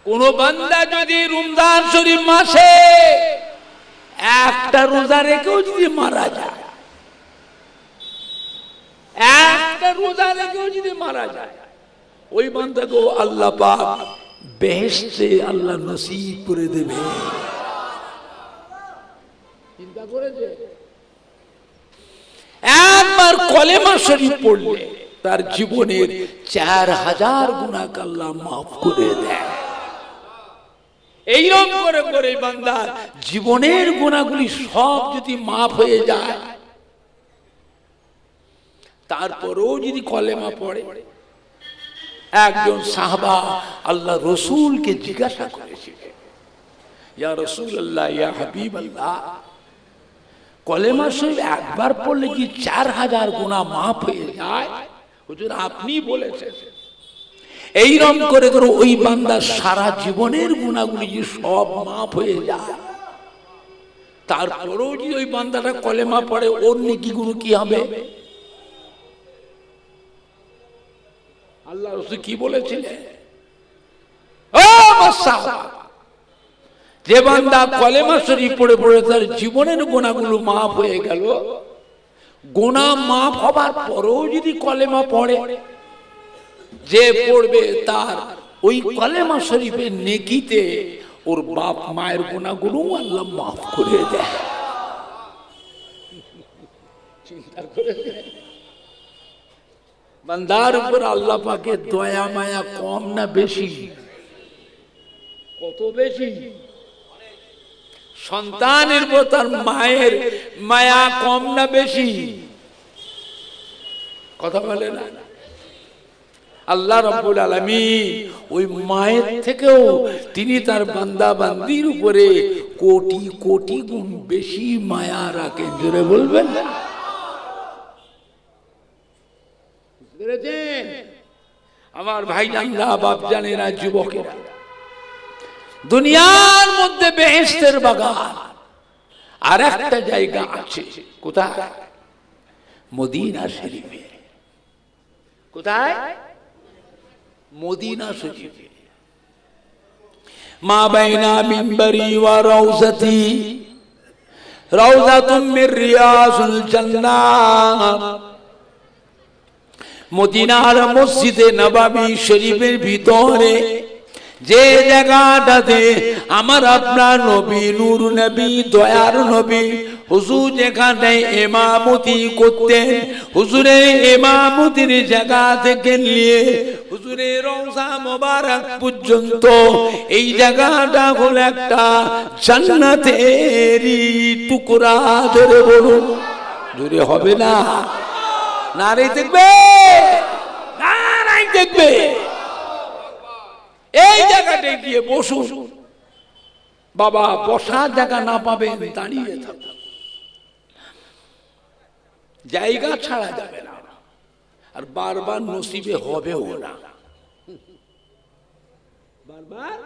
কোন বান্দা যদি রমজান শরীফ মাসে একটা রোজা রেখেও যদি মারা যায়, একটা রোজা রেখেও যদি মারা যায়, ওই বান্দাকে আল্লাহ পাক বেহেশতে আল্লাহ নসিব করে দেবে। চিন্তা করেছে? একবার কলেমা শরীফ পড়লে তার জীবনের 4000 গুনাহ আল্লাহ মাফ করে দেয়। এইরকম করে করে বান্দা জীবনের গুনাহগুলি সব যদি মাফ হয়ে যায়, তারপরেও যদি কলেমা পড়ে। একজন সাহাবা আল্লাহ রসুলকে জিজ্ঞাসা করেছিলেন, ইয়া রাসূলুল্লাহ, ইয়া হাবিবাল্লাহ, কলেমা শরীফ একবার পড়লে কি 4000 গুনাহ মাফ হয়ে যায়? হুজুর আপনি বলেছেন। এইরকম করে করে ওই বান্দার সারা জীবনের গুনাহগুলি সব মাফ হয়ে যায়, তারপরেও যদি ওই বান্দাটা কলেমা পড়ে, ওর নেকিগুলো কি হবে? আল্লাহ রাসূল কি বলেছিলেন? ও সাহাবা, যে বান্দা কলেমা শরীফ পড়ে পড়ে তার জীবনের গুনাহগুলো মাফ হয়ে গেল, গুনাহ মাফ হবার পরেও যদি কলেমা পড়ে, যে পড়বে তার ওই কলেমা শরীফের নেকিতে ওর বাপ মায়ের গুনাহগুলো আল্লাহ মাফ করে দেয়। চিন্তা করে বান্দার উপর আল্লাহ পাকের দয়া মায়া কম না বেশি? কত বেশি! সন্তানের উপর তার মায়ের মায়া কম না বেশি? কথা বলে না? আল্লাহ রাব্বুল আলামিন ওই মায়ের থেকেও তিনি তার বান্দা বান্দির উপরে কোটি কোটি গুণ বেশি মায়া রাখেন। জোরে বলবেন? আমার ভাইজানরা, বাপজানেরা, যুবকেরা, দুনিয়ার মধ্যে বেহেশতের বাগান আর একটা জায়গা আছে। কোথায়? মদিনা শরীফে। কোথায়? মদিনা শরীফে। মা বাইনা মিম্বরি ওয়া রাউজাতি রাউজাতুম মির রিয়াজুল জান্নাহ। মদিনার মসজিদে নববী শরীফের ভিতরে যে জায়গাটাতে আমার আপনার নবী, নূর নবী, দয়ার নবী হুজুর যেখানে ইমামতি করতেন, হুজুরের ইমামতির জায়গা থেকে নিয়ে হুজুরের রওজা মোবারক পর্যন্ত এই জায়গাটা হলো একটা জান্নাতেরই টুকরা। ধরে বলুন, জোরে হবে না? নারে দেখবে, নারাই দেখবে। এই জায়গাটায় গিয়ে বসুন। বাবা বসার জায়গা না পাবেন, দাঁড়িয়ে থাকুন। জায়গা ছাড়া যাবে না, আর বারবার নসিবে হবেও না। বারবার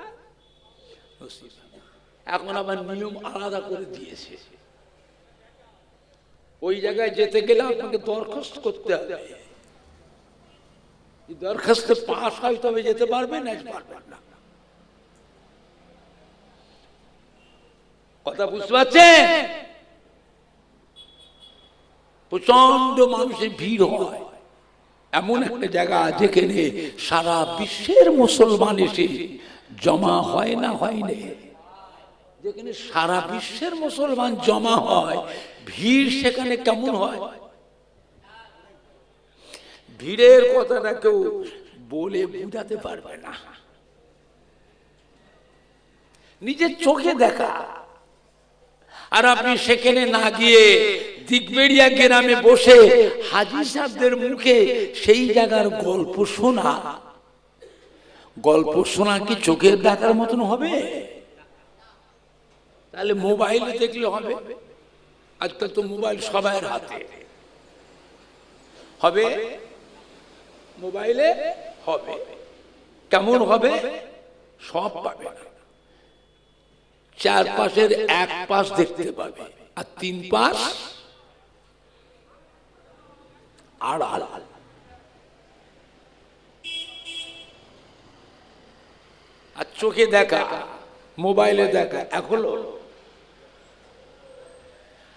নসিব। এখন আবার নিয়ম আলাদা করে দিয়েছে। ওই জায়গায় যেতে গেলে আপনাকে দরখাস্ত করতে হবে। দরখাস্তে পাস হয় তবে যেতে পারবেন, না পারবেন না। কথা বুঝতে পারছেন? প্রচন্ড মানুষের ভিড় হয় এমন একটা জায়গা যেখানে সারা বিশ্বের মুসলমান এসে জমা হয় না, হয় না? যেখানে সারা বিশ্বের মুসলমান জমা হয়, ভিড় সেখানে কেমন হয়? ভিড়ের কথাটা কেউ বলে বোঝাতে পারবে না। নিজের চোখে দেখা। আর আপনি সেখানে না গিয়ে দিগবেড়িয়া গ্রামে বসে হাজী সাহেবদের মুখে সেই জায়গার গল্প শোনা, গল্প শোনা কি চোখের দেখার মতন হবে? তাহলে মোবাইলে দেখলে হবে? আজকাল তো মোবাইল সবার হাতে। হবে? মোবাইলে হবে। কেমন হবে? সব পাবে না। চার পাশের এক পাশ দেখতে পাবে, আর তিন পাশ আড়াল। আর চোখে দেখা, মোবাইলে দেখা, এখন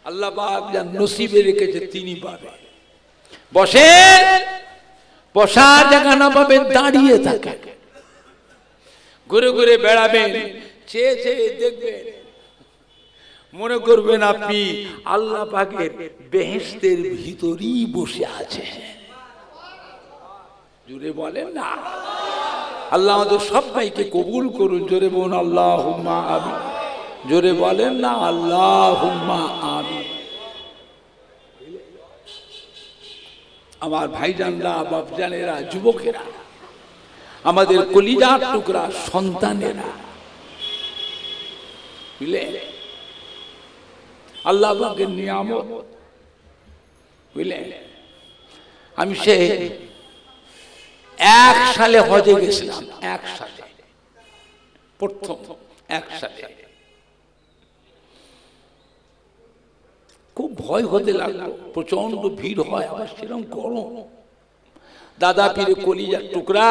আল্লাহ পাক যার নসিবে রেখেছে তিনি পাবে। বসে, বসার জায়গা না পাবেন দাঁড়িয়ে থাকেন, ঘুরে ঘুরে বেড়াবেন, চেয়ে চেয়ে দেখবেন, মনে করবেন আপনি আল্লাহ পাকের বেহেশতের ভিতরেই বসে আছে। জুড়ে বলেন না। আল্লাহ আমাদের সবাইকে কবুল করুন। জোরে বলুন আল্লাহুম্মা আমিন। জোরে বলেন না আল্লাহুম্মা আমিন। আমার ভাইজানরা, বাপজানেরা, যুবকেরা, আমাদের কলিজার টুকরা সন্তানেরা, বুঝলে আল্লাহ পাকের নিয়ামত, বুঝলে আমি সে 1 সালে হজে গেছিলাম, 1 সালে, প্রথম 1 সালে। খুব ভয় হতে লাগলো, প্রচন্ড ভিড় হয়, আবার সেরকম গরম। দাদা পীরে কলিজার টুকরা,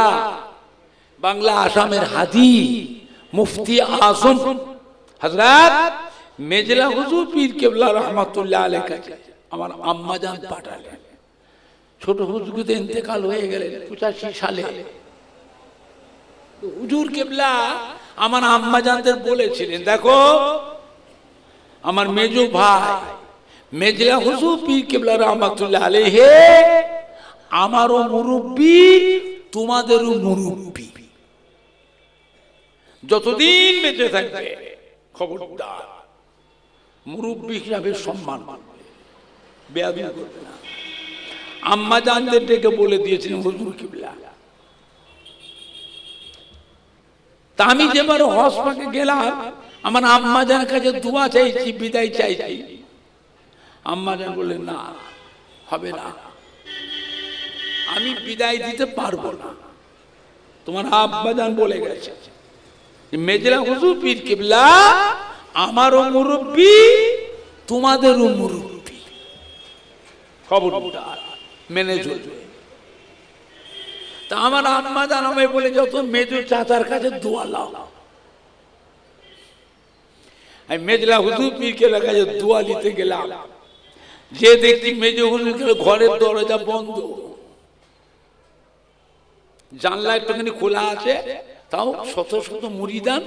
বাংলা আসামের হাদি মুফতি আজম হযরত মেজলা হুজুর পীর কেবলা রহমাতুল্লাহ আলাইহি কাছে আমার আম্মা জান পাঠালেন। ছোট হুজুর তো ইন্তেকাল হয়ে গেলেন 85 সালে। হুজুর কেবলা আমার আম্মা জানদের বলেছিলেন, দেখো আমার মেজো ভাই মেজলা হুজুর পীর কেবলা রহমাতুল্লাহ আলাইহি আমারও মুরব্বি, তোমাদেরও মুরব্বি, যতদিন বেঁচে থাকবে খবরদার মুরব্বি হিসাবে সম্মান বেয়াদবি করবে না। আম্মা জানদের ডেকে বলে দিয়েছিলেন হুজুর কিবলা। তা আমি যেবার হজ পাকে গেলাম, আমার আম্মা জানের কাছে দোয়া চাইছি, বিদায় চাইছি। আম্মা জান বললেন না, হবে না, আমি বিদায় দিতে পারবো না, তোমার আব্বা জান বলে গেছে মেজলা হুজুর পীর কিবলা আমারও মুরব্বি, তোমাদেরও মুরব্বি, খবরদার মেনে চলবে। তা আমার আম্মা জান আমায় বলে যত মেজো চাচার কাছে দোয়া লাও। আমি মেজলা হুজুর পীর কিবলার কাছে দোয়া দিতে গেলাম, যে দেখছি মেজো হুজুর কিবলা ঘরের দরজা বন্ধ, জানলা একটুখানি খোলা আছে, তাও শত শত মুরিদান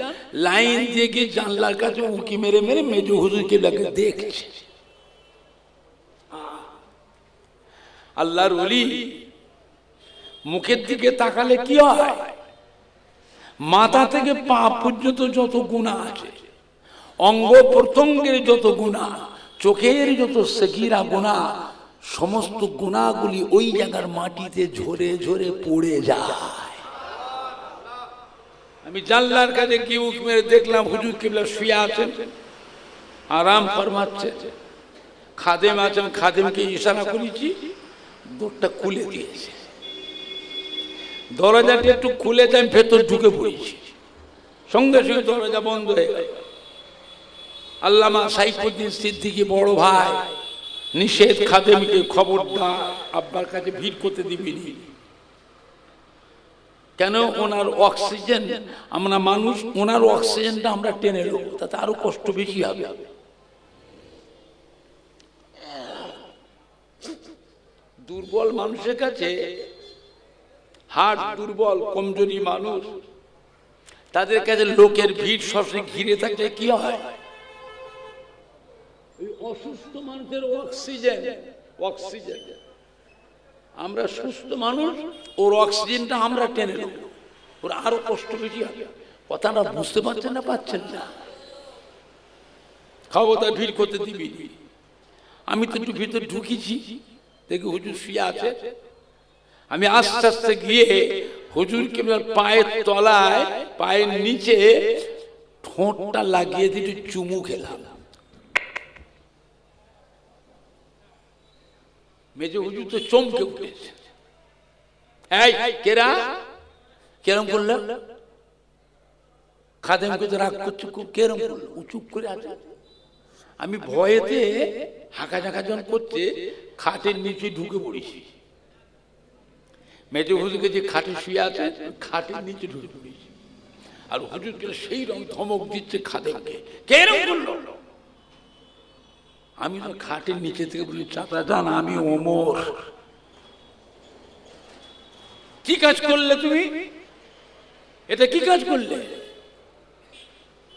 লাইন দিয়ে গিয়ে জানলার কাছে উঁকি মেরে মেরে মেজো হুজুর কিবলাকে দেখছে। আল্লাহর ওলি মুখের দিকে তাকালে কি হয়, মাথা থেকে পা পর্যন্ত যত গুনাহ আছে, অঙ্গ প্রত্যঙ্গের যত গুনাহ, চোখের যত সগীরা গুনাহ, সমস্ত গুনাহগুলি ওই জায়গার মাটিতে ঝরে ঝরে পড়ে যায়। আমি জানলার কাছে কি উঁকি মেরে দেখলাম হুজুর কিবলা শুয়ে আছেন, আরাম ফরমাচ্ছে, খাদেম আছেন, খাদেমকে ইশারা করেছি, দরজাটা খুলে দিয়েছে, দরজাটা একটু খুলেছে, আমি ভেতর ঢুকে পড়েছি, সঙ্গে সঙ্গে দরজা বন্ধ হয়ে গেল। আল্লামা সাইফুদ্দিন সিদ্দিকী বড় ভাই নিষেধ খাদেমকে, খবরদার আব্বার কাছে ভিড় করতে দিবি নি, কেন ওনার অক্সিজেন, আমরা মানুষ, ওনার অক্সিজেনটা আমরা টেনে নেব, তাতে আরো কষ্ট বেশি হবে। দুর্বল মানুষের কাছে, হার্ট দুর্বল কমজোরি মানুষ, তাদের কাছে লোকের ভিড় সবসময় ঘিরে থাকলে কি হয়, অসুস্থ মানুষের অক্সিজেন, অক্সিজেন আমরা সুস্থ মানুষ, ওর অক্সিজেনটা আমরা টেনে নেব, ওর আরো কষ্ট বেশি হবে। কথাটা বুঝতে পারছেন না, পাচ্ছেন না? খবরদার ভিড় করতে দিবি। আমি তো একটু ভিতরে ঢুকেছি, দেখি হুজুর শুয়ে আছে, আমি আস্তে আস্তে গিয়ে হুজুর কিবলার পায়ের তলায়, পায়ের নিচে ঠোঁটটা লাগিয়ে দিয়ে চুমু খেলাম। মেজো হুজুর তো চমকে উঠেছে, এই কেরা, কেরম করলাম, খাদেমকে তো রাগ করছে খুব, কেরম করলো, চুপ করে আছে। আমি ভয়েতে হাঁকা ঝাঁকা যখন করছে, খাটের নিচে ঢুকে পড়েছি, মেজো হুজুরকে যে খাটে শুয়ে আছে খাটের নিচে ঢুকে পড়েছি। আর হুজুরকে সেই রকম ধমক দিচ্ছে খাদেমকে। কে এরকম করলো? আমি তো খাটের নিচে থেকে বলি, চাচা জান আমি ওমর। কি কাজ করলে তুমি? এটা কি কাজ করলে?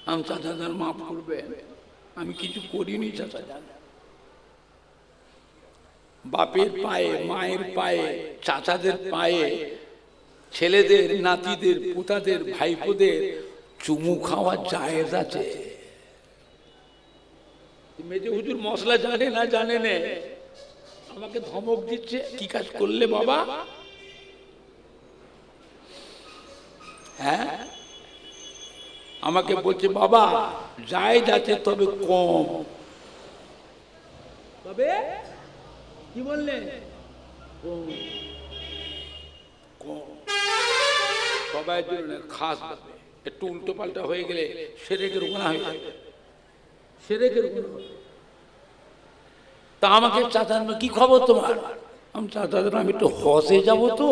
আমি, চাচা জান মাফ করবে, আমি কিছু করিনি চাচা জান। বাপের পায়ে, মায়ের পায়ে, চাচাদের পায়ে, ছেলেদের, নাতিদের, পোতাদের, ভাইপোদের চুমু খাওয়া জায়েজ আছে। মেজে হুজুর মশলা জানে না জানে না, আমাকে ধমক দিচ্ছে। কি কাজ করলে বাবা? হ্যাঁ, আমাকে বলছে বাবা জায়েজ আছে তবে কম। তবে কি বললেন? কম। সবাই খাস একটু উল্টো পাল্টা হয়ে গেলে শিরকের গুনাহ হয়ে যাবে, শিরকের গুনাহ। তা আমাকে চাচা, কি খবর তোমার? আমি, চাচা আমি একটু হজে যাব, তো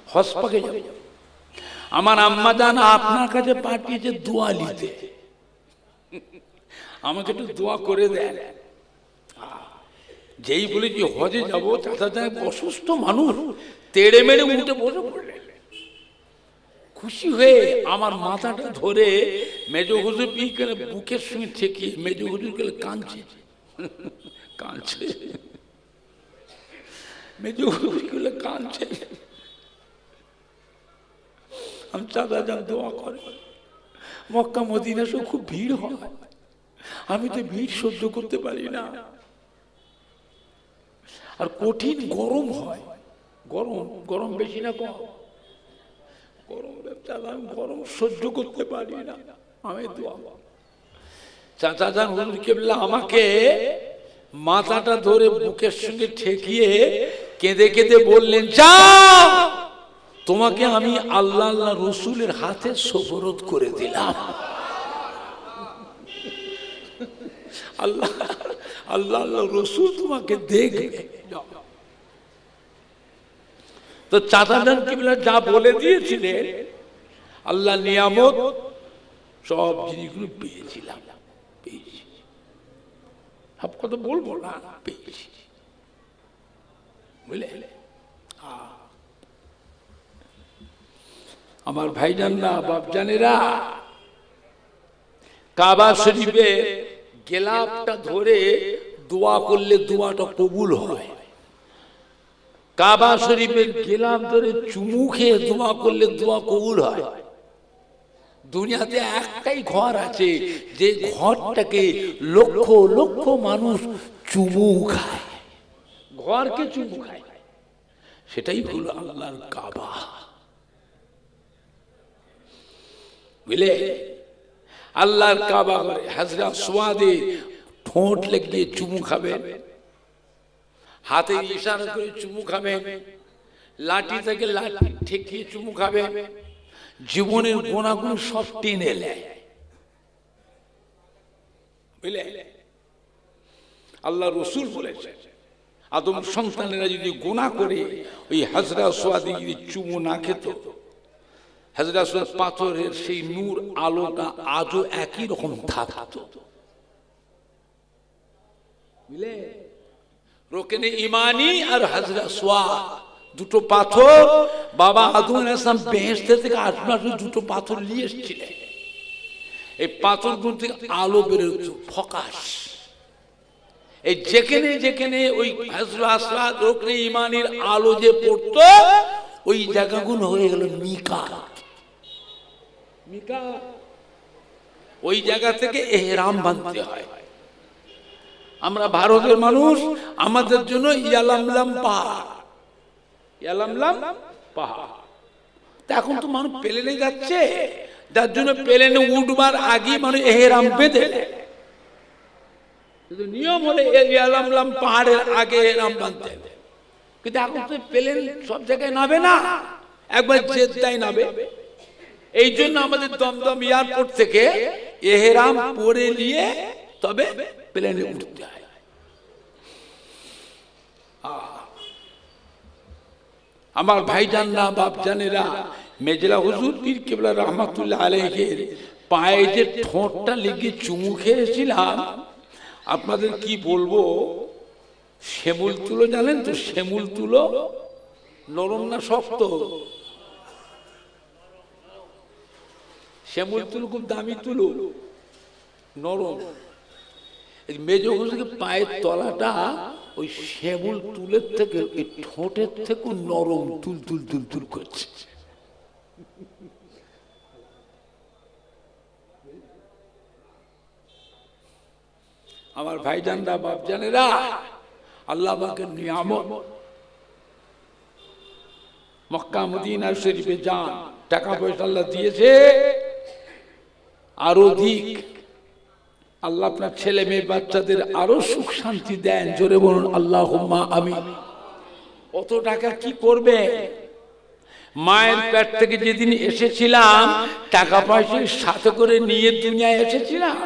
হজ পাকে যাব। আমার আম্মা জান আপনার কাছে পাঠিয়েছে দোয়া নিতে, আমাকে একটু দোয়া করে দেন। যেই বলেছি হজে যাবো, চাচা জান অসুস্থ মানুষ তেড়ে মেরে উঠে বসে পড়লেন। খুশি হয়ে আমার মাথাটা ধরে মেজ হুজুর বুকের সঙ্গে ঠেকিয়ে মেজ হুজুর গেলে কাঁদছে, কাঁদছে, মেজ হুজুর গেলে কাঁদছে। আমি, চাচা জান দোয়া করে। মক্কা মদিনা সব খুব ভিড় হয়, আমি তো ভিড় সহ্য করতে পারি না, আর কঠিন গরম হয়। গরম, গরম বেশি না কম? গরম, আমি গরম সহ্য করতে পারি না, আমি দোয়া। চাচা জান হুজুর কেবলা আমাকে মাথাটা ধরে বুকের সঙ্গে ঠেকিয়ে কেঁদে কেঁদে বললেন, যাও তোমাকে আমি আল্লাহ আল্লাহ রসুলের হাতে সোপরদ করে দিলাম। আল্লাহ আল্লাহ আল্লাহ রসুল তোমাকে দেখবে। তো চাচা জান কিবলা যা বলে দিয়েছিলেন, আল্লাহ নিয়ামত সব জিনিসগুলো পেয়েছিলাম, পেয়েছি। সব কথা বলবো না, পেয়েছি, বুঝলে? আমার ভাইজানরা, বাপজানেরা, কাবা শরীফে গেলাপটা ধরে দোয়া করলে দোয়াটা কবুল হয়। কাবা শরীফের গেলাপ ধরে চুমু খেয়ে দোয়া করলে দোয়া কবুল হয়। দুনিয়াতে একটাই ঘর আছে যে ঘরটাকে লক্ষ লক্ষ মানুষ চুমু খায়, ঘরকে চুমু খায়, সেটাই হলো আল্লাহর কাবা, বুঝলে? আল্লাহর কাবা করে হাজরা সোয়াদে ঠোঁট লেগে চুমু খাবেন, হাতে ইশারা করে চুমু খাবেন, লাঠি থেকে লাঠি ঠেকিয়ে চুমু খাবেন, জীবনের গুণাগুণ সব টেনে নেয়, বুঝলে? আল্লাহ রসুল বলেছে আদম সন্তানেরা যদি গুনাহ করে ওই হাজরা সোয়াদে যদি চুমু না খেত, হাজরা সোয়াদ পাথরের সেই নূর আলোটা আজও একই রকম থাকতো, বুঝলে? রোকেনে ইমানি আর হাজরা সোয়াদ দুটো পাথর, বাবা আদম আলাইহিস সালাম বেহেশত থেকে আসমান দুটো পাথর নিয়ে এসেছিলেন। এই পাথরগুলো থেকে আলো বেরোতো, ফোকাস। এই যেখানে যেখানে ওই হাজরা সোয়াদ রোকেনে ইমানির আলো যে পড়তো, ওই জায়গাগুলো হয়ে গেল মিকাত। মিকাত ওই জায়গা থেকে ইহরাম বাঁধতে হয়। আমরা ভারতের মানুষ, আমাদের জন্য ইয়ালামলাম পাহাড়, ইয়ালামলাম পাহাড়। এখন তো মানুষ প্লেনে যাচ্ছে, যার জন্য প্লেনে উঠবার আগে মানে ইহরাম বেঁধে নেয়। নিয়ম হলে ইয়ালামলাম পাহাড়ের আগে ইহরাম বাঁধতে হবে, কিন্তু এখন তো প্লেন সব জায়গায় নামে না, একবার জেদ্দায় নামে। এই জন্য আমাদের দমদম এয়ারপোর্ট থেকে ইহরাম পরে নিয়ে তবে প্লেনে উঠতে হয়। আমার ভাইজানরা, বাপজানেরা, মেজলা হুজুর পীর কেবলা রহমাতুল্লাহ আলাইহির পায়ে যে ঠোঁটটা লেগে চুমু খেয়েছিলাম, আপনাদের কি বলবো, শ্যামুল তুলো জানেন তো? শ্যামুল তুলো নরম না শক্ত? শ্যামুল তুলো খুব দামি তুলো, নরম। মেজ হুজুরের পায়ের তলাটা ওই শ্যামুল তুলের থেকে, এই ঠোঁটের থেকে নরম, তুল তুল তুল তুল করছে। আমার ভাইজানরা, বাপজানেরা, আল্লাহ পাকের নিয়ামত। মক্কা মদিনা শরীফে যান, টাকা পয়সা আল্লাহ দিয়েছে আরো অধিক। আল্লাহ আপনার ছেলে মেয়ে বাচ্চাদের আরো সুখ শান্তি দেন, জোরে বলুন আল্লাহুম্মা আমিন। অত টাকা কি করবে? মায়ের পেট থেকে যেদিন এসেছিলাম, টাকা পয়সা সাথে করে নিয়ে দুনিয়ায় এসেছিলাম,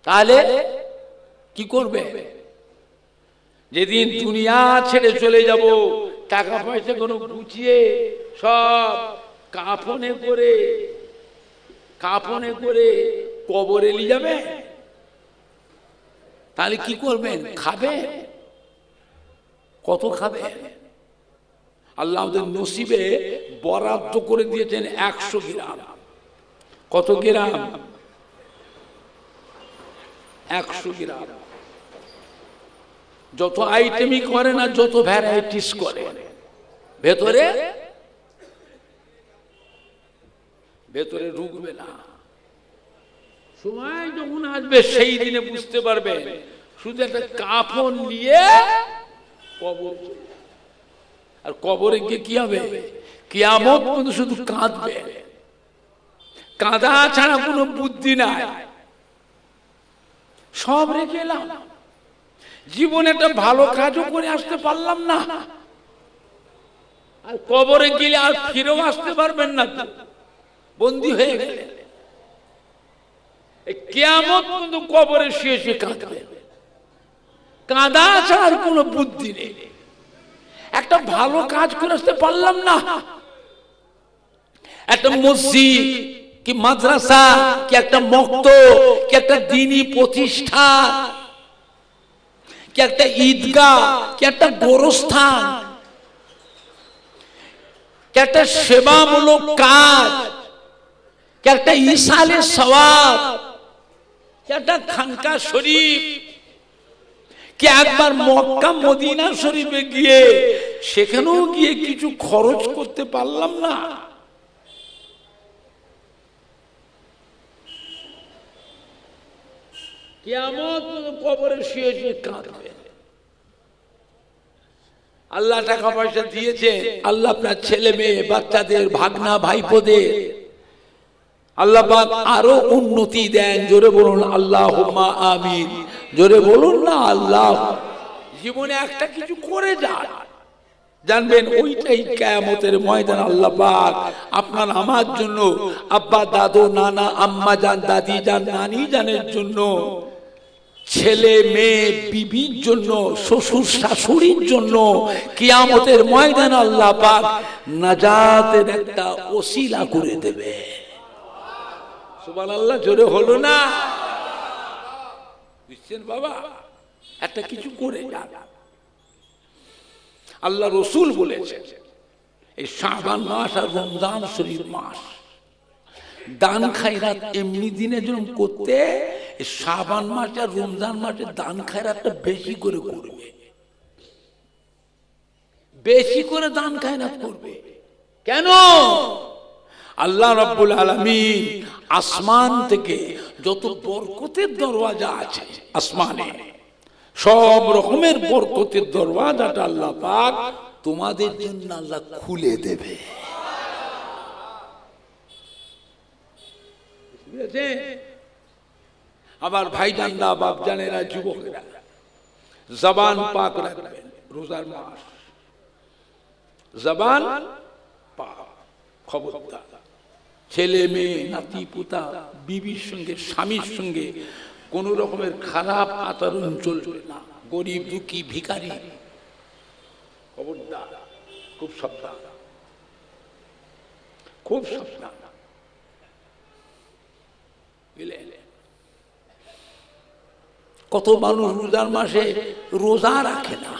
তাহলে কি করবে? যেদিন দুনিয়া ছেড়ে চলে যাব, টাকা পয়সা কোনো গুছিয়ে সব কাফনে করে কবরে নিয়ে যাবে, তাহলে কি করবেন? খাবে? কত খাবে? আল্লাহ আমাদের নসিবে বরাদ্দ করে দিয়েছেন 100 গ্রাম। কত গ্রাম? 100 গ্রাম। যত আইটেমই করে না, যত ভ্যারাইটিস করে, ভেতরে ঢুকবে না। সময় যখন আসবে সেই দিনে বুঝতে পারবে। শুধু একটা কাফন নিয়ে কবর, আর কবরে গিয়ে কি হবে? কিয়ামত পর্যন্ত শুধু কাঁদবে। কাঁদা ছাড়া কোনো বুদ্ধি নাই। সব রেখে এলাম, জীবনে একটা ভালো কাজও করে আসতে পারলাম না, আর কবরে গেলে আর ফিরেও আসতে পারবেন না, বন্দী হয়ে গেলে। কিয়ামত পর্যন্ত কবরে শুয়ে কাঁদবে। কাঁদা ছাড়ার কোনো বুদ্ধি নেই। একটা ভালো কাজ করে আসতে পারলাম না, একটা মসজিদ কি মাদ্রাসা কি একটা মক্তব কি একটা দ্বীনি প্রতিষ্ঠান কি একটা ঈদগাহ কি একটা গোরস্থান কি একটা সেবামূলক কাজ কি একটা ইসালে সওয়াব কি একটা খানকা শরীফ কি একবার মক্কা মদিনা শরীফে গিয়ে সেখানেও গিয়ে কিছু খরচ করতে পারলাম না। কিয়ামত কবরে শুয়ে শুয়ে কাঁদবে। আল্লাহ টাকা পয়সা দিয়েছে, আল্লাহ আপনার ছেলে মেয়ে বাচ্চাদের ভাগনা ভাইপোদের আল্লাহ পাক আরো উন্নতি দেন। জোরে বলুন আল্লাহুম্মা আমিন। জোরে বলুন না আল্লাহ। জীবনে একটা কিছু করে যান, জানবেন ওইটাই কিয়ামতের ময়দান আল্লাহ পাক আপনার আমার জন্য, আব্বা দাদু নানা আম্মা জান দাদি জান নানি জানের জন্য, ছেলে মেয়ে বিবির জন্য, শ্বশুর শাশুড়ির জন্য কিয়ামতের ময়দান আল্লাহ পাক নাজাতের একটা ওসিলা করে দেবে। সুবহানাল্লাহ। জোরে হলো না? বুঝছেন বাবা? একটা কিছু করে যান। আল্লাহ রসুল বলেছেন এই শাবান মাস আর রমজান শরীফ মাস দান খায়রাত এমনি দিনে জন্য করতে, শাবান মাস আর রমজান মাসে দান খায়রাতটা বেশি করে করবে, বেশি করে দান খায়রাত করবে। কেন? আল্লাহ রাব্বুল আলামিন আসমান থেকে যত বরকতের দরওয়াজা আছে আসমানে, সব রকমের বরকতের দরওয়াজাটা আল্লাহ পাক তোমাদের জন্য আল্লাহ খুলে দেবে। আবার ভাইজানরা বাপজানেরা যুবকেরা জবান পাক রাখবেন। রোজার মাস, জবান পাক। খবরদার ছেলে মেয়ে নাতি পুতা বিবির সঙ্গে স্বামীর সঙ্গে কোন রকমের খারাপ আচরণ চলবে না। গরিব দুঃখী ভিখারি খবরদার, খুব সাবধান। খুব সাবধান। কত মানুষ রোজার মাসে রোজা রাখে না,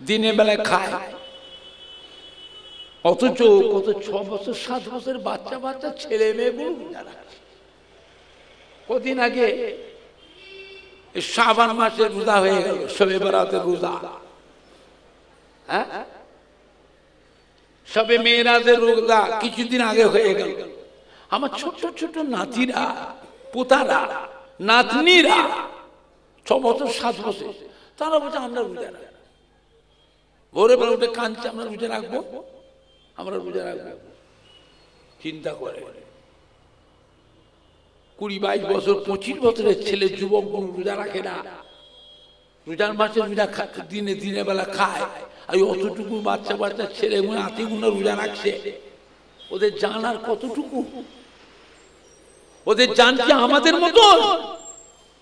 দিনের বেলায় খায়, অথচ কত 6 বছর 7 বছর বাচ্চা বাচ্চা ছেলে মেয়েগুলো রোজা রাখে। কদিন আগে শাবান মাসে রোজা হয়ে গেল, শবে বরাতের রোজা, হ্যাঁ, শবে মেরাজের রোজা কিছুদিন আগে হয়ে গেল। আমার ছোট ছোট নাতিরা, পোতারা, নাতনিরা 6 বছর 7 বছর, তারা বলছে আমরা রোজা রাখবো। ভোরে বেলা উঠে কাঁদছে, আমরা রোজা রাখবো, আমরা রোজা রাখবো। চিন্তা করে 20-22 বছর 25 বছরের ছেলে যুবক কোন রোজা রাখে না, রোজার মাসে রোজা দিনে দিনে বেলা খায়। আর অতটুকু বাচ্চা বাচ্চা ছেলে আতিগুলো রোজা রাখছে, ওদের জানার কতটুকু? ওদের জান কি আমাদের মতো?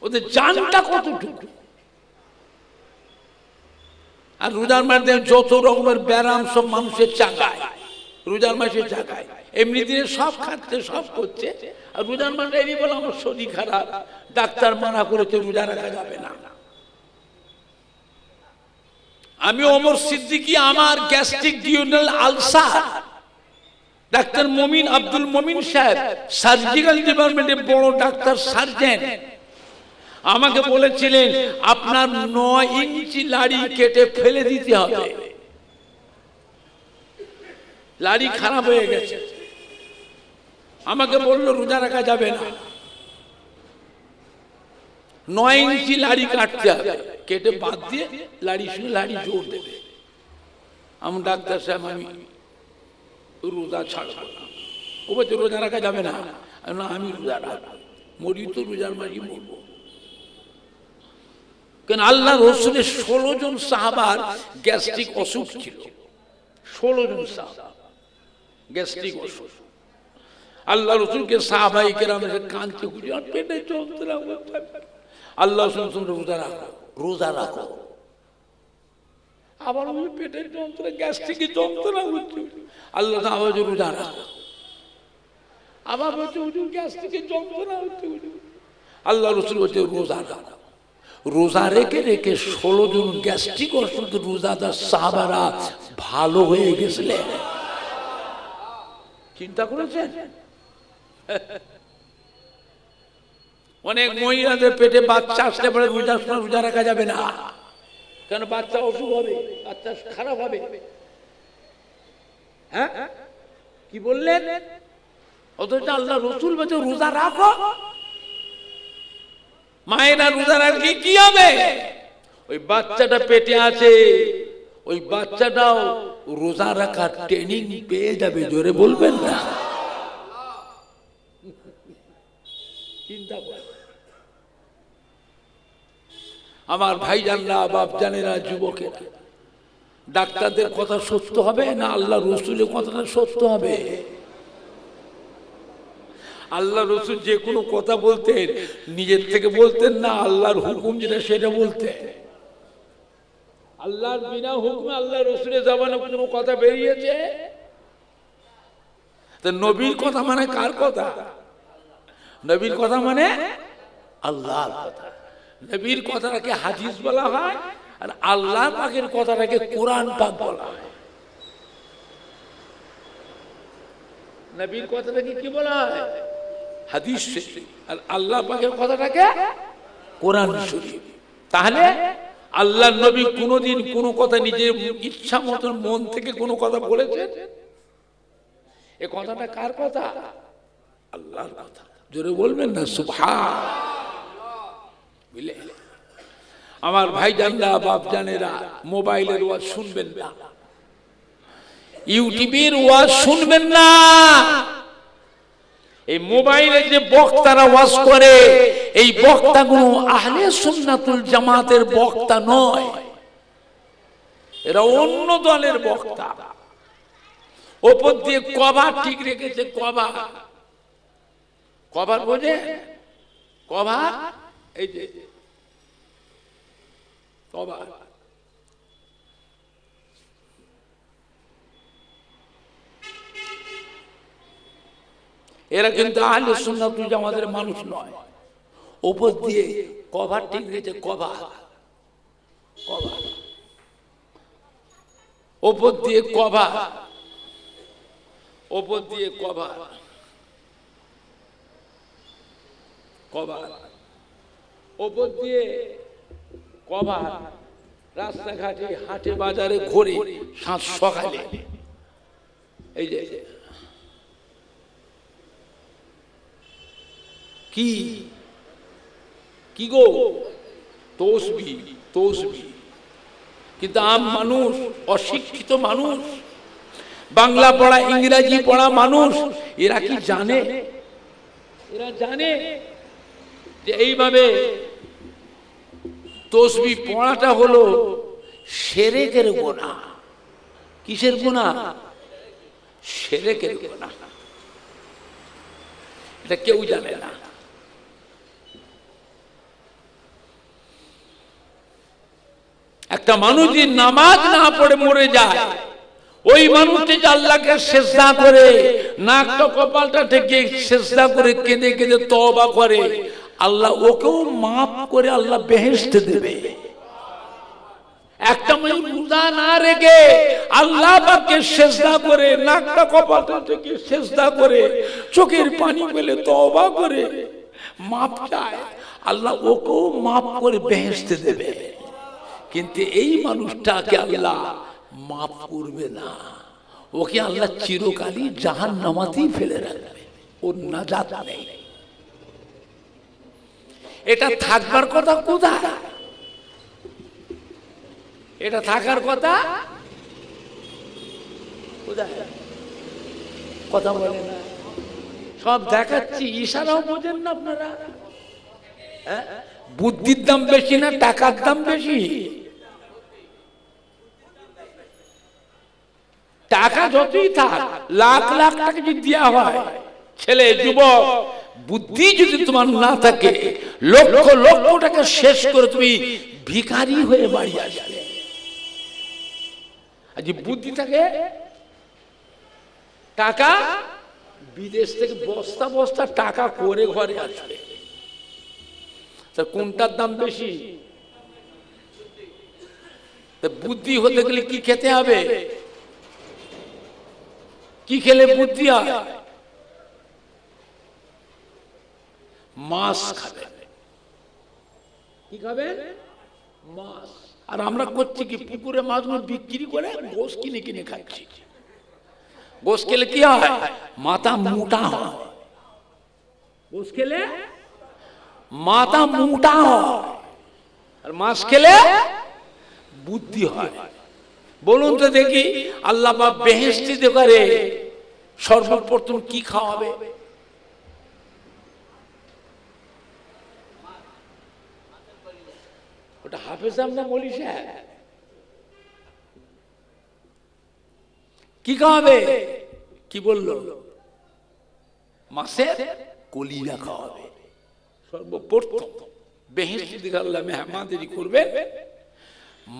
ওদের জানটা কতটুকু? আর রোজার মাসে যত রকমের ব্যারাম সব মানুষের চাকায়, রোজার মাসে চাকায়। এমনি দিনে সব খাচ্ছে, সব করছে, আর রোজার মাসে এমনি বলে আমার শরীর খারাপ, ডাক্তার মানা করেছে রোজা রাখা যাবে না। আমি ওমর সিদ্দিকী, আমার গ্যাস্ট্রিক ডিউডেনাল আলসার, ডাক্তার মমিন, আব্দুল মমিন সাহেব, সার্জিক্যাল ডিপার্টমেন্টের বড় ডাক্তার, সার্জন, আমাকে বলেছিলেন আপনার 9 ইঞ্চি লাড়ি কেটে ফেলে দিতে হবে, লাড়ি খারাপ হয়ে গেছে। আমাকে বললো রোজা রাখা যাবে না, 9 ইঞ্চি লাড়ি কাটতে হবে, কেটে বাদ দিয়ে লাড়ি শুনে লাড়ি জোর দেবে। আমি ডাক্তার সাহেব আমি রোজা ছাড়বো না। ও বলছে রোজা রাখা যাবে না। আমি রোজা রাখবো, মরি তো রোজার মাঝে মরবো। কেন আল্লাহ রসুলের 16 জন সাহাবার গ্যাস্ট্রিক অসুখ ছিল, 16 জন সাহাবা গ্যাস্ট্রিক অসুখ। আল্লাহ রসুলকে সাহাবাই কেরাম কাঁদতে খুঁজে পেটে যন্ত্রণা, আল্লাহ রসুল রোজা রাখো, রোজা রাখো। আবার পেটের যন্ত্রণা, গ্যাস্ট্রিকের যন্ত্রণা হচ্ছে, আল্লাহ আবার রোজা রাখো। আবার বলছে হুজুর গ্যাস্ট্রিকের যন্ত্রণা হচ্ছে, আল্লাহ রসুল বলছে রোজা রাখো। রোজা রেখে রেখে 16 জন গ্যাস্ট্রিক অসুখ রোজাদার সাহাবারা ভালো হয়ে গেছিলেন। চিন্তা করেছেন? অনেক মহিলাদের পেটে বাচ্চা আসলে পরে রোজা রাখা যাবে না, কেন বাচ্চা অসুখ হবে, বাচ্চা খারাপ হবে। হ্যাঁ কি বললেন? অথচ আল্লাহ রসুল বলছে রোজা রাখো। মায়েরা রোজা রাখলে কি হবে? ওই বাচ্চাটা পেটে আছে, ওই বাচ্চাটাও রোজা রাখার ট্রেনিং পেয়ে যাবে। জোরে বলবেন না? চিন্তা করে আমার ভাইজানরা, বাপ জানেরা, যুবকেরা, ডাক্তারদের কথা সত্য হবে না আল্লাহ রসুলের কথাটা সত্য হবে? আল্লাহ রসুল যে কোনো কথা বলতেন নিজের থেকে বলতেন না, আল্লাহর হুকুম যেটা সেটা বলতেন। আল্লাহর বিনা হুকুমে আল্লাহ রসুলের জবানে কোনো কথা বেরিয়েছে? তো নবীর কথা মানে কার কথা? নবীর কথা মানে আল্লাহর কথা। নবীর কথাটাকে হাদিস বলা হয়, আর আল্লাহ পাকের কথাটাকে কোরআন পাক বলা হয়। নবীর কথাটাকে কি বলা হয়? হাদিস শরীফ। আর আল্লাহ পাকের কথাটাকে কোরআন শরীফ। তাহলে আল্লাহর নবী কোনোদিন কোনো কথা নিজের ইচ্ছা মতন মন থেকে কোনো কথা বলেছেন? এ কথাটা কার কথা? আল্লাহর কথা। জোরে বলবেন না সুবহানাল্লাহ। আমার ভাইজানরা, বাপ জানেরা, মোবাইলের ওয়াজ শুনবেন না, ইউটিউবের ওয়াজ শুনবেন না। এই মোবাইলে যে বক্তারা ওয়াজ করে, এই বক্তাগুলো আহলে সুন্নাতুল জামাতের বক্তা নয়, এরা অন্য দলের বক্তা। ওপর দিয়ে কভার ঠিক রেখেছে, কভার, কভার বোঝে? কভার, এই যে কভার, এরা কিন্তু আহলে সুন্নাত ওয়াল জামাতের মানুষ নয়। উপর দিয়ে কভার ঠিক রেখেছে, কভার কভার উপর দিয়ে কভার, উপর দিয়ে কভার কভার, উপর দিয়ে কভার, রাস্তাঘাটে হাটে বাজারে ঘুরে সাত সকালে এই যে কি কি গো তসবি তসবি। কিন্তু আম মানুষ, অশিক্ষিত মানুষ, বাংলা পড়া ইংরেজি পড়া মানুষ, এরা কি জানে? এরা জানে যে এইভাবে তসবি পড়াটা হলো শিরকের গুনাহ। কিসের গুনাহ? শিরকের গুনাহ। এটা কেউ জানে না। একটা মানুষ যদি নামাজ না পড়ে মরে যায়, ওই মানুষটি আল্লাহকে সিজদা করে নাকটা কপালটা থেকে সিজদা করে কেঁদে কেঁদে তওবা করে, আল্লাহ ওকেও মাফ করে আল্লাহ বেহেশতে দেবে। একটা মানুষ রোজা না রেখে আল্লাহ পাককে সিজদা করে নাকটা কপালটা থেকে সিজদা করে চোখের পানি ফেলে তওবা করে মাফ চায়, আল্লাহ ওকেও মাফ করে বেহেশতে দেবে। কিন্তু এই মানুষটাকে আল্লাহ মাফ করবে না, ওকে আল্লাহ চিরকালই জাহান্নামাতেই ফেলে রাখবে, ওর নাজাত নেই। এটা থাকবার কথা কোথায়? এটা থাকার কথা কোথায়? কথা বলে না, সব দেখাচ্ছি, ইশারাও বোঝেন না আপনারা। বুদ্ধির দাম বেশি না টাকার দাম বেশি? টাকা যতই থাক, লাখ লাখ টাকা যদি দেওয়া হয়, ছেলে যুবক, বুদ্ধি যদি তোমার না থাকে, লক্ষ লক্ষ টাকা শেষ করে তুমি ভিখারি হয়ে বাড়ি আসবে। আর যে বুদ্ধি থাকে, টাকা বিদেশ থেকে বস্তা বস্তা টাকা করে ঘরে আসবে। কোনটার দাম বেশি? বুদ্ধি হতে গেলে কি খেতে হবে? কি খেলে বুদ্ধি হয়? মাছ খাবে। কি খাবে? মাছ। আর আমরা করছি কি, পুকুরে মাছগুলো বিক্রি করে গোশ কিনে কিনে খাচ্ছি। গোশ খেলে কি হয়? মাথা মোটা হয়। গোশ খেলে মাথা মোটা হয়, আর মাছ খেলে বুদ্ধি হয়। বলুন তো দেখি, আল্লাহ পাক বেহেশত দিতে পারে, সর্বপ্রথম কি খাওয়াবে? ওটা হাফেজ না মৌলভী সাহেব? কি খাওয়াবে? কি বললো? মাছের কলিজা খাওয়াবে। সর্বপ্রথম বেহেশত দিকে আল্লাহ মেহমানদারি করবে,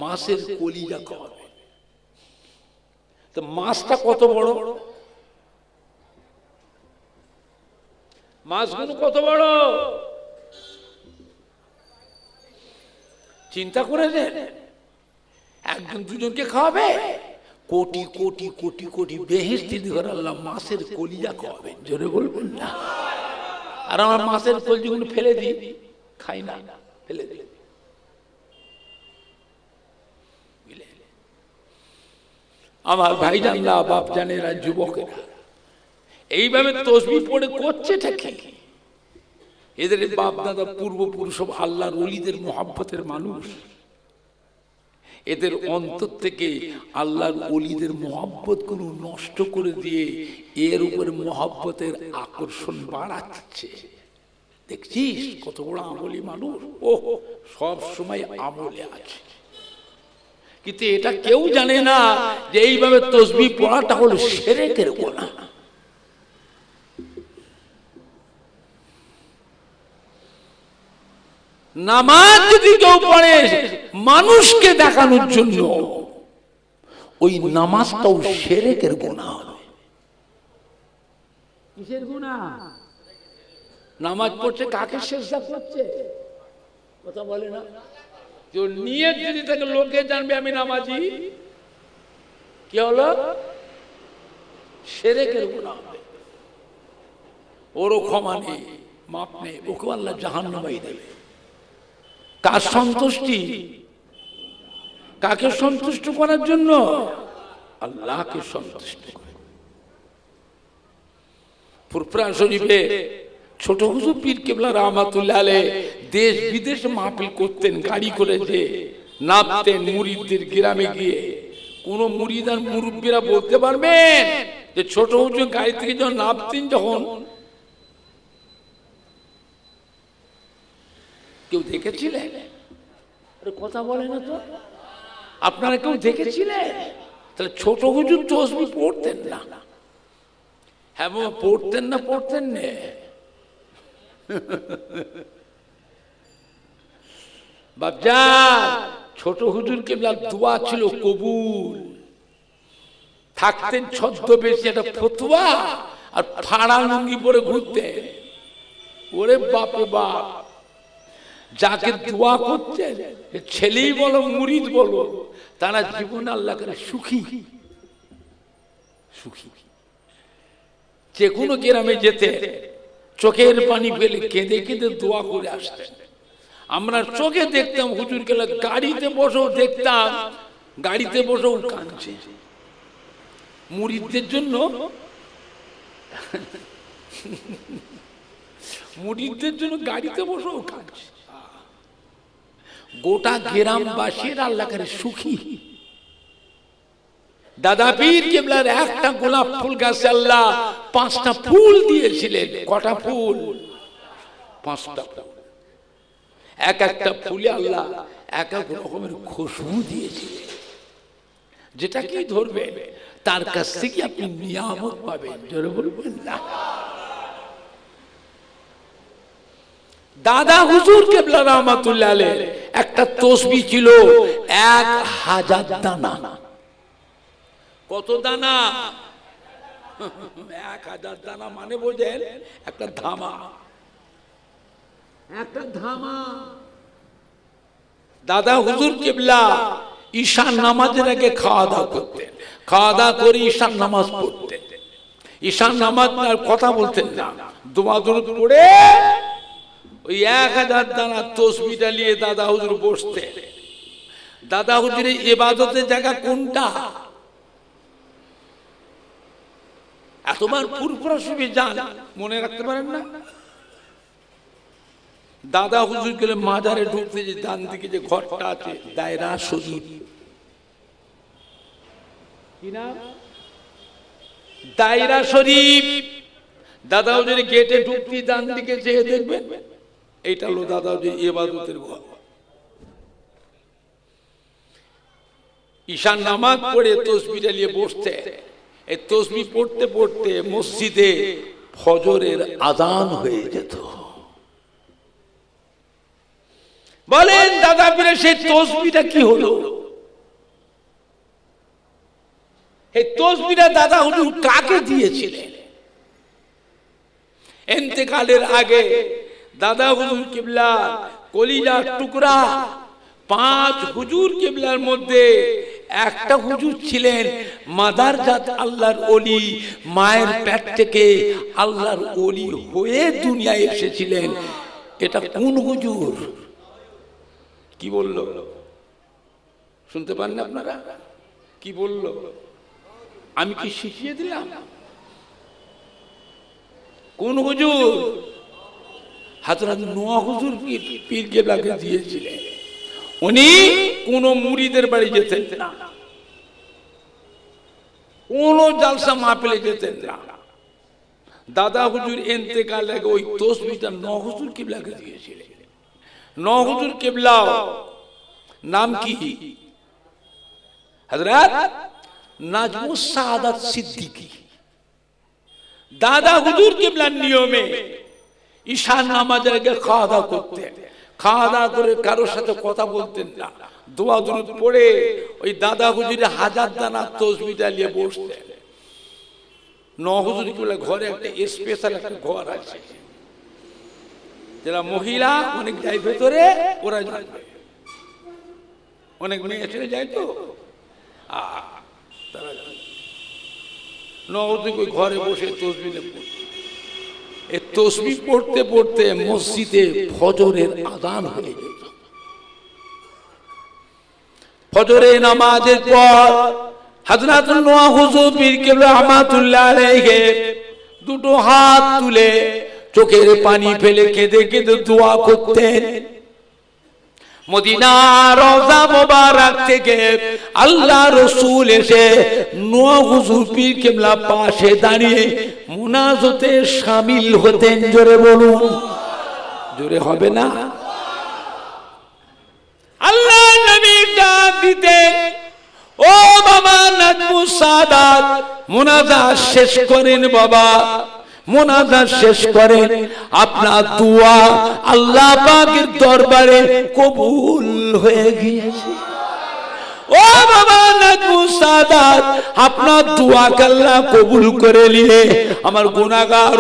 মাছের কলিজা খাওয়াবে। তো মাছটা কত বড়? মাছগুলো কত বড় চিন্তা করেছেন? একজন দুজনকে খাওয়াবে, কোটি কোটি কোটি কোটি বেহেশত দিকে আল্লাহ মাছের কলিজা খাওয়াবেন। জোরে বলবেন না? আর আমার মাছের কলিজাগুলো ফেলে দিই, খাই না, ফেলে দিই। আমার ভাইজানরা, বাপ জানেরা, যুবকেরা, এইভাবে তসবিহ পড়ে করছেটা কি? এদের বাপ দাদা পূর্বপুরুষ সব আল্লাহর ওলিদের মহব্বতের মানুষ। এদের অন্তর থেকে আল্লাহর ওলিদের মহব্বত গুলো নষ্ট করে দিয়ে এর উপরে মহব্বতের আকর্ষণ বাড়াচ্ছে। দেখছিস কত বড় আমলি মানুষ, ও সব সময় আমলে আছে। কিন্তু এটা কেউ জানে না যে এইভাবে তসবিহ পড়াটা হলো শিরকের গুনাহ। নামাজ যদি কেউ পড়ে মানুষকে দেখানোর জন্য, ওই নামাজটাও শিরকের গুনাহ হবে। কিসের গুনাহ? নামাজ পড়ছে, কাকে সেজদা করছে? কথা বলে না। কেউ নিয়ত যদি থাকে লোকে জানবে আমি নামাজি, কি হলো? শিরকের গুনাহ হবে। ওরও ক্ষমা নেই, মাপ নেই, ওকে আল্লাহ জাহান্নামে দেবে। কার সন্তুষ্টি? কাকে সন্তুষ্ট করার জন্য? আল্লাহকে সন্তুষ্ট করে। ফুরফুরা শরীফে ছোট হুজুর পীর কেবলা রহমাতুল্লাহ আলাইহি দেশ বিদেশে মাহফিল করতেন, গাড়ি করে যে নামতেন মুরিদদের গ্রামে গিয়ে। কোন মুরিদ আর মুরব্বীরা বলতে পারবেন যে ছোট হুজুর গাড়ি থেকে যখন নামতেন, যখন কেউ দেখেছিলেন? কথা বলে না তো। আপনারা কেউ দেখেছিলেন? তাহলে ছোট হুজুর তসবিহ পড়তেন না? হ্যাঁ পড়তেন না, পড়তেন না। বাপজান, ছোট হুজুর কেবলার দোয়া ছিল কবুল। থাকতেন ছদ্মবেশে একটা ফতুয়া আর ফাড়া লুঙ্গি পরে ঘুরতেন। ওরে বাপরে বাপ, যাকে দোয়া করছেন ছেলেই বলো মুরিদ বলো, তারা জীবনে আল্লাহ করে সুখী সুখী। যে কোনো গ্রামে যেতে চোখের পানি ফেলে কেঁদে কেঁদে দোয়া করে আসতেন। আমরা চোখে দেখতাম হুজুর গেলে, গাড়িতে বসেও দেখতাম, গাড়িতে বসেও কাঁদছে মুরিদদের জন্য। মুরিদদের জন্য গাড়িতে বসেও কাঁদছে। গোটা গ্রামবাসীর আল্লাহ করে সুখী। দাদা পীর কেবলার একটা গোলাপ ফুল গাছে আল্লাহ 5টা ফুল দিয়েছিলেন। কটা ফুল? 5টা। এক একটা ফুলে আল্লাহ এক এক রকমের খুশবু দিয়েছিলেন। যেটা কি ধরবে তার কাছ থেকে আপনি নিয়ামত পাবেন। জোরে বলবেন না। দাদা হুজুর কেবলা রহমাতুল্লাহ আলাইহি একটা তসবিহ ছিল 1000 দানা। কত দানা? 1000 দানা মানে বোঝেন একটা ধামা, একটা ধামা। দাদা হুজুর কেবলা ঈশান নামাজের আগে খাওয়া দাওয়া করতেন, খাওয়া দাওয়া করে ঈশান নামাজ পড়তেন। ঈশান নামাজ আর কথা বলতেন না, দোয়া দরুদ পড়ে ওই 1000 দানা তসবিহটা নিয়ে দাদা হুজুর বসতেন। দাদা হুজুরের ইবাদতের জায়গা কোনটা? এতবার ফুরফুরা শরীফে যান, মনে রাখতে পারেন না? দাদা হুজুর গেলে মাজারে ঢুকতে যে ডান দিকে যে ঘরটা আছে দায়রা শরীফ, কি নাম? দায়রা শরীফ। দাদা হুজুর গেটে ঢুকতে ডান দিকে চেয়ে দেখবেন, এইটা হলো দাদা হুজুর ইবাদতের ঘর। ঈশান নামাজ পড়ে তসবিহটা নিয়ে বসতে, এই তসবিহ পড়তে পড়তে মসজিদে ফজরের আযান হয়ে যেত। বলেন দাদা পীরের সেই তসবিহটা কি হলো? এই তসবিহটা দাদা হুজুর কাকে দিয়েছিলেন? ইন্তেকালের আগে দাদা হুজুর কিবলা কলিজার টুকরা 5 হুজুর কিবলার মধ্যে একটা হুজুর ছিলেন মাদারজাত আল্লাহর ওলি, মায়ের পেট থেকে আল্লাহর ওলি হয়ে দুনিয়ায় এসেছিলেন। এটা কোন হুজুর? কি বলল? শুনতে পান না আপনারা? কি বলল? আমি কি শিখিয়ে দিলাম? কোন হুজুর? হযরত নোয়া হুজুর পীর কেবলাকে দিয়েছিলেন। উনি কোন মুরিদের বাড়ি যেতেন না, কোন জালসা মাহফিলে যেতেন না। দাদা হুজুর ইন্তেকাল আগে ওই তসবিহটা নোয়া হুজুর কেবলাকে দিয়েছিলেন। নোয়া হুজুর কেবলা নাম কি? হযরত নাজমুস সাআদাত সিদ্দিকী। দাদা হুজুর কেবলার নিয়মে ঈশান নামাজের আগে খাওয়া দাওয়া করতেন, খাওয়া দাওয়া করে কারোর সাথে কথা বলতেন না, দোয়া দরুদ পড়ে ওই দাদা হুজুরের 1000 দানা তসবিহটা নিয়ে বসতেন। হুজুর কিবলা ঘরে একটা স্পেশাল একটা ঘর আছে, যারা মহিলা অনেক যায় ভেতরে, ওরা যাবে, অনেক মেয়ে ছেলে যায় তো, তারা হুজুর ঘরে বসে তসবিহ পড়ে। এই তসবিহ পড়তে পড়তে মসজিদে ফজরের আযান হয়ে যেত। ফজরের নামাজের পর হযরত নোয়া হুজুর পীর কেবলা রাহমাতুল্লাহ আলাইহি দুটো হাত তুলে চোখের পানি ফেলে কেঁদে কেঁদে দোয়া করতেন। মদিনার রওজা মোবারক থেকে আল্লাহ রাসূল এসে নোয়া হুজুর পীর কেবলা পাশে দাঁড়িয়ে মুনাজাতে শামিল হতেন। জোরে বলুন, জোরে হবে না? আল্লাহ নবী ডাক দিতেন, ও বাবা নাজমুস সাদাত, মুনাজাত শেষ করেন বাবা, মুনাজাত শেষ করেন, আপনার দোয়া আল্লাহ পাকের দরবারে কবুল হয়ে গিয়েছে। ও বাবা নাজমুস সাদাত, আপনার দোয়া আল্লাহ কবুল করে নিয়ে আমার গুনাহগার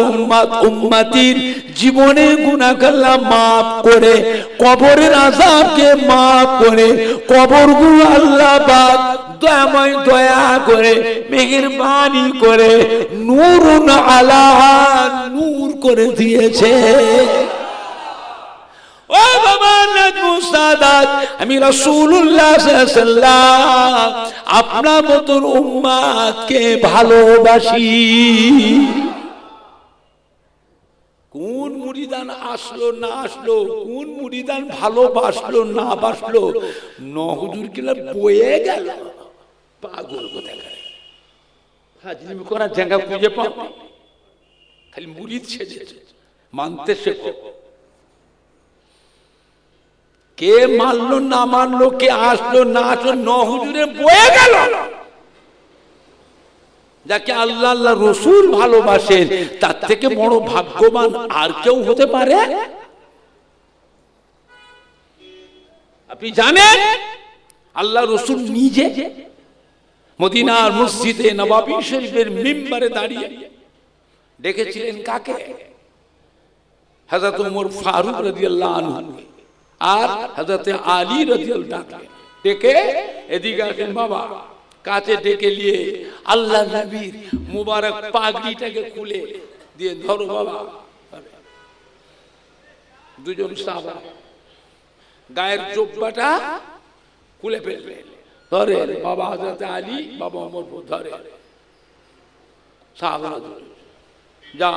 উম্মতির জীবনে গুনাহ আল্লাহ maaf করে, কবরের আযাবকে maaf করে, কবরগুলো আল্লাহ পাক দয়াময় দয়া করে মেহেরবানি করে নূরুন আলা নূর করে দিয়েছে। ও বাবা নাজমুস সাদাত, আমি রাসূলুল্লাহ সাল্লাল্লাহু আলাইহি ওয়াসাল্লাম আপনার মতন উম্মতকে ভালোবাসি। কোন মুরিদান আসলো না আসলো, কোন মুরিদান ভালোবাসলো না বাসলো, হুজুর কিলা বয়ে গেল। পাগল কোথাকার, হাজরিমি করার জায়গা খুঁজে পাও, খালি মুরিদ সেজেছে, মানতে শেখো। কে মানলো না মানলো, কে আসলো না আসলো, হুজুরে বয়ে গেল। যাকে আল্লাহ আল্লাহ রসুল ভালোবাসেন, তার থেকে বড় ভাগ্যবান আর কেউ হতে পারে? আপনি জানেন আল্লাহ রসুল নিজে মদিনার মসজিদে নববী শরীফের মিম্বরে দাঁড়িয়ে ডেকেছিলেন কাকে? হযরত ওমর ফারুক রাদিয়াল্লাহু আনহু আর হযরত আলী রাদিয়াল্লাহু আনহু ডেকে, এদিকে আসেন বাবা, কাছে ডেকে নিয়ে আল্লাহ নবীর মুবারক পাগড়িটাকে খুলে দিয়ে, ধরো বাবা। দুজন সাহাবা গায়ের জুব্বাটা খুলে ফেলবে, ধরে বাবা হযরত আলী, বাবা ওমর ধরে, সাহাবা যা,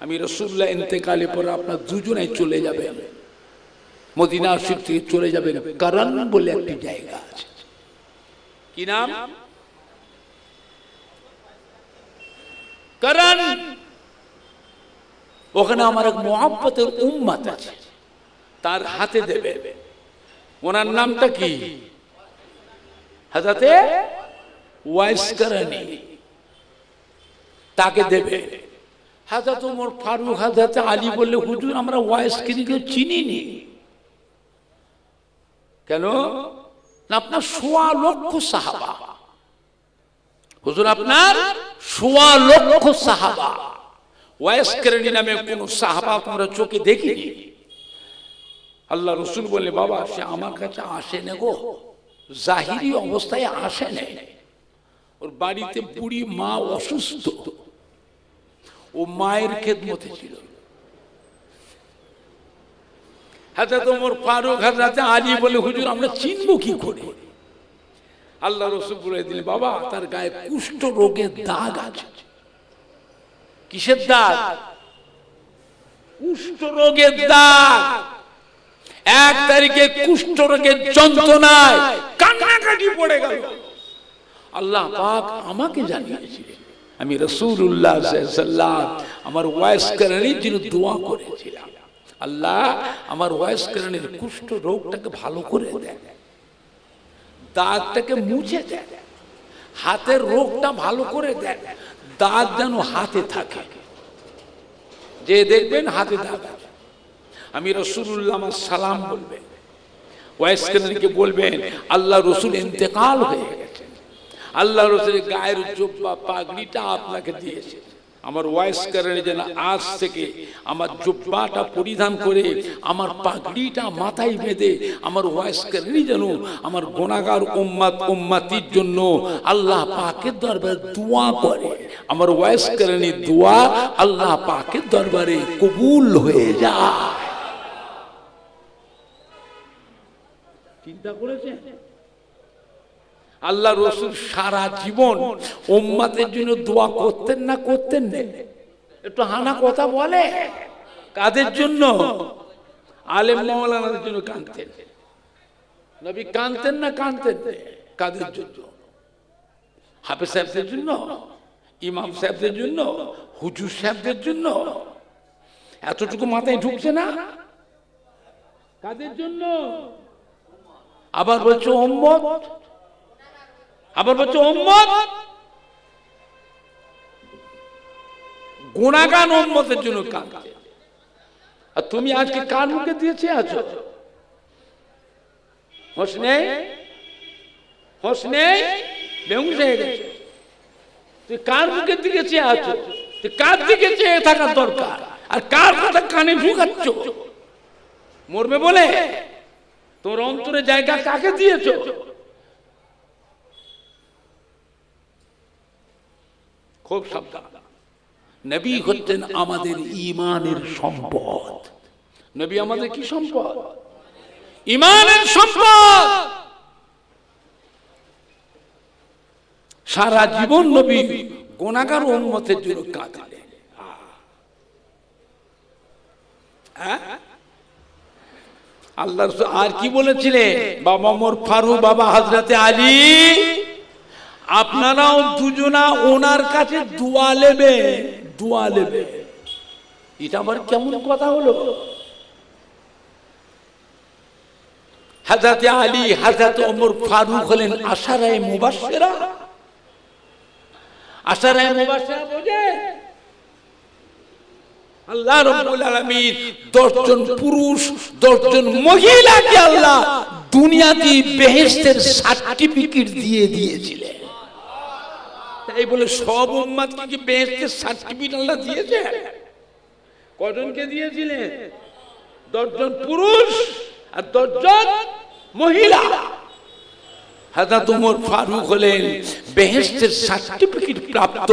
আমি রাসূলুল্লাহ ইন্তেকালের পর আপনার দুজনেই চলে যাবেন, মদিনা শরীফ থেকে চলে যাবেন কারণ বলে একটি জায়গা আছে। কি নাম? কারণ। ওখানে আমার এক মুহাব্বতের উম্মত আছে, তার হাতে দেবে। ওনার নামটা কি? হযরতে ওয়াইস করনি, তাকে দেবে। হযরত ওমর ফারুক হযরত আলী বললে, হুজুর আমরা ওয়াইস করনিকে চিনিনি। কেন? আপনার ১৬ লক্ষ সাহাবা, হুজুর আপনার ১৬ লক্ষ সাহাবা, ওয়াইস করনি নামে কোন সাহাবা তোমরা চোখে দেখিনি। আল্লাহ রসুল বলে, বাবা সে আমার কাছে আসে না গো, জাহিরি অবস্থায় আসে না, ওর বাড়িতে বুড়ি মা অসুস্থ, ও মায়ের খেদমতে ছিল। হযরত ওমর ফারুক হযরত আলী বলে, হুজুর আমরা চিনব কি করে? আল্লাহ রাসূল বলে দিলেন, বাবা তার গায়ে কুষ্ঠ রোগের দাগ আছে। কিসের দাগ? কুষ্ঠ রোগের দাগ। ১ তারিখে কুষ্ঠ রোগের যন্ত্রণায় কান্নাকাটি পড়ে গেল। আল্লাহ পাক আমাকে জানিয়েছিলেন, আমি রাসূলুল্লাহ সাল্লাল্লাহু আলাইহি ওয়াসাল্লাম আমার ওয়াইস করনির জন্য দোয়া করেছিলাম, আল্লাহ আমার ওয়াইস করনির কুষ্ঠ রোগটাকে ভালো করে দেন, দাগটাকে মুছে দেন, হাতের রোগটা ভালো করে দেন, দাগ যেন হাতে থাকে, যে দেখবেন হাতে দাগ। আমি রাসূলুল্লাহ আমার সালাম বলবেন, ওয়াইস করনিকে বলবেন আল্লাহ রসুল ইন্তেকাল হয়ে গেছেন, আল্লাহ রাসূলের গায়ের জুব্বা পাগড়িটা আপনাকে দিয়েছে। আমার ওয়াইস করেন যেন আজ থেকে আমার জুব্বাটা পরিধান করে আমার পাগড়িটা মাথায় বেঁধে আমার ওয়াইস করেন যেন আমার গুনাহগার উম্মত উম্মতির জন্য আল্লাহ পাকের দরবারে দোয়া করে। আমার ওয়াইস করেনের দোয়া আল্লাহ পাকের দরবারে কবুল হয়ে যায়। চিন্তা করেছেন? আল্লাহ রাসূল সারা জীবন উম্মতের জন্য দোয়া করতেন না করতেন না? একটু হানা কথা বলে। কাদের জন্য? আলেম মাওলানাদের জন্য কাঁদতেন। নবী কাঁদতেন না কাঁদতেন? কাদের জন্য? হাফেজ সাহেবদের জন্য, ইমাম সাহেবদের জন্য, হুজুর সাহেবদের জন্য। এতটুকু মাথায় ঢুকছে না? কাদের জন্য? আবার বলছো উম্মত, আবার বলছো উম্মত, গুনাহগার উম্মতের জন্য কাঁদছে। আর তুমি আজকে কার মুখে দিয়েছে আছো? হোশ নেই, হোশ নেই, বেহুশ হয়ে গেছে। তুই কার মুখে দিয়েছে আছো? তুই কার দিকে চেয়ে থাকার দরকার। আর কার কথা কানে ঢুকাচ্ছ? মরবে বলে তোর অন্তরে জায়গা কাকে দিয়েছো? খুব সাবধান। নবী হচ্ছেন আমাদের ঈমানের সম্পদ। নবী আমাদের কি সম্পদ? ঈমানের সম্পদ। সারা জীবন নবী গুনাহগার উম্মতের জন্য কাঁদলেন। আল্লাহ আর কি বলেছিলেন? বাবা ওমর ফারুক, বাবা হযরতে আলী, আপনারাও দুজনা ওনার কাছে দোয়া নেবে, দোয়া নেবে। এটা আবার কেমন কথা হলো? হযরতে আলী, হযরতে ওমর ফারুক হলেন আশারায়ে মুবাশশিরা। আশারায়ে মুবাশশিরা বোঝে? আল্লাহ রাব্বুল আলামিন 10 জন পুরুষ 10 জন মহিলাকে আল্লাহ দুনিয়াতে বেহেশতের সার্টিফিকেট দিয়ে দিয়েছিলেন। তাই বলে সব উম্মতকে কি বেহেশতের সার্টিফিকেট আল্লাহ দিয়েছে? কজনকে দিয়েছিলেন? 10 জন পুরুষ আর 10 জন মহিলা। হযরত ওমর ফারুক হলেন বেহেশতের সার্টিফিকেট প্রাপ্ত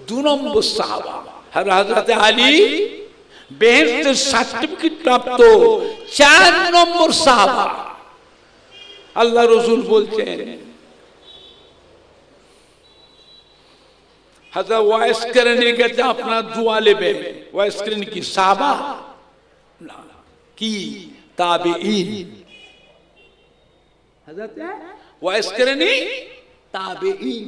2 নম্বর সাহাবা। আর হযরত আলী বেহেশতের সার্টিফিকেট প্রাপ্ত 4 নম্বর সাহাবা। আল্লাহ রাসূল বলছেন হযরত ওয়াইস করণের কাছে আপনার দোয়া নেবে। ওয়াইস করণ কি সাহাবা না, কি তাবেঈন। হযরত ওয়াইস করণী তাবেঈন।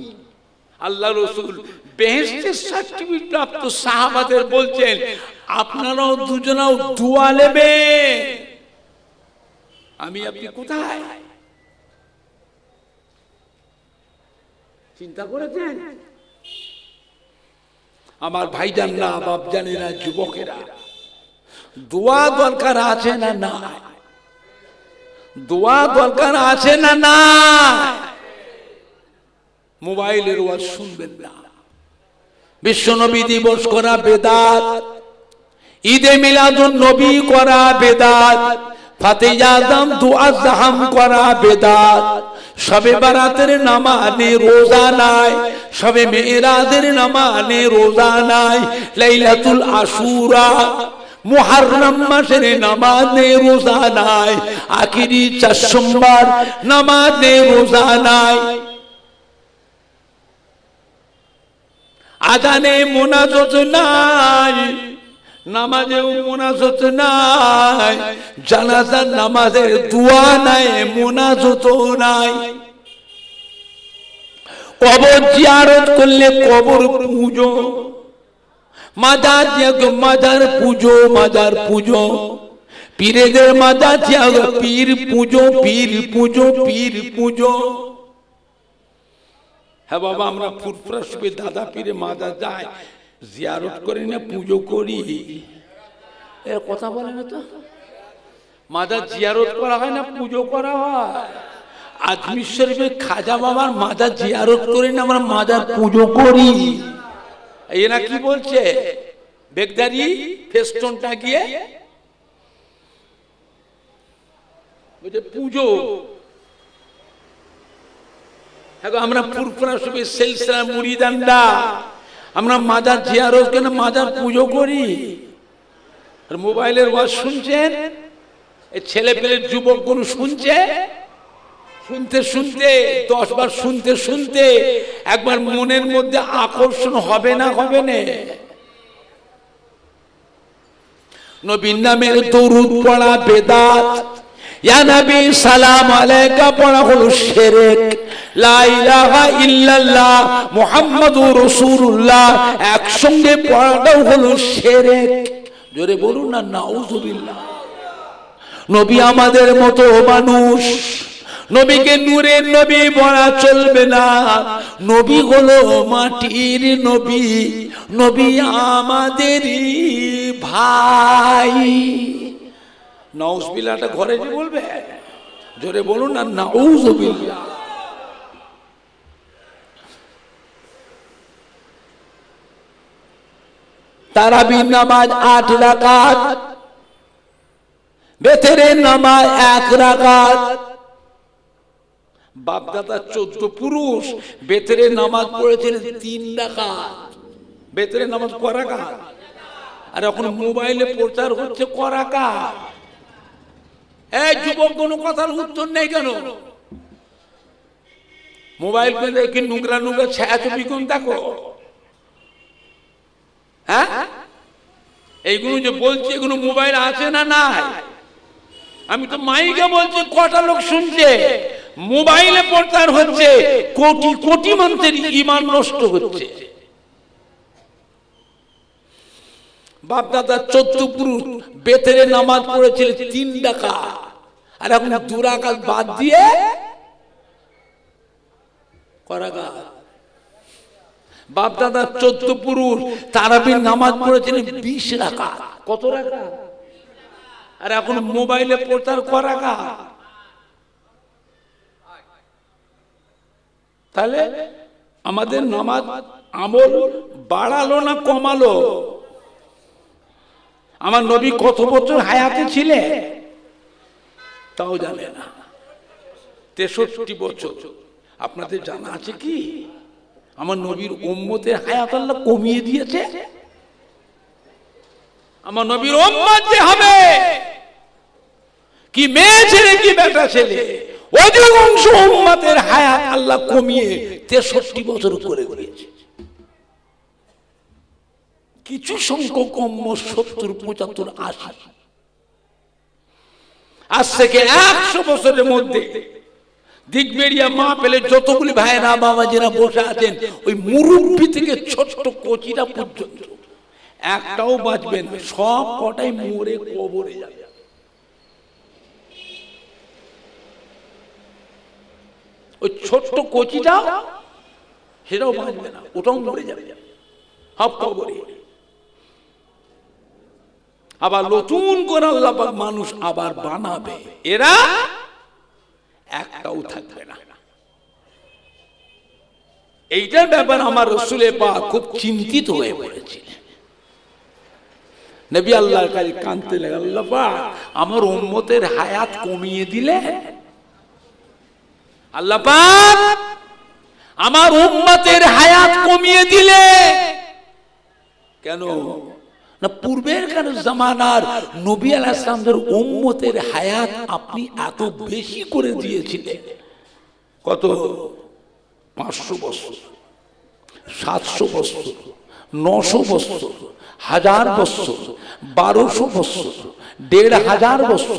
আল্লাহ রাসূল বেহেশতের সার্টিফিকেট প্রাপ্ত সাহাবাদের বলছেন আপনারাও দুজনাও দোয়া নেবে। আমি আপনি কোথায়? চিন্তা করেছেন? আমার ভাইজানরা, বাপজানেরা, যুবকেরা, দোয়া দরকার আছে না না? দোয়া দরকার আছে না না? মোবাইলের ওয়াজ শুনবেন না। বিশ্বনবী দিবস করা বেদাত, ঈদে মিলাদুন নবী করা বেদাত, ফাতিহা আযম দুআ জাহাম করা বেদাত, শবে বারাতের নামাজে রোজা নাই, শবে মেরাজের নামাজে রোজা নাই, লাইলাতুল আশুরা মুহররম মাসের নামাজে রোজা নাই, আখিরি 4 সোমবার নামাজে রোজা নাই, আজানে মুনাজাত নাই, নামাজেও মুনাজাত নাই, জানাজার নামাজের দোয়া নাই, মুনাজাত নাই। কবর জিয়ারত করলে কবর পূজো, মাজার জিয়ারত মাজার পূজো, মাজার পূজো, পীরেদের মাজার জিয়ারত পীর পূজো, পীর পূজো, পীর পূজো। হ্যাঁ বাবা, আমরা ফুরফুরা শরীফে দাদা পীরে মাজার যাই, জিয়ারত করি না, পুজো করি। এর কথা বলে না তো। মাজার জিয়ারত করা হয় না, পুজো করা হয়। আজমির শরীফে খাজা বাবার মাজার জিয়ারত করি না, আমরা মাজার পুজো করি। এরা কি বলছে? বেগদারি ফেস্টনটা গিয়ে পুজো। আমরা ফুরফুরা শরীফে সিলসিলা মুরিদানরা আমরা মাজার জিয়ারত কেন, মাজার পুজো করি। আর মোবাইলের ওয়াজ শুনছেন, এই ছেলে পেলে যুবকগুলো শুনছে, শুনতে শুনতে 10 বার শুনতে শুনতে একবার মনের মধ্যে আকর্ষণ হবে না, হবে না? নবীর নামের দরুদ পড়া বেদাত, ইয়া নবী সালাম আলাইকা পড়া হলো শিরক, লা ইলাহা ইল্লাল্লাহ মুহাম্মাদুর রাসূলুল্লাহ একসঙ্গে পড়াটাও হলো শিরক। জোরে বলুন না নাউযুবিল্লাহ। নবী আমাদের মতো মানুষ, নবীকে নূরের নবী বলা চলবে না। নবী হলো মাটির নবী, নবী আমাদেরই ভাই। নাউজুবিল্লাহটা ঘরে যে বলবে, জোরে বলুন না নাউজুবিল্লাহ। তারাবির নামাজ 8 রাকাত, বেতেরের নামাজ 1 রাকাত। বাপদাদা 14 পুরুষ বেতেরের নামাজ পড়েছিলেন 3 রাকাত। বেতেরের নামাজ ক রাকাত? আর এখন মোবাইলে প্রচার হচ্ছে ক রাকাত? এই যুবক কোনো কথার উত্তর নেই কেন? মোবাইল পেলে কি নোংরা নোংরা ছায়াছবি কোন দেখো? হ্যাঁ, এইগুলো যে বলছি এগুলো মোবাইল আছে না নাই? আমি তো মাইকে বলছি, কটা লোক শুনছে? মোবাইলে প্রচার হচ্ছে, কোটি কোটি মানুষের ঈমান নষ্ট হচ্ছে। বাপ দাদা 14 পুরুষ বেতেরে নামাজ পড়েছিল 3 রাকাত, আর এখন 2 রাকাত বাদ দিয়ে করাগা। বাপ দাদা 14 পুরুষ তারাবির নামাজ পড়েছিলেন 20 রাকাত। কত রাকাত? আর এখন মোবাইলে প্রচার করাগা। তাহলে আমাদের নামাজ আমল বাড়ালো না কমালো? আমার নবী কত বছর হায়াতে ছিলেন তাও জানে না, 63 বছর। আপনাদের জানা আছে কি আমার নবীর উম্মতের হায়াত আল্লাহ কমিয়ে দিয়েছে? আমার নবীর উম্মত যে হবে, কি মেয়ে ছেলে কি বেটা ছেলে, অধিকাংশ উম্মতের হায়াত আল্লাহ কমিয়ে 63 বছর করে দিয়েছে। কিছু সংখ্যক কম 70, 75, 80। আজ থেকে 100 বছরের মধ্যে দিগবেরিয়া মা পেলে যতগুলি ভাইরা বাবাজিরা বসে আছেন, ওই মুরব্বী থেকে ছোট্ট কচিরা পর্যন্ত একটাও বাঁচবে না, সব কটাই মরে কবরে যাবে। ওই ছোট্ট কচিটা সেটাও বাঁচবে না, ওটাও মরে যাবে, সব কবরে। আবার নতুন করে আল্লাহ পাক মানুষ আবার বানাবে, এরা একটাও থাকবে না। এইটার ব্যাপার আমার রাসূলে পাক খুব চিন্তিত হয়ে পড়েছিলেন। নবী আল্লাহর কাছে কাঁদতে লাগলেন, আল্লাহ পাক আমার উম্মতের হায়াত কমিয়ে দিলে, আল্লাহ পাক আমার উম্মতের হায়াত কমিয়ে দিলে কেন? না পূর্বের কার জামানার নবী আলাইহিস সালামের উম্মতের হায়াত আপনি এত বেশি করে দিয়েছিলেন। কত? 500 বছর, 700 বছর, 900 বছর, 1000 বছর, 1200 বছর, 1500 বছর,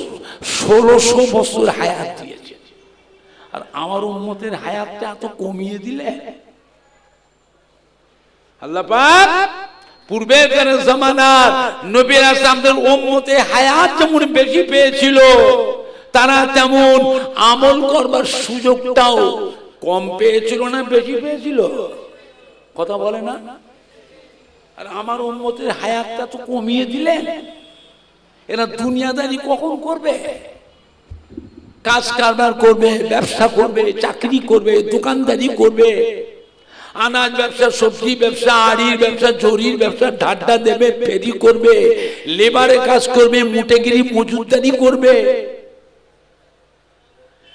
1600 বছর হায়াত দিয়েছে। আর আমার উম্মতের হায়াতটা এত কমিয়ে দিলে। আল্লাহ পাক পূর্বের জামানার নবী আলাইহিস সালামের উম্মতের হায়াত যেমন বেশি পেয়েছিল, তারা তেমন আমল করবার সুযোগটাও কম পেয়েছিল না বেশি পেয়েছিল? কথা বলে না? আর আমার উম্মতের হায়াতটা তো কমিয়ে দিলেন, এরা দুনিয়াদারি কখন করবে? কাজ কারবার করবে, ব্যবসা করবে, চাকরি করবে, দোকানদারি করবে, আনাজ ব্যবসা, সবজি ব্যবসা, আড়ির ব্যবসা, জরির ব্যবসা, ঢাড্ডা দেবে, ফেরি করবে, লেবারের কাজ করবে, মুটেগিরি মজুরদারি করবে,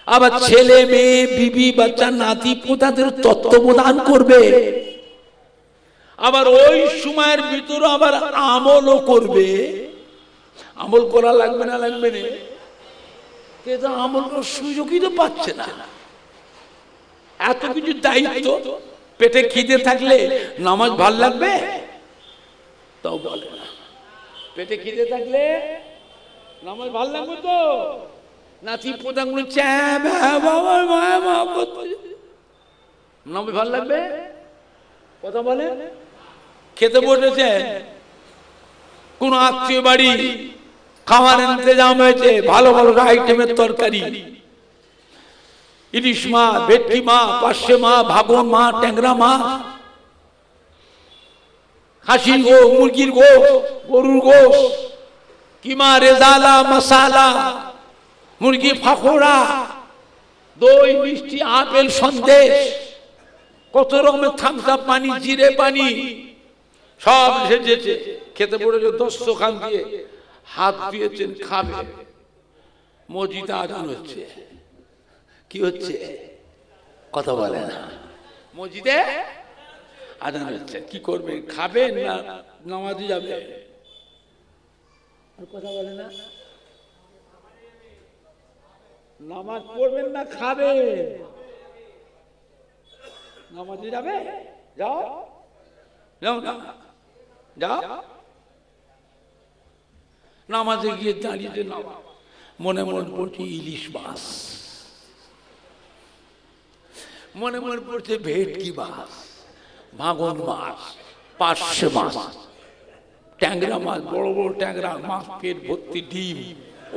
আবার ছেলে মেয়ে বিবি বাচ্চা নাতি পোতাদের তত্ত্বাবধান করবে, আবার ওই সময়ের ভিতরে আবার আমলও করবে। আমল করা লাগবে না? লাগবে না? কিন্তু আমল করার সুযোগই তো পাচ্ছে না। এত কিছু দায়িত্ব, পেটে খিদে থাকলে নামাজ ভাল লাগবে? তাও বলে না। পেটে খিদে থাকলে নামাজ ভাল লাগবে তো? নাতি পোতাগুলো নামাজ ভাল লাগবে? কথা বলে। খেতে বসেছে, কোন আত্মীয় বাড়ি খাবার ইন্তজাম হয়েছে, ভালো ভালো আইটেমের তরকারি, ইলিশ মাছ, ভেটকি মাছ, পার্শে মাছ, ভাগন মাছ, ট্যাংরা মাছ, খাসির গোশ, মুরগির গোশ, গরুর গোশ, কিমা, রেজালা, মশালা, মুরগি ফাঁকড়া, দই, মিষ্টি, আপেল, সন্দেশ, কত রকমের থামস আপ পানি, জিরে পানি, সব সেজেছে। খেতে পড়েছে দস্তরখান দিয়ে, হাত দিয়েছেন, খাবে। মসজিদে আজান হচ্ছে। কি হচ্ছে? কথা বলে না। মসজিদে আজান হচ্ছে। কি করবে? খাবে না নামাজে যাবে? কথা বলে না। নামাজ পড়বেন না খাবে? নামাজে যাবে? যাও যাও না, যাও। নামাজে গিয়ে দাঁড়িয়ে মনে মনে পড়ছে ইলিশ মাছ, মনে মনে পড়ছে ভেটকি মাছ, ভাগন মাছ, পার্শে মাছ, ট্যাংরা মাছ, বড় বড় ট্যাংরা মাছ, পেট ভর্তি ডিম,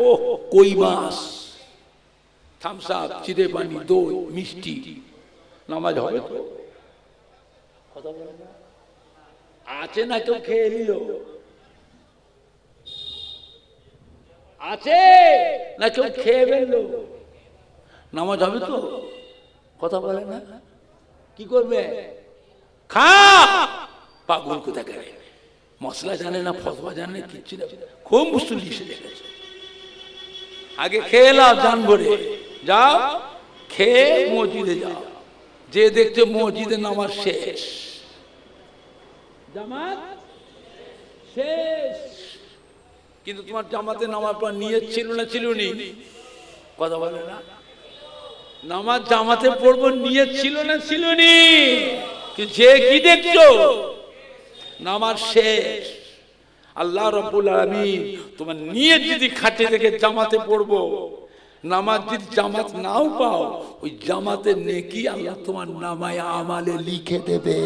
ও কই মাছ, থামস আপ, চিড়ে পানি, দই, মিষ্টি। নামাজ হবে তো? কথা বলে না। আছে না কেউ খেয়ে নিল? আছে না কেউ খেয়ে ফেললো? নামাজ হবে তো? কথা বলে না। কি করবে? খা। পাগল কোথায় করে, মশলা জানে না, ফসবা জানে না, কিচ্ছু না, খুব মুশকিল লিখে রেখেছে। আগে খেয়ে নাও জান ভরে, যাও খেয়ে মসজিদে যাও। যে দেখছে মসজিদে নামাজ শেষ, জামাত শেষ, কিন্তু তোমার জামাতে নামাজ পড়ার নিয়ত ছিল না? ছিল নি? কথা বলে না। নামাজ জামাতে পড়বো নিয়ত ছিল না? ছিল নি? যে কি দেখছো? নামাজ শেষ। আল্লাহ রাব্বুল আলামিন তোমার নিয়ত যদি খাটে রেখে জামাতে পড়বো, নামাজ যদি জামাত নাও পাও, ওই জামাতের নেকি আল্লাহ তোমার নামায় আমালে লিখে দেবে।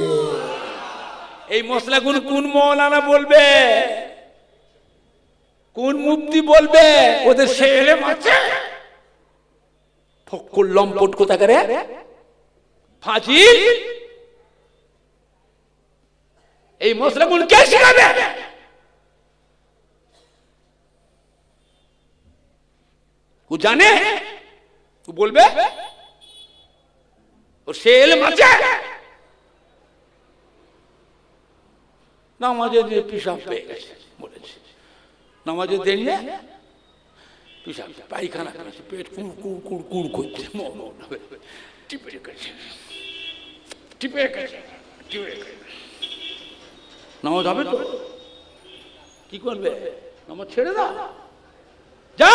এই মশলাগুলো কোন মৌলানা বলবে? কোন মুফতি বলবে? ওদের সে ইলম আছে? ফক্কুল লম্পট কোথাকারে, ফাজিল। এই মশলাগুলো কে শিখাবে? ও জানে? ও বলবে? ওর সে ইলম আছে? নামাজে যে পিসাব পেয়ে গেছে বলেছে, নামাজে দাঁড়িয়ে পিসাব, পায়খানা করেছে, পেট কুড় কুড় কুড় কুড় করছে, টিপে গেছে, টিপে গেছে, টিপে গেছে। নামাজ হবে তো? কি করবে? নামাজ ছেড়ে দাও, যা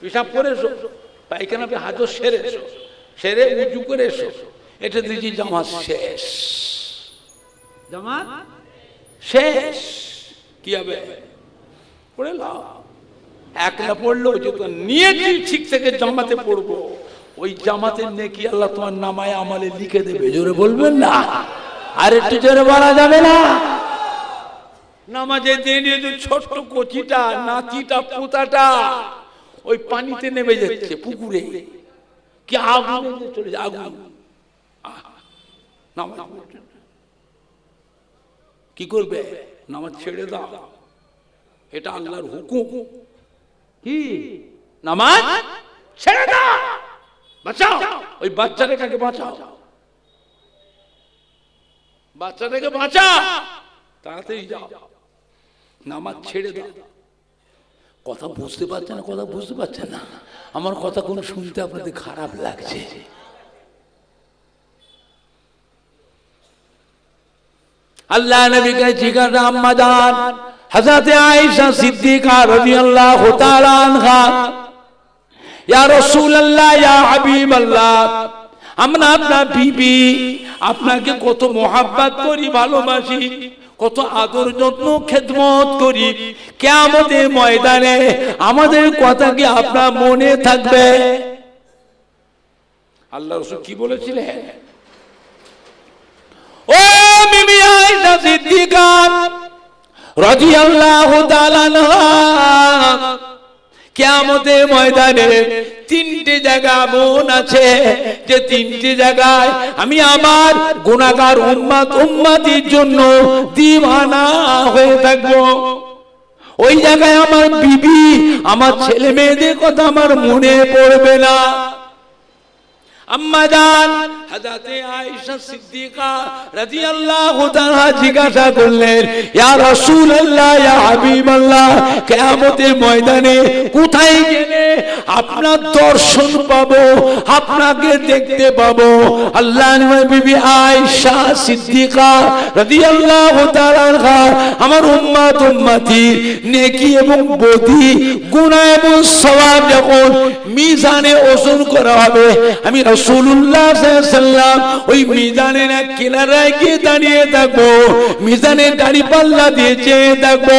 পিসাব করে এসো, পায়খানা হাজর সেরে এসো, সেরে উঁচু করে এসো। এটা দিয়েছি জামাত শেষ, জামাত শেষ। কি হবে? পড়ে লাও। একলা পড়লো যে তো নিয়ত ঠিক থেকে জামাতে পড়বো, ওই জামাতের নেকি আল্লাহ তোমার নামায় আমালে লিখে দেবে। জোরে বলবেন না? আর একটু জোরে বলা যাবে না? নামাজে দিয়ে যে ছোট্ট কচিটা, নাতিটা, পোতাটা ওই পানিতে নেমে যাচ্ছে, পুকুরে কি আগুন চলে যায়, আগুন। নামাজ কি করবে? নামাজ ছেড়ে দাও, এটা আল্লাহর হুকুম। কি? নামাজ ছেড়ে দাও, বাঁচাও ওই বাচ্চাটাকে বাঁচাও, বাচ্চাটাকে বাঁচা, তাড়াতাড়ি যাও, নামাজ ছেড়ে দাও। কথা বুঝতে পারছেন না? কথা বুঝতে পারছেন না? আমার কথা কোন শুনতে আপনাদের খারাপ লাগছে? আল্লাহ নবীকে জিজ্ঞাসা আম্মা জান হযরত আয়েশা সিদ্দিকা রাদিয়াল্লাহু তাআলা আনহা, ইয়া রাসূলুল্লাহ ইয়া হাবিবাল্লাহ, আমরা আপনার বিবি, আপনাকে কত মোহাব্বত করি, ভালোবাসি, কত আদর যত্ন খেদমত করি, কিয়ামতের ময়দানে আমাদের কথা কি আপনার মনে থাকবে? আল্লাহ রাসূল কি বলেছিলেন? ও বিবি আয়েশা সিদ্দিকা রাদিয়াল্লাহু তাআলা আনহা, কিয়ামতের ময়দানে তিনটে জায়গা এমন আছে যে তিনটে জায়গায় আমি আমার গুনাহগার উম্মতির জন্য দিওয়ানা হয়ে থাকবো। ওই জায়গায় আমার বিবি, আমার ছেলে মেয়েদের কথা আমার মনে পড়বে না। আম্মা জান হযরত আয়েশা সিদ্দিকা রাদিয়াল্লাহু তাআলা জিজ্ঞাসা করলেন, ইয়া রাসূলুল্লাহ ইয়া হাবিবাল্লাহ, কিয়ামতের ময়দানে কোথায় গেলে আপনার দর্শন পাবো, আপনাকে দেখতে পাবো? আল্লাহর নবী বিবি আয়েশা সিদ্দিকা রাদিয়াল্লাহু তাআলা আনহা আমার উম্মতি নেকি এবং বদি, গুনাহ এবং সওয়াব যখন মিজানে ওজন করা হবে, আমি রাসূলুল্লাহ সাল্লাল্লাহু আলাইহি ওয়াসাল্লাম ওই মিজানের এক কিনারায় গিয়ে দাঁড়িয়ে থাকবো, মিজানের দাড়ি পাল্লা দিয়ে চেয়ে থাকবো,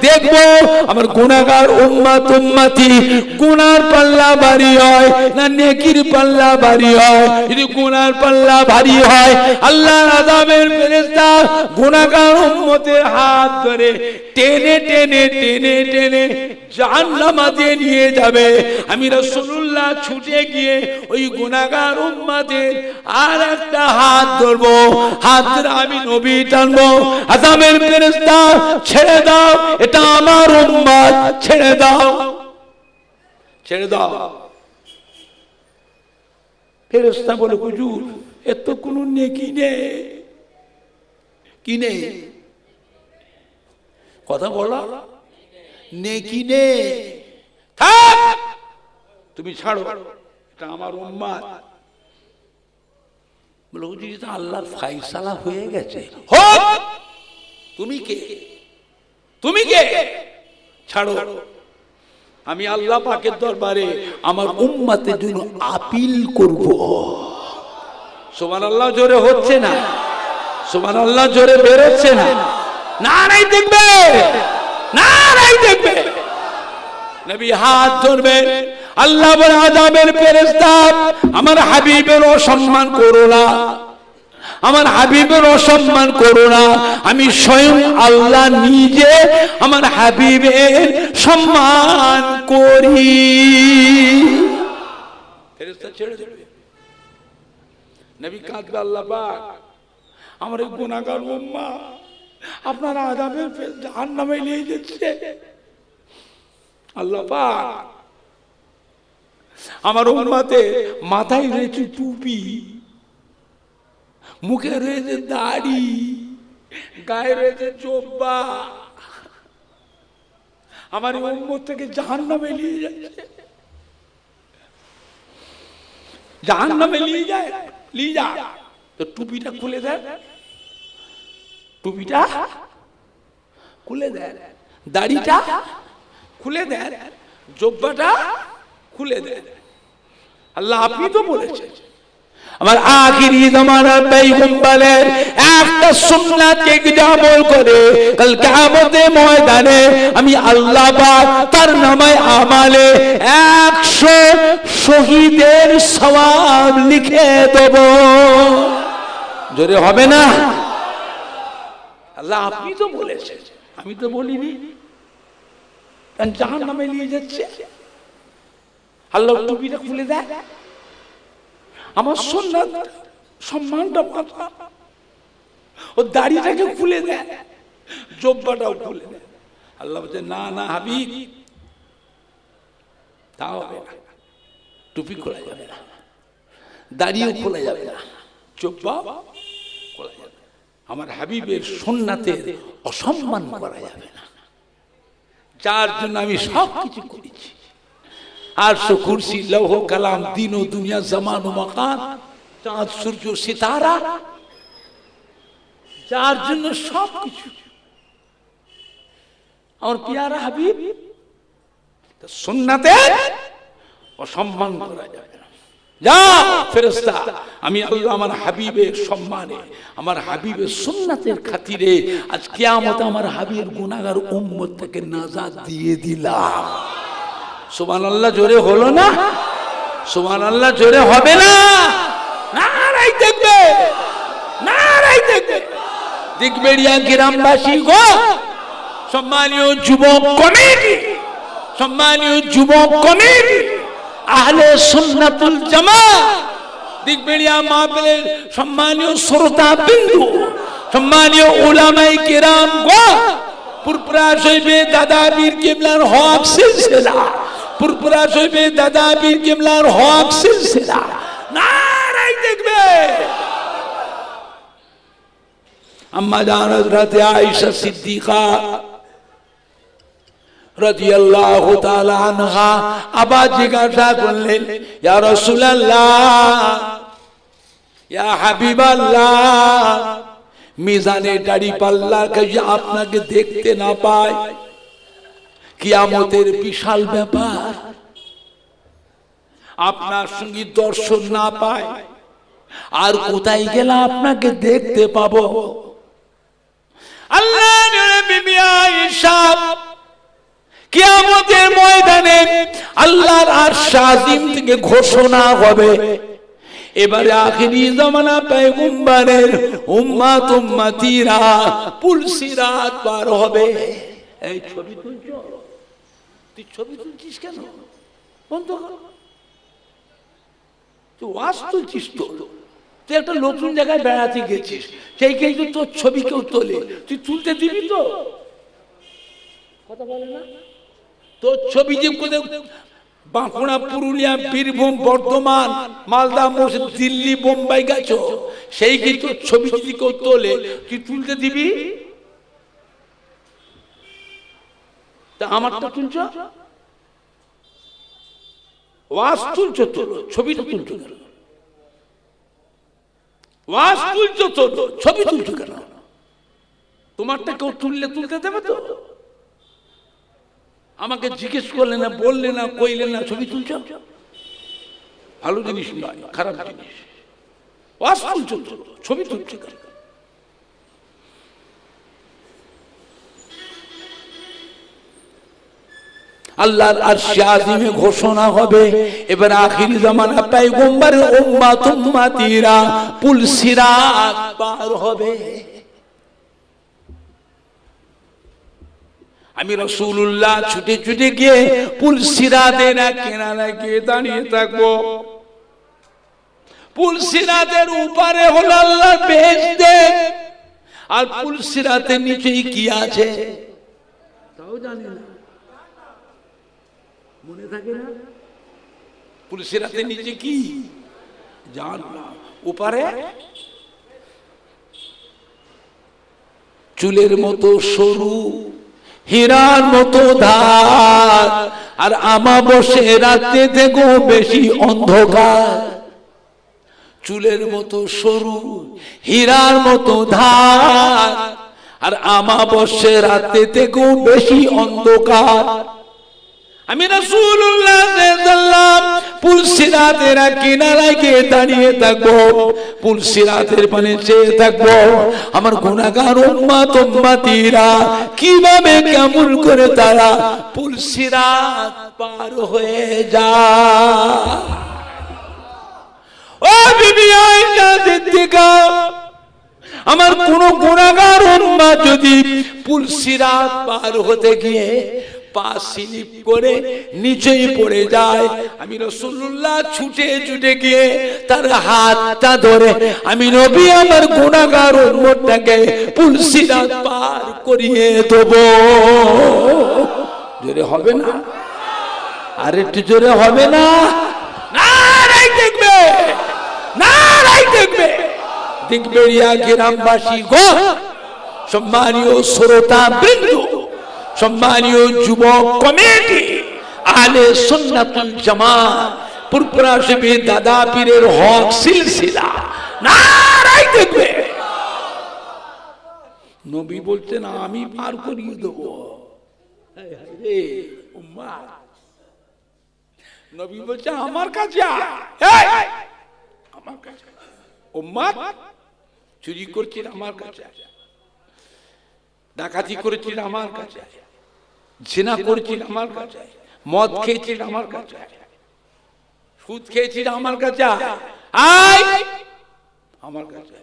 দেখবো আমার গুনাহগার উম্মতি গুনার পাল্লা ভারী হয় না নেকির পাল্লা ভারী হয়। যদি গুনার পাল্লা ভারী হয়, আল্লাহর আযাবের ফেরেশতা গুনাহগার উম্মতের হাত ধরে টেনে টেনে টেনে টেনে জাহান্নামে নিয়ে যাবে। আমি রাসূলুল্লাহ ছুটে গিয়ে ওই গুনাহগার উম্মতের আর একটা হাত ধরবো, হাত ধরে আমি নবী টানবো, আযাবের ফেরেশতা ছেড়ে দাও, এটা আমার উম্মত, ছেড়ে দাও, ছেড়ে দাও। ফেরেশতা বলে, হুজুর এর তো কোনো নেকি নেই। কি নেই? কথা বলো, নেকি নেই, থাক, তুমি ছাড়ো, এটা আমার উম্মত। বলে, হুজুর এটা আল্লাহর ফায়সালা হয়ে গেছে। হোক, তুমি কে? তুমি কে? ছাড়ো, আমি আল্লাহ পাকের দরবারে আমার উম্মতের জন্য আপিল করব। সুবহানাল্লাহ জোরে হচ্ছে না? সুবহানাল্লাহ জোরে বেরোচ্ছে না? নারাই দেখবে, নারাই দেখবে। নবী হাত ধরবে, আল্লাহ বলে, আযাবের ফেরেশতা আমার হাবিবের অসম্মান করো না, আমার হাবিবের অসম্মান করো না, আমি স্বয়ং আল্লাহ নিজে আমার হাবিবের সম্মান করি। ফেরেশতা ছেড়ে দেবে। নবী কাঁদবে, আল্লাহ পাক আমার এই গুনাহগার উম্মত আপনার আযাবের জাহান্নামে নিয়ে যাচ্ছে। আল্লাহ পাক আমার উম্মতে মাথায় রয়েছে টুপি, মুখে রয়েছে দাড়ি, গায়ে রয়েছে জোব্বা, আমার উম্মত থেকে জাহান্নামে নিয়ে যাচ্ছে, জাহান্নামে নিয়ে যায়, নিয়ে যা। তো টুপিটা খুলে দেয়, টুপিটা খুলে দেয়, দাড়িটা খুলে দেয়, জোব্বাটা খুলে দেয়। আল্লাহ আপনি তো বলেছেন আমার আখিরি জামানার পয়গম্বরের একটা সুন্নাতকে যদি আমল করে কাল কিয়ামতের ময়দানে আমি আল্লাহ পাক তার নামে আমালে 100 শহীদের সওয়াব লিখে দেব। জোরে হবে না? আল্লাহ আপনি তো বলেছেন, আমি তো বলিনি। জাহান্নামে নিয়ে যাচ্ছে, আল্লাহ টুপিটা খুলে দেয়, আমার সুন্নাত সম্মানটা পাতা, ও দাড়িটাকে খুলে দেয়, জোব্বাটাও খুলে দেয়। আল্লাহ বলছে, না না হাবিব, তা হবে না, টুপি খোলা যাবে না, দাড়িও খোলা যাবে না, জুব্বা খোলা যাবে না। আমার হাবিবের সুন্নাতের অসম্মান করা যাবে না, যার জন্য আমি সব কিছু করেছি। আরশ কুরসি লৌহ কালাম দিন ও দুনিয়া জামান ও মাকান চাঁদ সূর্য সিতারা, যার জন্য সব কিছু। আমার পিয়ারা হাবিব সুন্নাতের অসম্মান করা যাবে না। যা ফেরেশতা, আমি আল্লাহ আমার হাবিবের সম্মানে, আমার হাবিবের সুন্নাতের খাতিরে আজ কিয়ামতে আমার হাবিবের গুনাহগার উম্মতকে নাজাত দিয়ে দিলাম। সুবহানাল্লাহ জোরে হলো না? সুবহানাল্লাহ জোরে হবে না? নারাই দেখবে, নারাই দেখবে। দিগবেড়িয়া গ্রামবাসী গো, সম্মানীয় যুবক কমিটি, সম্মানীয় যুবক কমিটি, আহলে সুন্নাতুল জামাত, দিগবেড়িয়া মাহফিলের সম্মানীয় শ্রোতা বিন্দু, সম্মানীয় উলামায়ে কেরাম গো, পুরপুরা শরীফে দাদা পীর কিবলার হক সিলসিলা, পুরপুরা শরীফে দাদা পীর কিবলার হক সিলসিলা, নারাই দেখবে। আম্মা জান হযরত আয়েশা সিদ্দিকা রাদিয়াল্লাহু তাআলা আনহা আবার জিজ্ঞাসা করলেন, ইয়া রাসূলুল্লাহ, ইয়া হাবিবাল্লাহ, মিজানে দাড়ি পাল্লাকে আপনাকে দেখতে না পায়, কিয়ামতের বিশাল ব্যাপার, আপনার সঙ্গে দর্শন না পায়, আর কোথায় গেলে আপনাকে দেখতে পাবো? আল্লাহ নবী আয়েশা, কিয়ামতের ময়দানে আল্লাহর আরশ আজিম থেকে ঘোষণা হবে, এবারে আখিরি জামানা পয়গম্বরের উম্মত উম্মতিরা পুল সিরাত পার হবে। এই ছবি তুলছো, তুই ছবি তুলছিস কেন? বন্ধ কর, তুই ওয়াজ তুলছিস তো, তুই একটা নতুন জায়গায় বেড়াতে গেছিস, সেই কিন্তু তোর ছবি কেউ তোলে, তুই তুলতে দিবি তো? কথা বলে না, তোর ছবি যে কোথাও বাঁকুড়া, পুরুলিয়া, বীরভূম, বর্ধমান, মালদা, মুর্শিদাবাদ, দিল্লি, বোম্বাই গেছো, সেই কিন্তু ছবি যদি কেউ তোলে তুই তুলতে দিবি? তা আমারটা তুলছ, ওয়াজ তুলছো তোলো, ছবিটা তুলছো কেন? ওয়াজ তুলছো তোলো, ছবি তুলছো কেন? তোমারটা কেউ তুললে তুলতে দেবে তো? আমাকে জিজ্ঞেস করলে না, বললে না, কইলে না, ছবি তুলছ? ভালো জিনিস নয়, খারাপ জিনিস। ওয়াজ তুলছো তো, ছবি তুলছো কেন? আল্লাহর আরশে আজিমে ঘোষণা হবে, এবার আখিরি জামানা পয়গম্বরের উম্মত উম্মতিরা পুল সিরাত পার হবে। আমি রাসূলুল্লাহ ছুটে ছুটে গিয়ে পুল সিরাতের কিনারায় গিয়ে দাঁড়িয়ে থাকবো। পুল সিরাতের উপরে হলো আল্লাহর বেহেশত, আর পুল সিরাতের নিচেই কি আছে তাও জানি না, মনে থাকে না? পুল সিরাতের নিচে কি জানলাম, উপরে চুলের মতো সরু, হীরার মতো ধার, আর আমাবস্যা রাতে থেকেও বেশি অন্ধকার। চুলের মতো সরু, হীরার মতো ধার, আর আমাবস্যা রাতে থেকেও বেশি অন্ধকার। আমি রাসূলুল্লাহ সাল্লাল্লাহু পুল সিরাতের কিনারায় গিয়ে দাঁড়িয়ে থাকবো, পুল সিরাতের পানে চেয়ে থাকবো, আমার গুনাহগার উম্মত উম্মতিরা কিভাবে কেমন করে তারা পুল সিরাত পার হয়ে যায়। ও বিবি আয়েশা সিদ্দিকা, আমার কোন গুনাহগার উম্মত যদি পুল সিরাত পার হতে গিয়ে পা স্লিপ করে নিচেই পড়ে যায়, আমি রাসূলুল্লাহ ছুটে ছুটে গিয়ে তার হাতটা ধরে আমি নবী আমার গুনাহগার উম্মতটাকে পুল সিরাত পার করিয়ে দেব। জোরে হবে না? আর একটু জোরে হবে না? না দেখবে। দিকবেড়িয়া গ্রামবাসী গো, সম্মানীয় শ্রোতা বৃন্দ, সম্মানীয় যুবক কমিটি, আহলে সুন্নাতুল জামাত, পুরপুরা শিবির দাদা পীরের হক সিলসিলা, নারাই দেখবে। নবী বলতেন আমি পার করিয়ে দেবো। নবী বলছে আমার কাছে আমার কাছে উম্মত চুরি করছেন আমার কাছে, ডাকাতি করেছেন আমার কাছে, জিনা করেছেন আমার কাছে, মদ খেয়েছেন আমার কাছে, সুদ খেয়েছেন আমার কাছে, আমার কাছে।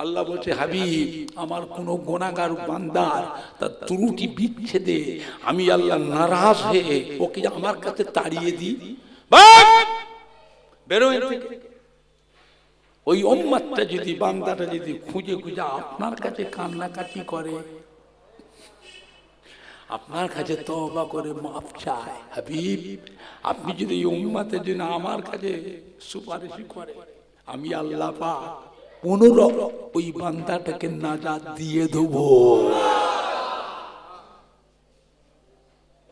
আল্লাহ বলছে হাবিব আমার কোন গুনাহগার বান্দার তার ত্রুটি বিচ্ছেদে আমি আল্লাহ নারাজ হয়ে ওকে আমার কাছে তাড়িয়ে দিই, বেরো। ওই উম্মতটা যদি বান্দাটা যদি খুঁজে খুঁজে আপনার কাছে কান্নাকাটি করে, আপনার কাছে তওবা করে মাফ চায়, হাবিব আপনি যদি এই উম্মতের জন্য আমার কাছে সুপারিশ করে, আমি আল্লাহ পাক পুনর ওই বান্দাটাকে নাজাত দিয়ে দেব।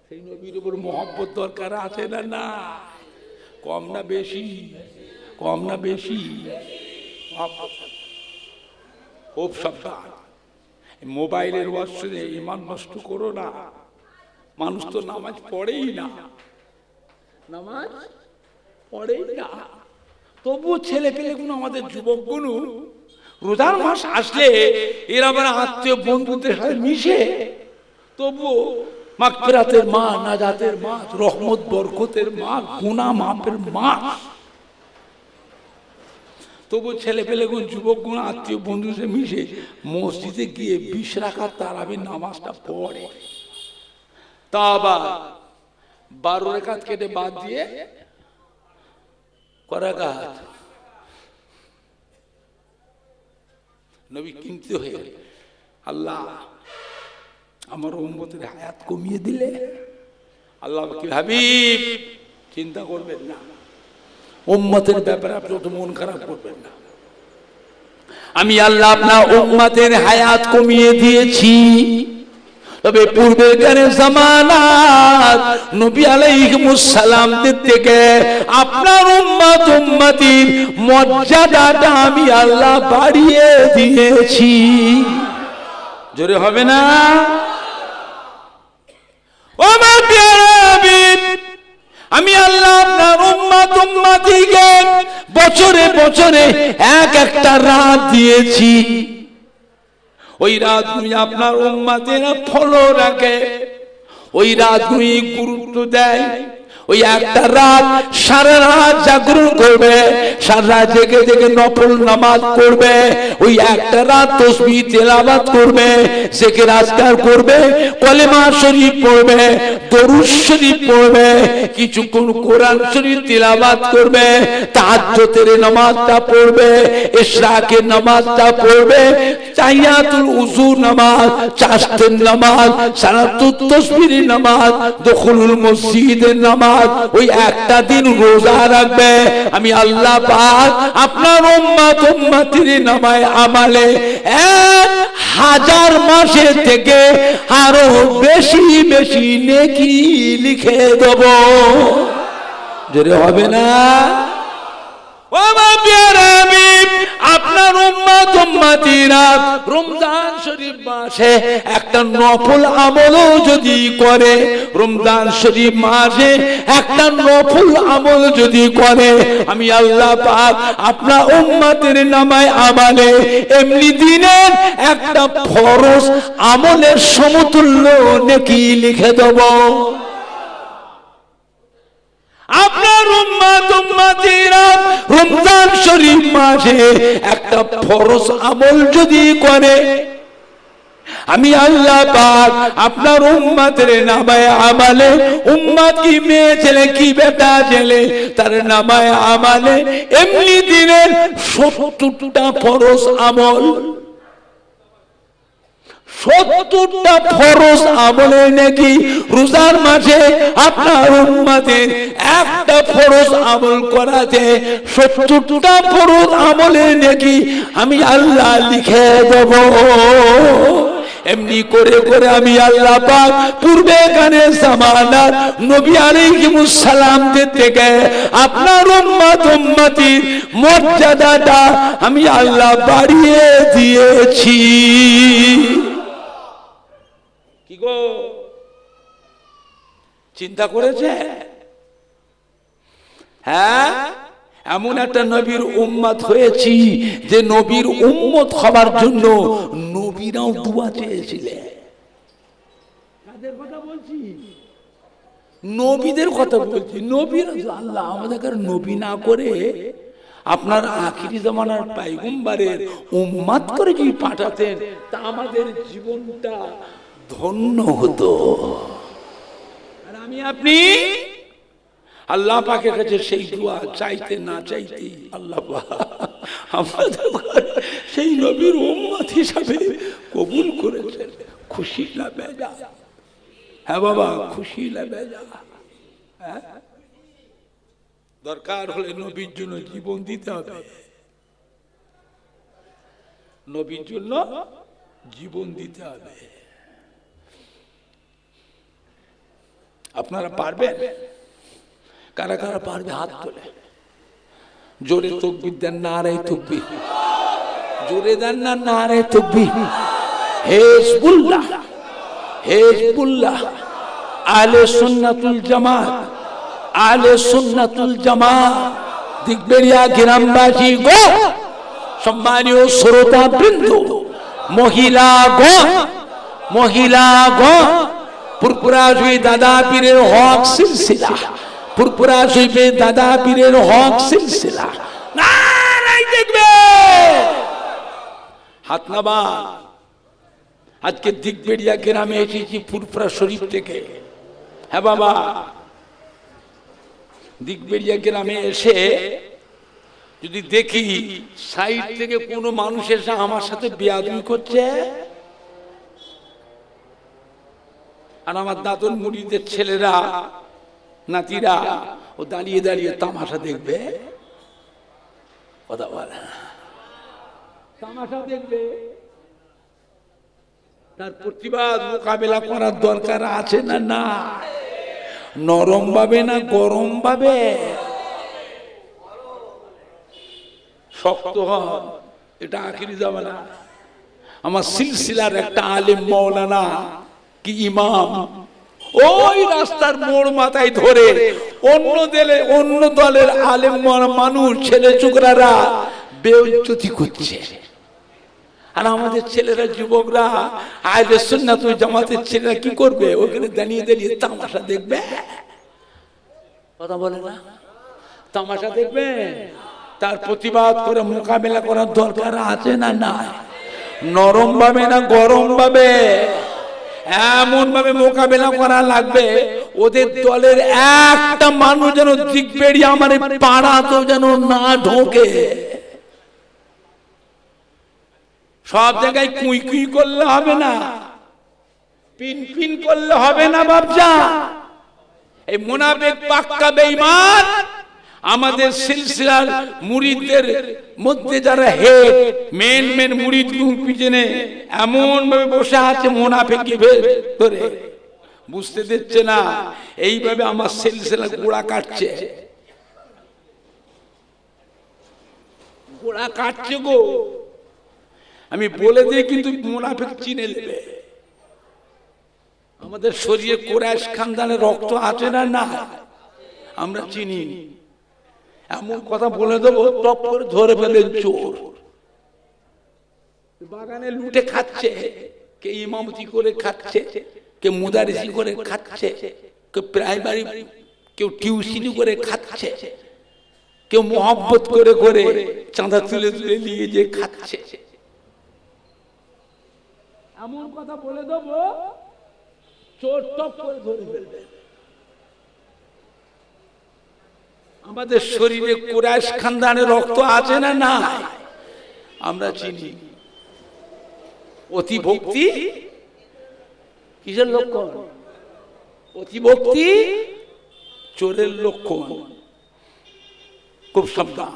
সেই নবীর উপর মহব্বত দরকার আছে না? না, কম না বেশি? কম না বেশি? খুব সাবধান, মোবাইলের ওয়াশে ইমান নষ্ট করো না। মানুষ তো নামাজ পড়েই না, নামাজ পড়েই না, তবুও ছেলে পেলে গুলো, আমাদের যুবক গুলো রোজার মাস আসলে এরা আবার আত্মীয় বন্ধুদের সাথে মিশে, তবুও মাগফিরাতের মাস, নাজাতের মাস, রহমত বরকতের মাস, গুনাহ মাফের মাস, তবু ছেলে পেলে গুণ যুবক গুণ আত্মীয় বন্ধুদের মিশে মসজিদে গিয়ে 20 রাকাত তারাবির নামাজটা পড়ে। তা আবার 12 রাকাত কেটে বাদ দিয়ে করাকাত নবী কিনতে হয়ে, আল্লাহ আমার উম্মতের হায়াত কমিয়ে দিলে, আল্লাহ কি হাবিব চিন্তা করবেন না, উম্মতের ব্যাপারে আপনি তো মন খারাপ করবেন না, আমি আল্লাহ আপনার উম্মতের হায়াত কমিয়ে দিয়েছি। তবে পূর্বেকার জামানাত নবী আলাইহিস সালামদের থেকে আপনার উম্মত উম্মতির মর্যাদাটা আমি আল্লাহ বাড়িয়ে দিয়েছি। জোরে হবে না? ও আমার প্রিয় হাবিব, আমি আল্লাহ আপনার উম্মত উম্মতিকে বছরে বছরে এক একটা রাত দিয়েছি। ওই রাত তুমি আপনার উম্মতের ফলো রাখে, ওই রাত তুমি গুরুত্ব দেয়। ওই একটা রাত সারা রাত জাগরণ করবে, সারা রাত জেগে জেগে নফল নামাজ পড়বে, ওই একটা রাত তাসবিহ তেলাওয়াত করবে, জিকির আজকার করবে, কলেমা শরীফ পড়বে, দরুদ শরীফ পড়বে, কিছুক্ষণ কোরআন শরীফ তেলাওয়াত করবে, তাহাজ্জুদের নামাজটা পড়বে, ইশরাকের নামাজটা পড়বে, তাহিয়াতুল উযু নামাজ, চাশতের নামাজ, সালাতুত তাসবিহের নামাজ, দুখুলুল মসজিদের নামাজ, ওই একটা দিন রোজা রাখবে। আমি আল্লাহ পাক আপনার উম্মত উম্মতির নামায় আমালে 1000 মাসের থেকে আরো বেশি বেশি নেকি লিখে দেব। জোরে হবে না? ও আমার প্রিয় হাবিব, আপনার উম্মত উম্মতিরা রমজান শরীফ মাসে একটা নফল আমলও যদি করে, রমজান শরীফ মাসে একটা নফল আমল যদি করে, আমি আল্লাহ পাক আপনার উম্মতের নামায় আমালে এমনি দিনের একটা ফরজ আমলের সমতুল্য নেকি লিখে দেব। আপনার উম্মত উম্মতিরা রমজান শরীফ মাসে একটা ফরজ আমল যদি করে, আমি আল্লাহ পাক আপনার উম্মতের নামায়ে আমালে, উম্মত কি মেয়ে ছেলে কি বেটা ছেলে, তার নামায়ে আমালে এমনি দিনের 70টা ফরজ আমল, 70টা ফরজ আমলের নাকি রোজার মাসে আপনার উম্মতের একটা ফরজ আমল করাতে 70টা ফরজ আমলের নাকি আমি আল্লাহ লিখে দেব। এমনি করে করে আমি আল্লাহ পাক পূর্বে গানে জামানার নবী আলাইহিস সালাম থেকে আপনার উম্মতির মর্যাদাটা আমি আল্লাহ বাড়িয়ে দিয়েছি। কি গো চিন্তা করেছে? হ্যাঁ, এমন একটা নবীর উম্মত হয়েছি যে নবীর উম্মত হবার জন্য নবীরাও দুয়া চেয়েছিলেন। কাদের কথা বলছি? নবীদের কথা বলছি। নবীরা আল্লাহ আমাদের নবী না করে আপনার আখিরি জামানার পয়গম্বরের উম্মত করে যদি পাঠাতেন তা আমাদের জীবনটা ধন্য হতো। আর আমি আপনি আল্লাহ পাকের কাছে সেই দোয়া চাইতে না চাইতে আল্লাহ আমাদের সেই নবীর উম্মত হিসাবে কবুল করেছেন। খুশি না বেজা? হ্যাঁ বাবা, খুশি না বেজা? দরকার হলে নবীর জন্য জীবন দিতে হবে। নবীর জন্য জীবন দিতে হবে। আপনারা পারবেন? কারা কারা পারবে হাত তোলে? জোরে তাকবীর দেন, নারে তাকবীর। জোরে দেন না, নারে তাকবীর। হিজবুল্লাহ, হিজবুল্লাহ, আহলে সুন্নাতুল জামাত, আহলে সুন্নাতুল জামাত। দিগবেড়িয়া গ্রামবাসী গো, সম্মানীয় শ্রোতা বৃন্দ, মহিলাগণ, পুরপুরা শুই দাদা পীরের হক সিলসিলা, পুরপুরা শুইবে দাদা পীরের হক সিলসিলা। নারাই দেখবে হাত নামা। আজকে দিগবেড়িয়া গ্রামে এসেছি পুরপুরা শরীফ থেকে। হ্যাঁ বাবা, দিগবেড়িয়া গ্রামে এসে যদি দেখি সাইড থেকে কোনো মানুষ এসে আমার সাথে বেয়াদবি করছে, আর আমার দাদন মুড়িদের ছেলেরা নাতিরা ও দাঁড়িয়ে দাঁড়িয়ে তামাশা দেখবে, কথা বলে তামাশা দেখবে, তার প্রতিবাদ মোকাবেলা করার দরকার আছে না? না, নরম ভাবে না গরম ভাবে? শক্ত হন, এটা আখিরি জামানা। আমার সিলসিলার একটা আলেম মাওলানা কি ইমাম ওই রাস্তার মোড় মাথায় ধরে অন্য দলের আলেম মানুষ ছেলে ছোকরারা বেইজ্জতি করছে, আর আমাদের ছেলেরা যুবকরা আহলে সুন্নাতুল জামাতের ছেলেরা কি করবে? ওখানে দাঁড়িয়ে দাঁড়িয়ে তামাশা দেখবে, কথা বলে না? তামাশা দেখবে। তার প্রতিবাদ করে মোকাবেলা করার দরকার আছে না? না, নরম ভাবে না গরম ভাবে? এমন ভাবে মোকাবেলা করা লাগবে ওদের দলের একটা মানুষ যেন দিগবেড়িয়া আমার পাড়া তো যেন না ঢোকে। সব জায়গায় কুই কুই করলে হবে না, পিন পিন করলে হবে না বাপজা। এই মুনাফিক পাক্কা বেঈমান আমাদের সিলসিলার মুরিদদের মধ্যে যারা হেড মেন মুরিদ পিছনে এমন ভাবে বসে আছে মুনাফিকি ধরে, বুঝতে দিচ্ছে না। এইভাবে আমার সিলসিলা গোড়া কাটছে, গোড়া কাটছে গো। আমি বলে দিই কিন্তু মুনাফিক চিনে নেবে। আমাদের শরীরে কুরাইশ খানদানের রক্ত আছে না? না, আমরা চিনি। এমন কথা বলে দেবো টপ করে ধরে ফেলেন চোর। বাগানে লুটে খাচ্ছে, কে ইমামতি করে খাচ্ছে, কে মুদারিসি করে খাচ্ছে, কে প্রাইমারি, কেউ টিউশনি করে খাচ্ছে, কেউ মোহাব্বত করে করে চাঁদা তুলে তুলে নিয়ে যে খাচ্ছে। এমন কথা বলে দেবো চোর টপ করে ধরে ফেলবে। আমাদের শরীরে কুরাইশ খানদানের রক্ত আছে না? না, আমরা চিনি। অতি ভক্তি কিসের লক্ষণ? অতিভক্তি চোরের লক্ষণ। খুব সাবধান।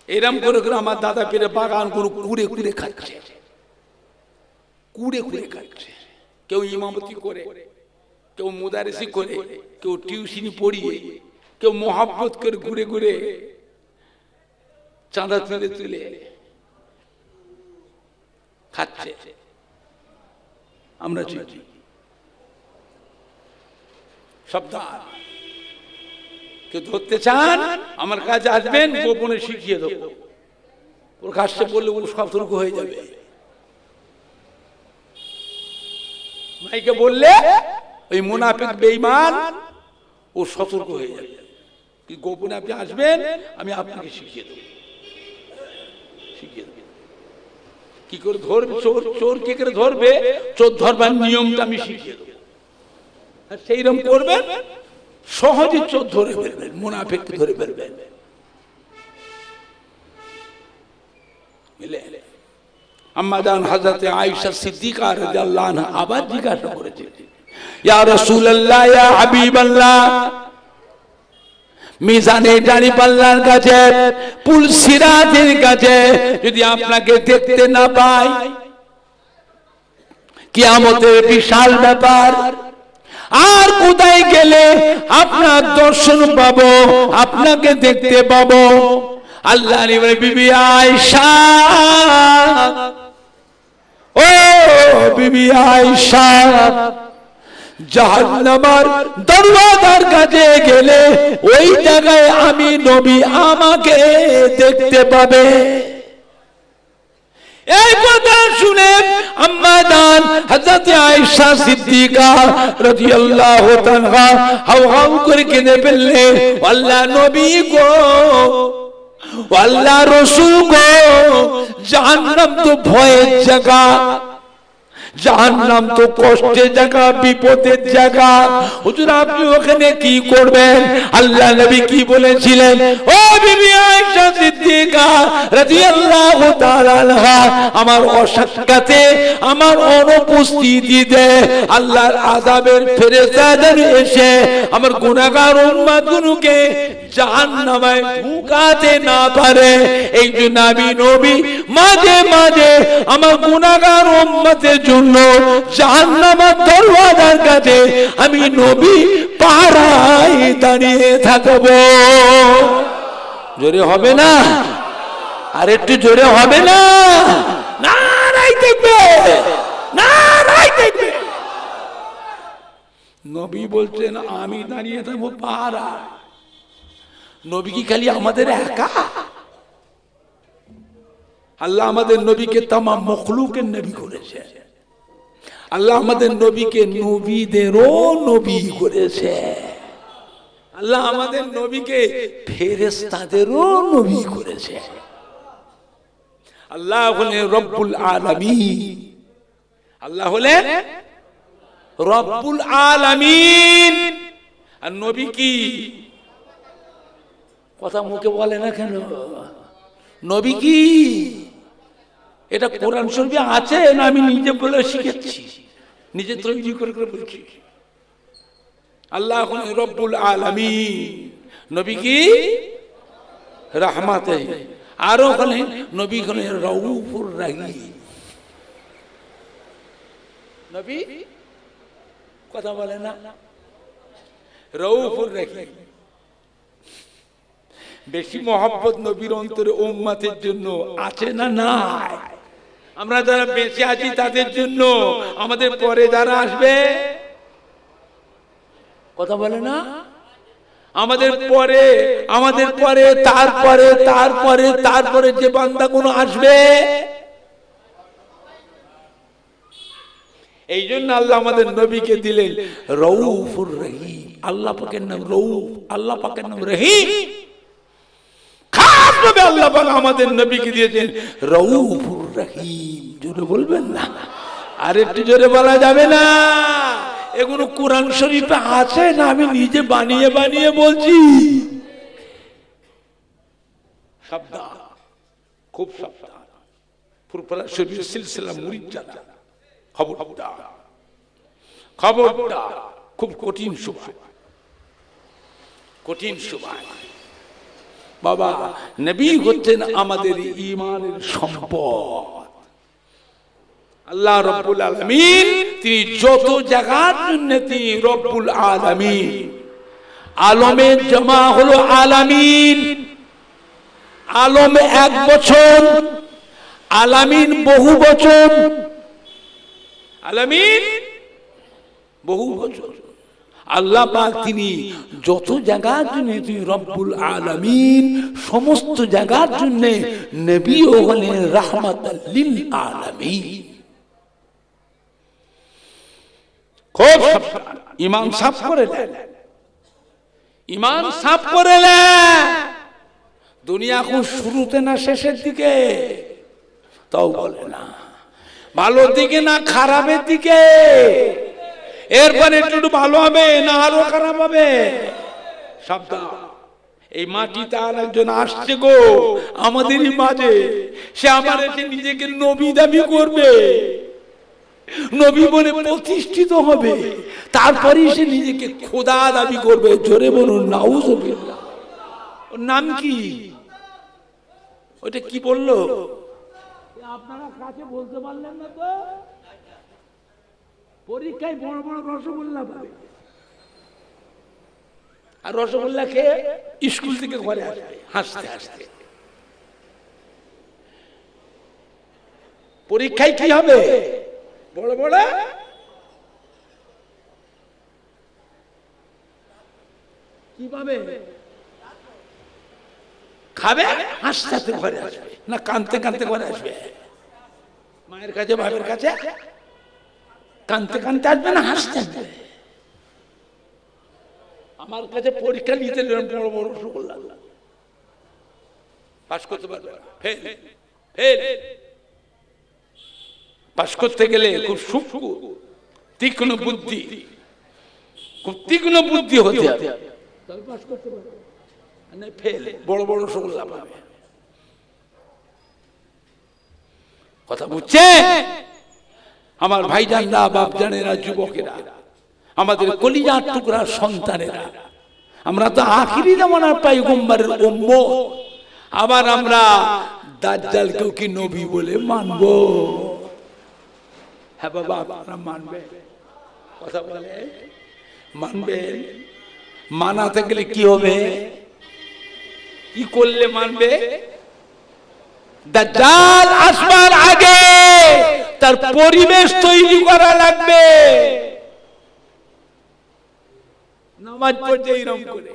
এরম করে করে আমার দাদা পীরের বাগান গুলো কুড়ে কুড়ে খাচ্ছে, কুড়ে কুড়ে খাচ্ছে। কেউ ইমামতি করে, কেউ মুদারিসি করে, কেউ টিউশনি পড়িয়ে, কেউ মোহাব্বত করে ঘুরে ঘুরে চাঁদা তুলে তুলে খাচ্ছে। আমরা চিনি। সাবধান। কেউ ধরতে চান আমার কাছে আসবেন, গোপনে শিখিয়ে দেবো। ওর কাছে বললে ও সতর্ক হয়ে যাবে। মাইকে বললে ওই মুনাফিক বেঈমান ও সতর্ক হয়ে যাবে। কি গোপনে আপনি আসবেন, আমি আপনাকে শিখিয়ে দেবো। শিখিয়ে দেবো কি করে ধরবে চোর, চোর কি করে ধরবে, চোর ধরবার নিয়মটা আমি শিখিয়ে দেবো। আর সেইরকম করবেন, সহজে চোর ধরে ফেলবেন, মুনাফিক ধরে ফেলবেন। আম্মা জান হযরত আয়েশা সিদ্দিকা রাদিয়াল্লাহু আনহা আবার জিজ্ঞাসা করেছেন, ইয়া রাসূলুল্লাহ, ইয়া হাবিবাল্লাহ, মিজানে দাঁড়িপাল্লার কাছে, পুল সিরাতের কাছে যদি আপনাকে দেখতে না পাই, কিয়ামতের বিশাল ব্যাপার, আর কোথায় গেলে আপনার দর্শন পাবো, আপনাকে দেখতে পাবো? আল্লাহর বিবি আয়েশা, ও বিবি আয়েশা, জাহান্নামের দরওয়াজার কাছে গেলে ওই জায়গায় আমি নবী আমাকে দেখতে পাবে। এই কথা শুনে আম্মা জান হযরত আয়েশা সিদ্দিকা রাদিয়াল্লাহু তাআলা হাউ হাউ করে কেঁদে ফেললেন, আল্লাহর নবী গো, আল্লাহর রাসূল গো, জাহান্নাম তো ভয়ের জায়গা, জাহান্নাম তো কষ্টের জায়গা, বিপদের জায়গা। হুজুর আপনি ওখানে কি করবেন? আল্লাহ নবী কি বলেছিলেন? ও বিবি আয়েশা সিদ্দিকা রাদিয়াল্লাহু তাআলা আনহা, আমার অসাক্ষাতে, আমার অনুপস্থিতিতে আল্লাহর আযাবের ফেরেশতাদের এসে আমার গুনাহগার উম্মতগুলোকে জাহান্নামে ঢুকাতে না পারে। এই জন্য আমি নবী মাঝে মাঝে আমার গুনাহগার উম্মতের জন্য জাহান্নামের দরওয়াজার কাছে আমি নবী পাহারায় দাঁড়িয়ে থাকব। জোরে হবে না? আর একটু জোরে হবে না? নারায়ে তাকবীর, নারায়ে তাকবীর। নবী বলছেন আমি দাঁড়িয়ে থাকবো পাহারায়। নবী কি খালি আমাদের একা? আল্লাহ আমাদের নবীকে তামাম মখলুকের নবী করেছে। আল্লাহ আমাদের নবীকে নবীদেরও নবী করেছে। আল্লাহ আমাদের নবীকে ফেরেশতাদেরও নবী করেছে। আল্লাহ হলেন রব্বুল আলামিন। আল্লাহ হলেন রব্বুল আলামিন। আর নবী কি? কথা মুখে বলে না কেন? নবী কি? এটা কোরআন শরীফে আছে না আমি নিজে বলে শিখেছি, নিজে তৈরি করে করে বলছি? আল্লাহ হলেন রব্বুল আলামিন। নবী কি? রাহমাতে। আরো হলেন নবী হলেন রাউফুর রাহিম। নবী কথা বলে না? রাউফুর রাহিম। বেশি মহব্বত নবীর অন্তরে উম্মতের জন্য আছে না নাই? আমরা যারা বেঁচে আছি তাদের জন্য, আমাদের পরে যারা আসবে, কথা বলে না? আমাদের পরে, আমাদের পরে, তারপরে, তারপরে, তারপরে যে বান্দাগুলো আসবে, এই জন্য আল্লাহ আমাদের নবীকে দিলেন রউফুর রহিম। আল্লাহ পাকের নাম রউফ, আল্লাহ পাকের নাম রহিম। খাস ভাবে আল্লাহ পাক আমাদের নবীকে দিয়েছেন রউফুর রহিম। জোরে বলবেন না? আর একটু জোরে বলা যাবে না? এগুলো কোরআন শরীফে আছে না আমি নিজে বানিয়ে বানিয়ে বলছি? সাবধান, খুব সাবধান। ফুরফুরা শরীফের সিলসিলা মুরিদ যারা, খবরদার, খবরদার, খুব কঠিন সময়, কঠিন সময়। বাবা, নবী হচ্ছেন আমাদের ঈমানের সম্পদ। আল্লাহ রব্বুল আলামিন তিনি যত জায়গার জন্য তিনি রব্বুল আলামিন। আলমের জমা হলো আলামিন। আলম এক বচন, আলামিন বহু বচন। আলামিন বহু বচন। আল্লাহ পাক তিনি যত জায়গার জন্য তিনি রব্বুল আলামিন, সমস্ত জায়গার জন্য নবীও হলেন রাহমাতাল লিল আলামিন। খুব সাবধান, ইমান সাফ করে নেন, ইমান সাফ করে নেন। দুনিয়া এখন শুরুতে না শেষের দিকে? তাও বলে না ভালোর দিকে না খারাপের দিকে। এরপরে একটু ভালো হবে না আরো খারাপ হবে? সাবধান। এই মাটিতে আর একজন আসছে গো আমাদেরই মাঝে, সে আমার এসে নিজেকে নবী দাবি করবে, নবী বলে প্রতিষ্ঠিত হবে, তারপরেই সে নিজেকে খোদা দাবি করবে। জোরে বলুন নাউজুবিল্লাহ। ওর নাম কি? ওটা কি বললো? আপনারা কাছে বলতে পারলেন না তো? পরীক্ষায় বড় বড় রসগোল্লা পাবে, আর রসগোল্লা খেয়ে স্কুল থেকে ঘরে আসবে হাসতে হাসতে। পরীক্ষায় কি হবে? বড় বড় কি পাবে? খাবে, হাসতে হাসতে ঘরে আসবে, না কাঁদতে কাঁদতে ঘরে আসবে? মায়ের কাছে বাপের কাছে কাঁদতে কাঁদতে আসবে না হাসতে আসবে? আমার কাছে পরীক্ষা নিতে বড় বড় রসগোল্লা, পাস করতে পারবে না, ফেল ফেল। পাস করতে গেলে খুব সূক্ষ্ম তীক্ষ্ণ বুদ্ধি, খুব তীক্ষ্ণ বুদ্ধি হতে হবে, তবে পাস করতে পারবে। ফেল, বড় বড় রসগোল্লা পাবে। কথা বুঝছে আমার ভাইজানরা, বাপজানেরা, যুবকেরা, আমাদের কলিজার টুকরা সন্তানেরা? আমরা তো আখিরি জামানার পয়গম্বরের উম্মত, আবার আমরা দাজ্জালকেও কি নবী বলে মানবো? হ্যাঁ বাবা, আপনারা মানবে? কথা বলে মানবেন? মানাতে গেলে কি হবে? কি করলে মানবে? দাজ্জাল আসবার আগে তার পরিবেশ তৈরি করা লাগবে। নামাজ পড়তে এরকম করে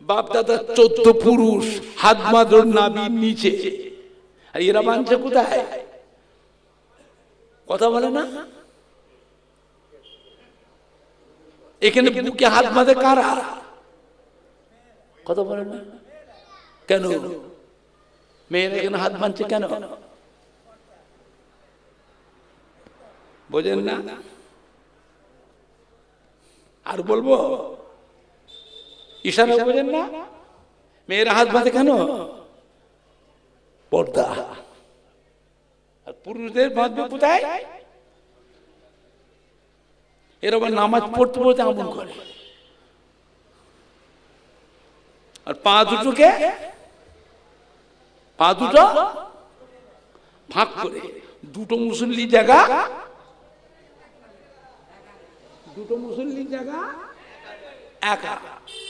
বাপ দাদা 14 পুরুষ হাত মাদর নাভির নিচে, আর এরা মানছে কোথায়? কথা বলে না? এখানে বুকে হাত বাঁধে কারা? কথা বলে না কেন? মেয়েরা এখানে হাত বাঁধছে কেন? বোঝেন না? আর বলবো? ইশারা বোঝেন না? মেয়েরা হাত বাঁধে কেন? পর্দা। আর পুরুষদের বাঁধবে কোথায়? এর আবার নামাজ পড়তে পড়তে আমল করে। আর পা দুটোকে, পা দুটো ভাগ করে দুটো মুসল্লি জায়গা, দুটো মুসল্লি জায়গা একা।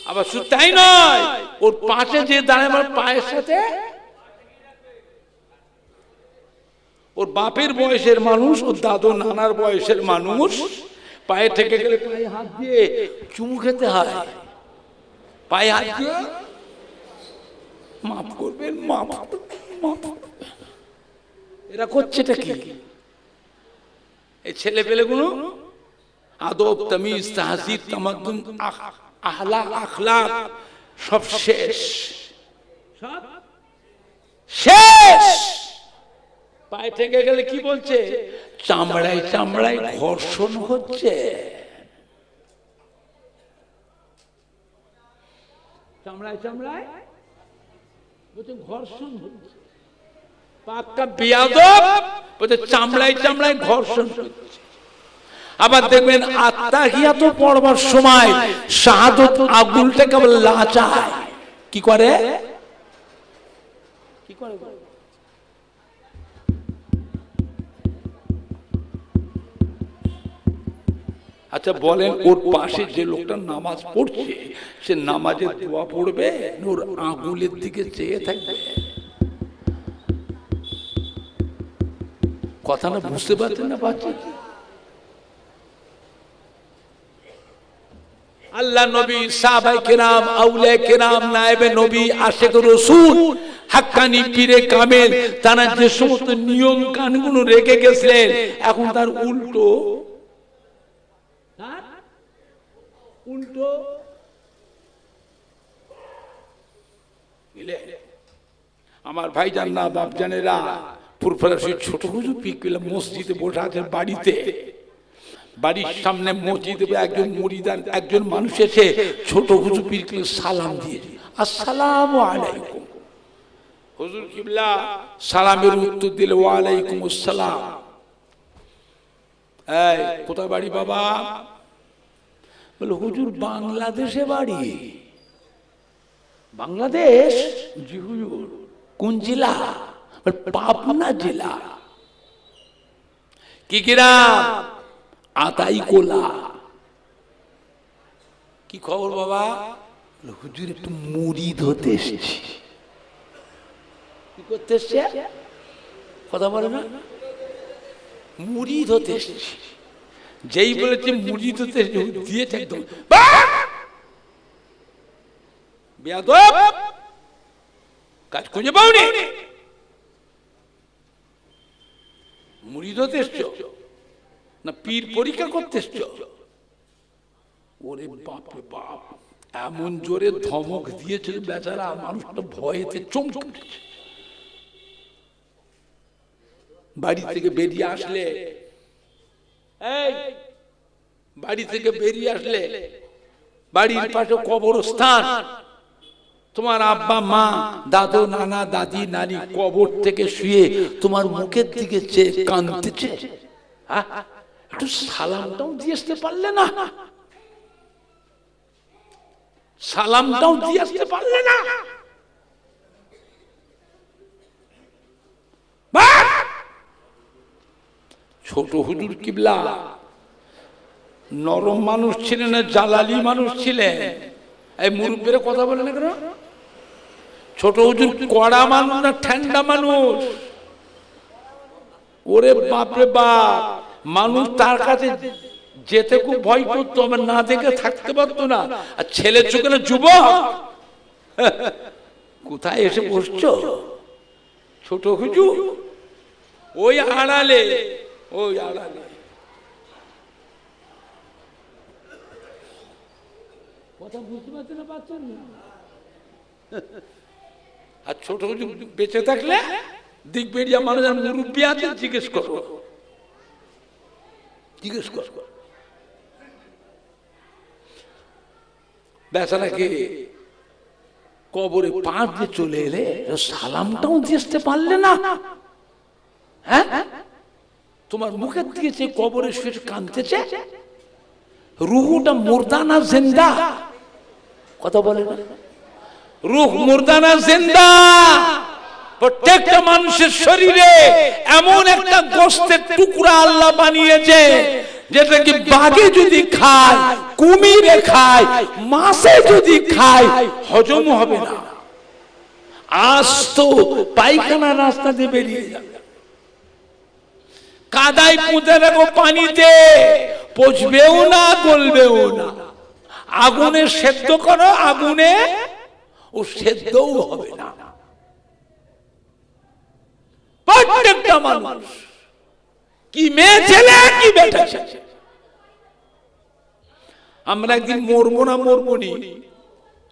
আবার শুধু তাই নয়, ওর পাশে যে দাঁড়ায় আমার পায়ের সাথে ওর বাপের বয়সের মানুষ, ওর দাদু নানার বয়সের মানুষ, পায়ে থেকে গেলে পায়ে হাত দিয়ে চুমু খেতে হয়। পায়ে হাত দিয়ে মাফ করবেন, মাফ মাফ। এরা করছেটা কি? এই ছেলে পেলেগুলো আদব, তামিজ, তাহজিব, তামাদ্দুন, আখলাক, আখলাক সব শেষ, সব শেষ। পায়ে থেকে গেলে কি বলছে? চামড়ায় চামড়ায় ঘর্ষণ হচ্ছে। চামড়ায় চামড়ায় বলছে ঘর্ষণ হচ্ছে। পাক্কা বেয়াদব, বলতে চামড়ায় চামড়ায় ঘর্ষণ করছে। আবার দেখবেন আত্তাহিয়াত পড়বার সময় শাহাদত আঙ্গুলটাকে লাচায়। কি করে? কি করে? আচ্ছা বলেন, ওর পাশে যে লোকটা নামাজ পড়ছে সে নামাজে দোয়া পড়বে, ওর আঙ্গুলের দিকে চেয়ে থাকবে? কথা না বুঝতে পারছেন না? পাচ্ছেন? আল্লাহ নবী, সাহাবায়ে কেরাম, আউলিয়া কেরাম, নায়েবে নবী, আশিক রাসূল, হাক্কানি পীরে কামেল, তারা যে সমস্ত নিয়ম কানুন রেখে গেছিলেন, এখন তার উল্টো আমার ভাইজান না বাপজানেরা, পুরফরাসের ছোট হুজুর পিকলা মসজিদে বসে আছেন বাড়িতে, বাড়ির সামনে মসজিদে একজন মুরিদান, একজন মানুষ এসে ছোট হুজুর পিকলে সালাম দিয়ে, আসসালামু আলাইকুম। হুজুর কিবলা সালামের উত্তর দিলে ওয়া আলাইকুম আসসালাম। এই কোথায় বাড়ি বাবা? বলে হুজুর বাংলাদেশে বাড়ি। বাংলাদেশ? জি হুজুর। কোন জেলা? পাবনা জেলা। কি গ্রাম? আতাইকোলা। কি খবর বাবা? হুজুর একটু মুরিদ হতে এসেছি। কি করতে এসছে? কথা বলে না? মুরিদ হতে এসেছি। যেই বলেছে মুরিদ হতে দিয়েছে একদম বেয়াদব, কাজ খুঁজে পাওনি। মুরিদ হতে এসছো না পীর পরীক্ষা করতে এসছো? ওরে বাপ রে বাপ, এমন জোরে ধমক দিয়েছিল বেচারা, মানুষটা ভয়েতে চমকে উঠেছে। বাড়ি থেকে বেরিয়ে আসলে, এই বাড়ি থেকে বেরিয়ে আসলে বাড়ির পাশে কবরস্থান, তোমার আব্বা মা দাদু নানা দাদি নানি কবর থেকে শুয়ে তোমার মুখের দিকে চেয়ে কাঁদতেছে। একটু সালামটাও দিয়ে আসতে পারলে না? সালামটাও দিয়ে আসতে পারলে না? ছোট হুজুর কিবলা নরম মানুষ ছিলেন না জালালি মানুষ ছিলেন? এই মুরব্বীরা কথা বলে না কেন? ছোট হুজুর কড়া মানুষ না ঠান্ডা মানুষ? ওরে বাপরে বাপ, মানুষ তার কাছে যেতে খুব ভয় করতো, আমার না দেখে থাকতে পারতো না। আর ছেলে চোখে না যুবক, কোথায় এসে বসছো ছোট হুজুর? ওই আড়ালে, ওই আড়ালে। কথা বুঝতে পারছেন না? পাচ্ছেন না? আর ছোট হুজুর বেঁচে থাকলে দিক বেরিয়া মানুষ মুরব্বী আছে, জিজ্ঞেস করো, জিজ্ঞেস করো। বেচারাকে কবরে পাঁচ দিয়ে চলে এলে সালামটাও দিতে পারলে না? হ্যাঁ, তোমার মুখের দিকে যে কবরে শুয়ে কাঁদতেছে, রুহুটা মুর্দা না জিন্দা? কথা বলে না? রুহ মুর্দা না জিন্দা? প্রত্যেকটা মানুষের শরীরে এমন একটা গোশতের টুকরা আল্লাহ বানিয়েছে যেটা কি বাঘে যদি খায়, কুমিরে খায়, মাছে যদি খায় হজম হবে না, আস্ত পায়খানা রাস্তা দিয়ে বেরিয়ে যাবে। কাদায় পুঁতে রাখো পানিতে, পচবেও না গলবেও না। আগুনে সেদ্ধ করো, আগুনে ও সেদ্ধও হবে না। প্রত্যেকটা মানুষ, কি মেয়ে ছেলে কি বেটা ছেলে, আমরা একদিন মরবো না মরবো নি?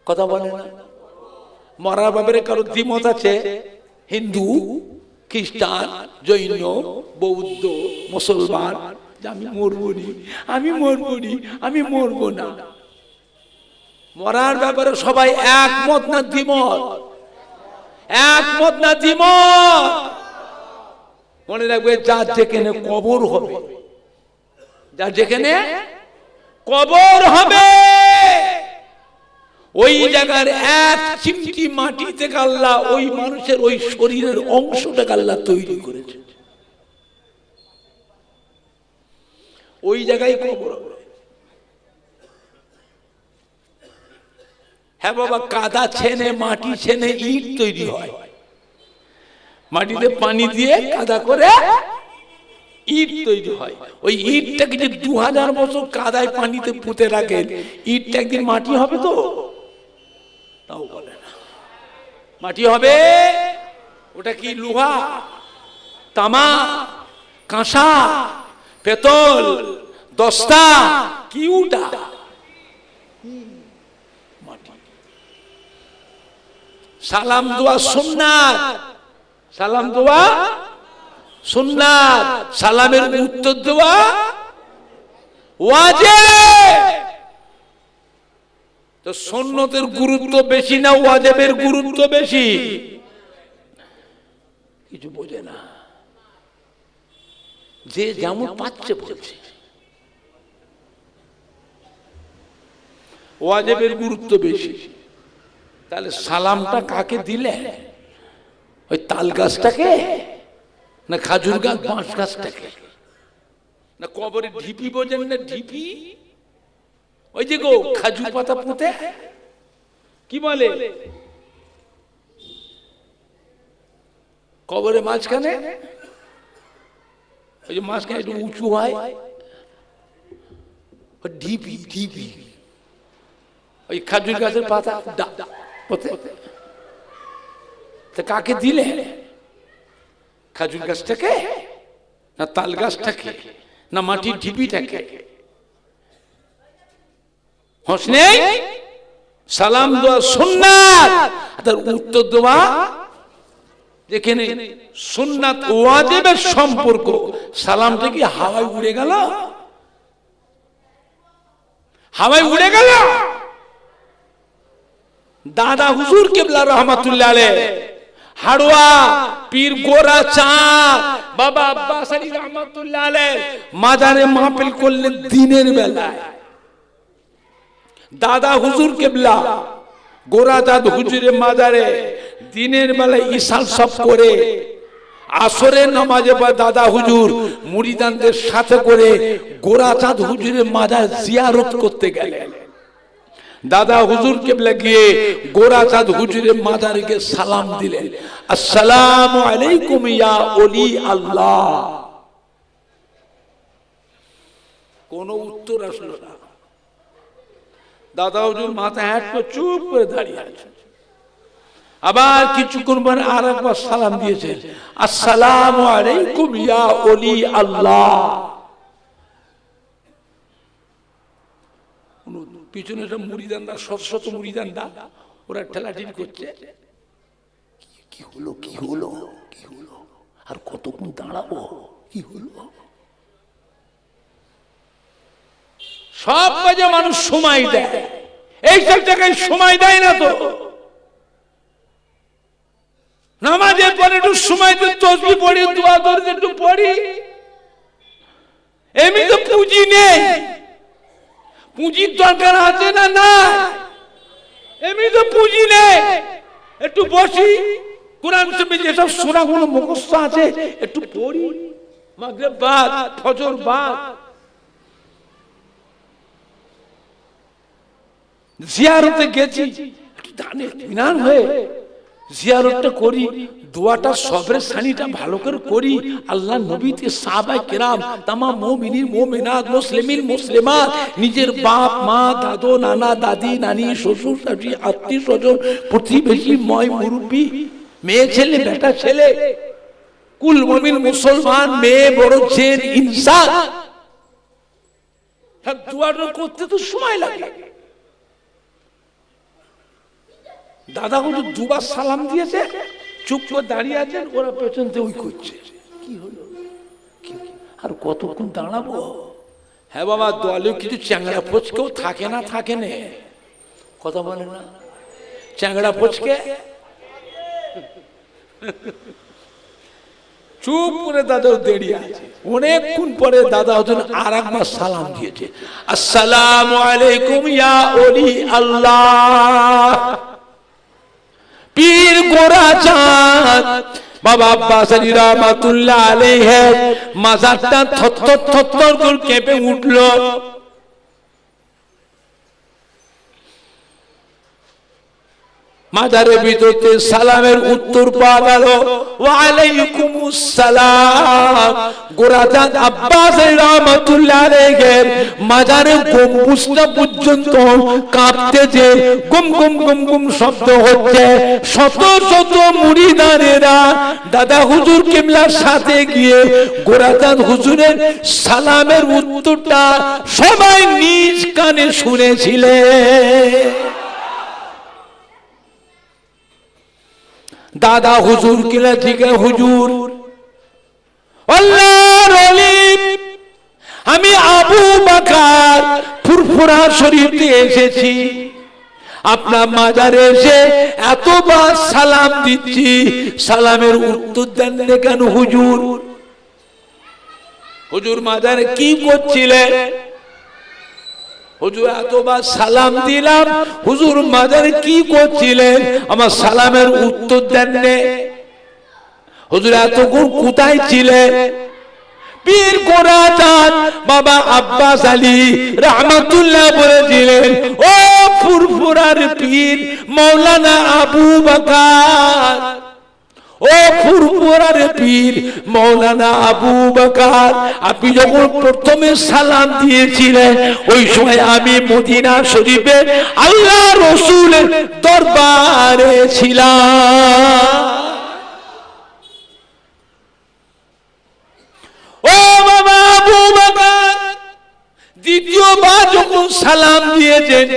কথা বলে না? মরার ব্যাপারে কারো দ্বিমত আছে? হিন্দু, খ্রিস্টান, জৈন, বৌদ্ধ, মুসলমান, আমি মরবো নি, আমি মরবো নি, আমি মরবো না। মরার ব্যাপারে সবাই একমত না দ্বিমত? একমত না দ্বিমত? মনে রাখবে, যার যেখানে কবর হবে, যার যেখানে কবর হবে, ওই জায়গার এক চিমটি মাটি থেকে আল্লাহ ওই মানুষের ওই শরীরের অংশটাকে আল্লাহ তৈরি করেছে। ওই জায়গায় কবর হবে। হ্যাঁ বাবা, কাদা ছেনে, মাটি ছেনে ইট তৈরি হয়। মাটিতে পানি দিয়ে কাদা করে ইট তৈরি হয়। ওই ইটটাকে যে 2000 বছর কাদায় পানিতে পুঁতে রাখেন, ইটটা একদিন মাটি হবে তো? তাও বলে না মাটি হবে। ওটা কি? লোহা, তামা, কাঁসা, পেতল, দস্তা, কি ওটা? মাটি। সালাম দোয়া সুন্নাত, সালাম দোয়া সুন্নাত, সালামের উত্তর দেওয়া ওয়াজিব। তো সুন্নতের গুরুত্ব বেশি না ওয়াজিবের গুরুত্ব বেশি? কিছু বোঝে না, যে যেমন পাচ্ছে বলছে। ওয়াজিবের গুরুত্ব বেশি। তাহলে সালামটা কাকে দিলে? ওই তাল গাছটাকে, না খাজুর গাছ, বাঁশ গাছটাকে, না কবরে ঢিপি? বোঝেন না ঢিপি? ওই যে গো খাজুর পাতা পুঁতে কি বলে, কবরে মাঝখানে, ওই যে মাঝখানে একটু উঁচু হয়, ঢিপি। ঢিপি ওই খাজুর গাছের পাতা পুঁতে। তা কাকে দিলে? খাজুর গাছটাকে, না তাল গাছটাকে, না মাটির ঢিপিটাকে? হোসনে সালাম দেওয়া সুন্নাত, তার উত্তর দেওয়া যেখানে সুন্নাত ওয়াজিবের সম্পর্ক। সালামটা কি হাওয়ায় উড়ে গেল? হাওয়ায় উড়ে গেল? দাদা হুজুর কেবলা রহমাতুল্লাহ আলাইহি, হাড়ুয়া পীর গোরা চাঁদ বাবা আব্বাস আলী রহমাতুল্লাহ আলাইহি মাজারে মাহফিল করলেন দিনের বেলায়। দাদা হুজুর কেবলা গোরা চাঁদ হুজুরের মাজারে দিনের বেলায় ইশাল সব করে আসরের নামাজে পর দাদা হুজুর মুরিদানদের সাথে করে গোরা চাঁদ হুজুরের মাজার জিয়ারত করতে গেলেন। দাদা হুজুর কেবলা গিয়ে গোরা চাঁদ হুজুরের মাজারে গিয়ে সালাম দিলেন, আসসালামু আলাইকুম ইয়া ওলি আল্লাহ। কোন উত্তর আসলো না। দাদা হুজুর মাথা হ্যাট করে চুপ করে দাঁড়িয়ে আছে। আবার কিছুক্ষণ পরে আর একবার সালাম দিয়েছেন, আসসালামু আলাইকুম ইয়া ওলি আল্লাহ। পিছনে মুরিদানরা, শত শত মুরিদানরা, ওরা ঠেলাঠেলি করছে। কি হলো, কি হলো, কি হলো, আর কতক্ষণ দাঁড়াবো, কি হলো? সব কাজে মানুষ সময় দেয়, এইসব জায়গায় সময় দেয় না। তো নামাজের পরে একটু সময় দিয়ে তসবিহ পড়ি, দোয়া দরুদ একটু পড়ি। এমনি তো পুঁজি নেই, পুঁজির দরকার আছে না? না, এমনি তো পুঁজি নেই। একটু বসি, কোরআন শরীফে যেসব সূরাগুলো মুখস্থ আছে একটু পড়ি, মাগরিব বাদ, ফজর বাদ। জিয়ারতে গেছি, একটু দানে ইনান হয়ে জিয়ারতটা করি, দোয়াটা সবরের সানিটা ভালো করে করি। আল্লাহ নবীতে সাহাবায়ে কেরাম, তামাম মুমিনিন মুমিনাত, মুসলিমিন মুসলিমাত, নিজের বাপ মা, দাদু নানা দাদি নানি, শ্বশুর শাশুড়ি, আত্মীয় স্বজন, প্রতিবেশী, ময় মুরব্বী, মেয়ে ছেলে বেটা ছেলে, কুল মুমিন মুসলমান, মেয়ে বড় জেন ইনসান, সব দোয়াটা করতে তো সময় লাগে। দাদা হুজুর দুবার সালাম দিয়েছে, চুপ করে দাঁড়িয়ে আছেন, ওরা পেছন থেকে ওই করছে, কি হলো, আর কতক্ষণ দাঁড়াবো? হ্যাঁ বাবা, দলেও কিছু চ্যাংড়া ফচকেও থাকে না, থাকে না, কথা বলে না, চ্যাংড়া ফচকে চুপ করে দাদাও দাঁড়িয়ে আছে। অনেকক্ষণ পরে দাদা হুজুর আর একবার সালাম দিয়েছে, আসসালামু আলাইকুম ইয়া ওলি আল্লাহ। পীর গোরাচাঁদ বাবা আব্বাস আলী রহমাতুল্লাহ আলাইহি মাজারটা থরথর থরথর করে কেঁপে উঠল। মাজারের ভিতরতে সালামের উত্তর পাওয়া গেল, ওয়া আলাইকুমুস সালাম। গোরাচাঁদ আব্বাস রহমাতুল্লাহ আলাইহির মাজারের গম্বুজটা পর্যন্ত কাঁপতেছে, গুম গুম গুম গুম শব্দ হচ্ছে। শত শত মুরিদানেরা দাদা হুজুর কিবলার সাথে গিয়ে গোরাচাঁদ হুজুরের সালামের উত্তরটা সবাই নিজ কানে শুনেছিলেন। দাদা হুজুর কিলা থেকে, হুজুর আল্লাহর ওলি, আমি আবু বকর ফুরফুরা শরীফে এসেছি, আপনার মাজারে এসে এতবার সালাম দিচ্ছি, সালামের উত্তর দেন না কেন হুজুর? হুজুর মাজারে কি করছিলেন? হুজুর এতবার সালাম দিলাম, হুজুর মাজারে কি করছিলেন? আমার সালামের উত্তর দেন না। হুজুর এতক্ষণ কোথায় ছিলেন? পীর গোরাচাঁদ বাবা আব্বাস আলী রহমাতুল্লাহ বলেছিলেন, ও ফুরফুরার পীর মাওলানা আবু বকর, ও ফুরফুরার পীর মাওলানা আবু বকর, আপনি যখন প্রথমে সালাম দিয়েছিলেন ওই সময় আমি মদিনা শরীফে আল্লাহ রাসূলের দরবারে ছিলাম। ও বাবা আবু বকর, দ্বিতীয়বার যখন সালাম দিয়েছেন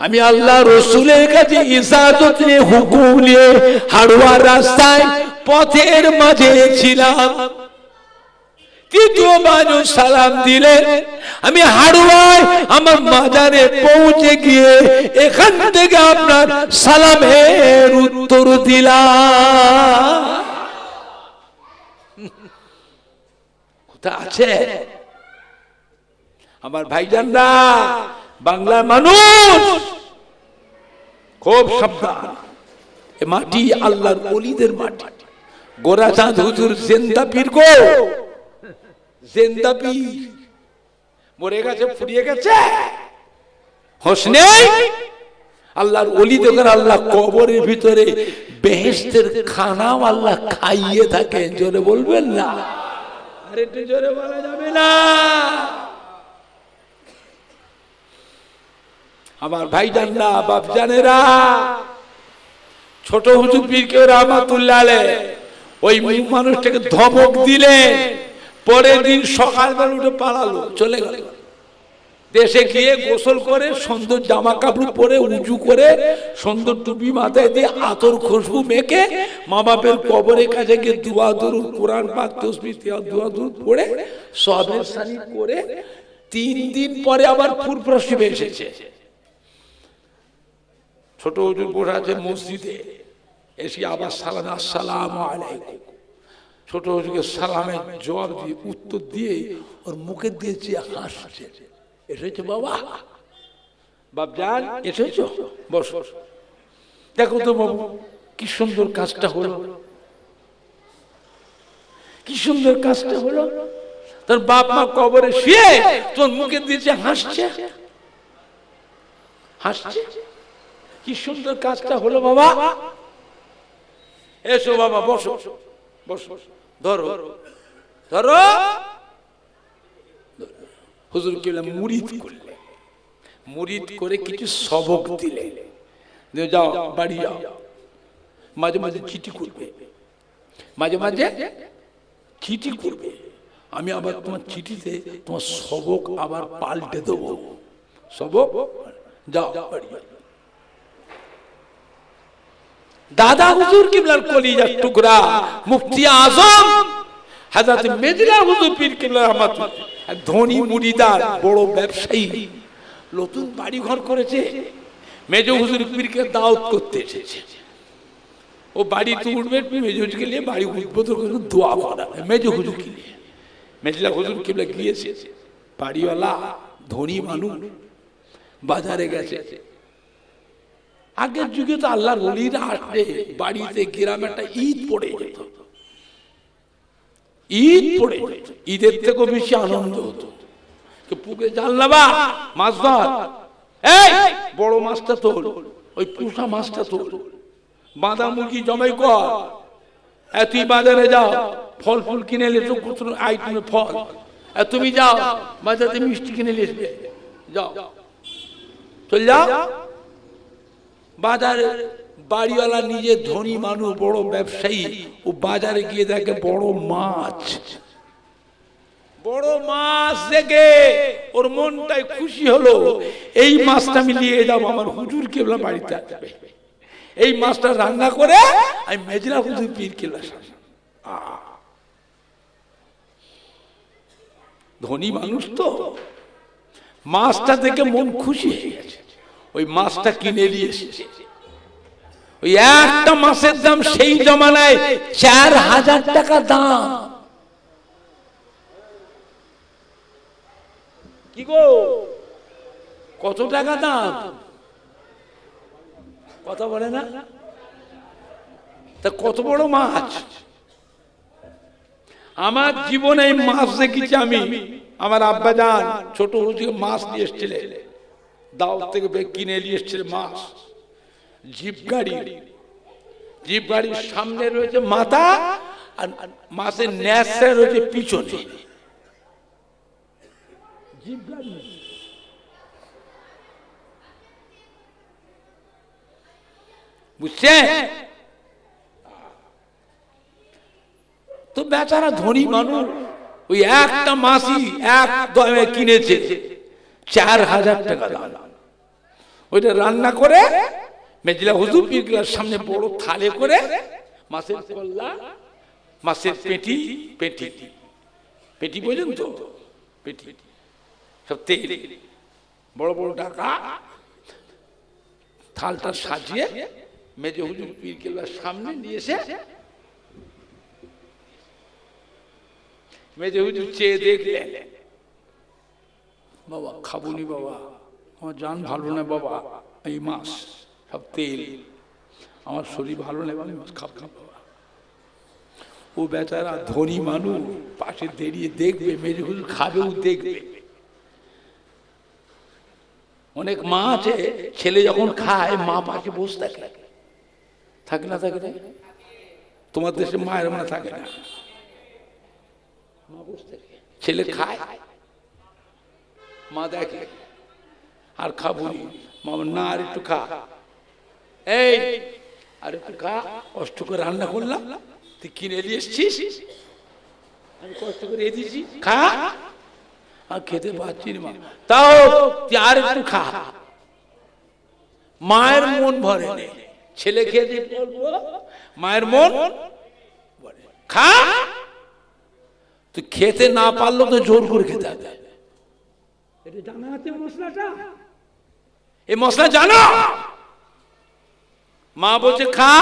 আমি আল্লাহ রাসূলের কাছে ইজাজত নিয়ে হুকুম নিয়ে হাড়োয়ার রাস্তায় পথের মাঝে ছিলাম। তৃতীয়বার সালাম দিলেন আমি হাড়োয়ায় আমার মাজারে পৌঁছে গিয়ে এখান থেকে আপনার সালামের উত্তর দিলাম। কোথা আছে আমার ভাইজানরা? বাংলার মানুষ খুব সাবধান, এ মাটি আল্লাহর ওলিদের মাটি। গোরাচাঁদ হুজুর জিন্দা পীর গো, জিন্দা পীর, মরে গেছে, ফুরিয়ে গেছে, হোশ নেই। আল্লাহর ওলিদের আল্লাহ কবরের ভিতরে বেহেশতের খানাও আল্লাহ খাইয়ে থাকেন। জোরে বলবেন না? আরে একটু জোরে বলা যাবে না? আমার ভাইজানরা, বাপজানেরা, ছোট হুজুর পীর কে রহমাতুল্লাহ আলাইহি ওই মানুষটাকে ধমক দিলে পরের দিন সকালবেলা উঠে পালালো, চলে গেল। দেশে গিয়ে গোসল করে সুন্দর জামা কাপড় পরে উঁচু করে সুন্দর টুপি মাথায় দিয়ে আতর খুশবু মেখে মা বাপের কবরের কাছে গিয়ে দুয়া দরুদ, কোরআন পাক, তাসবিহ, দুয়া দরুদ পড়ে সবের সানি করে 3 দিন পরে আবার ফুরফুরা শিবে এসেছে। ছোট হুজুর বসে আছে মসজিদে, এসে আবার সালাম, আসসালামু আলাইকুম। ছোট হুজুরকে সালামের জবাব দিয়ে উত্তর দিয়ে ওর মুখে দিয়েছে হাসছে। এসেছো বাবা? বাপজান এসেছো? বস। দেখো তো বাবু কি সুন্দর কাজটা হলো, কি সুন্দর কাজটা হলো। তোর বাপ মা কবরে শুয়ে তোর মুখে দিয়েছে হাসছে, হাসছে। কি সুন্দর কাজটা হলো বাবা। এসো বাবা, বসো বসো, ধরো ধরো। হুজুর কিবলা মুরিদ করলে, মুরিদ করে কিছু সবক দিলে, যাও বাড়ি যাও, মাঝে মাঝে চিঠি করবে, মাঝে মাঝে চিঠি করবে। আমি আবার তোমার চিঠিতে তোমার সবক আবার পাল্টে দেবো। সবক যাও বাড়ি। দাদা হুজুর কিবলার কলিজার টুকরা মুফতি আজম হযরত মেজলা হুজুর পীর কিবলা রহমাতুল্লাহ, ধনী মুরিদার বড় ব্যবসায়ী, নতুন বাড়ি ঘর করেছে। মেজ হুজুর পীরকে দাওয়াত করতে এসেছে। ও বাড়িতে উঠবে, মেজো হুজুরকে নিয়ে বাড়ি উদ্বোধন করে দোয়া করা, মেজো হুজুরকে নিয়ে। মেজলা হুজুর কিবলা গিয়েছে, বাড়িওয়ালা ধনী মানুষ, বাজারে গেছে। আগের যুগে তো আল্লাহর ওলিরা আসলে বাড়িতে গ্রামে একটা ঈদ পড়ে যেত, ঈদ পড়ে, ঈদের থেকেও বেশি আনন্দ হতো। পুকুরে জাল নাবা, মাছ ধর, এই বড় মাছটা তোল, ওই পুষা মাছটা তোল, বাঁধা মুরগি জমাই কর, তুই বাজারে যাও, ফল ফুল কিনে এলে তো কত আইটেমের ফল, তুমি যাও বাজারে মিষ্টি কিনে নিয়ে আসবে, যাও চল যাও বাজারে। বাড়িওয়ালা নিজে ধনী মানুষ, বড় ব্যবসায়ী, ও বাজারে গিয়ে দেখে বড় মাছ, বড় মাছ দেখে ওর মনটাই খুশি হলো, এই মাছটা আমি নিয়ে যাবো আমার হুজুর কেবলা বাড়িতে আসবে, এই মাছটা রান্না করে আমি মেজলা হুজুর পীর কেবলা। ধনী মানুষ তো, মাছটা দেখে মন খুশি হয়ে গেছে, ওই মাছটা কিনে নিয়ে এসেছে। ওই একটা মাছের দাম সেই জমানায় 4000 টাকা দাম। কি গো, কত টাকা দাম কথা বলে না? তা কত বড় মাছ! আমার জীবনে এই মাছ দেখেছি আমি। আমার আব্বা জান ছোট হুজুর মাছ নিয়ে এসেছিলেন, দাওয়াত থেকে কিনে নিয়ে এসেছিলেন মাছ। জিপ গাড়ির সামনে রয়েছে মাথা, আর মাছের ন্যাসা রয়েছে পিছনে। জিপ গাড়ি বুঝছে তো, বেচারা ধনী মানুষ ওই একটা মাছই এক দামে কিনেছে, 4000 টাকা দাম। ওইটা রান্না করে মেজলা হুজুর পীরকেবলার সামনে বড় থালে করে মাছের কল্লা, মাছের পেটি, পেটি পর্যন্ত পেটি সব তেল, বড় বড় টাকা, থালটা সাজিয়ে মেজে হুজুর পীরকেবলার সামনে নিয়ে এসে মেজে হুজুর চেয়ে দেখলেন, বাবা খাবুনি বাবা, আমার জান ভালো না বাবা, এই মাছ সব তেল, আমার শরীর ভালো নেই, মাছ খাব না বাবা। ও বেচারা ধনী মানুষ পাশে দাঁড়িয়ে দেখবে, মেজে হুজুর খাবে, ও দেখবে। অনেক মা আছে, ছেলে যখন খায় মা পাশে বসে থাকে, থাকে না? থাকে না? তোমার দেশে মায়ের মনে থাকে না, মা বসে থাকে, ছেলে খায়, মা দেখে আর খাবো মা না, আর একটু খা, এই আর একটু খা, কষ্ট করে রান্না করলাম, তুই কিনে নিয়ে এসছিস, আমি কষ্ট করে এ দিয়েছি, খা। আর খেতে পাচ্ছি না মা, তাও তুই আর একটু খা। মায়ের মন ভরে নেই, ছেলে খেতে বলবো, মায়ের মন খা। তুই খেতে না পারলো তো জোর করে খেতে হবে। এটা জানা আছে মশলাটা, এই মশলা জানো? মা বলছে খা,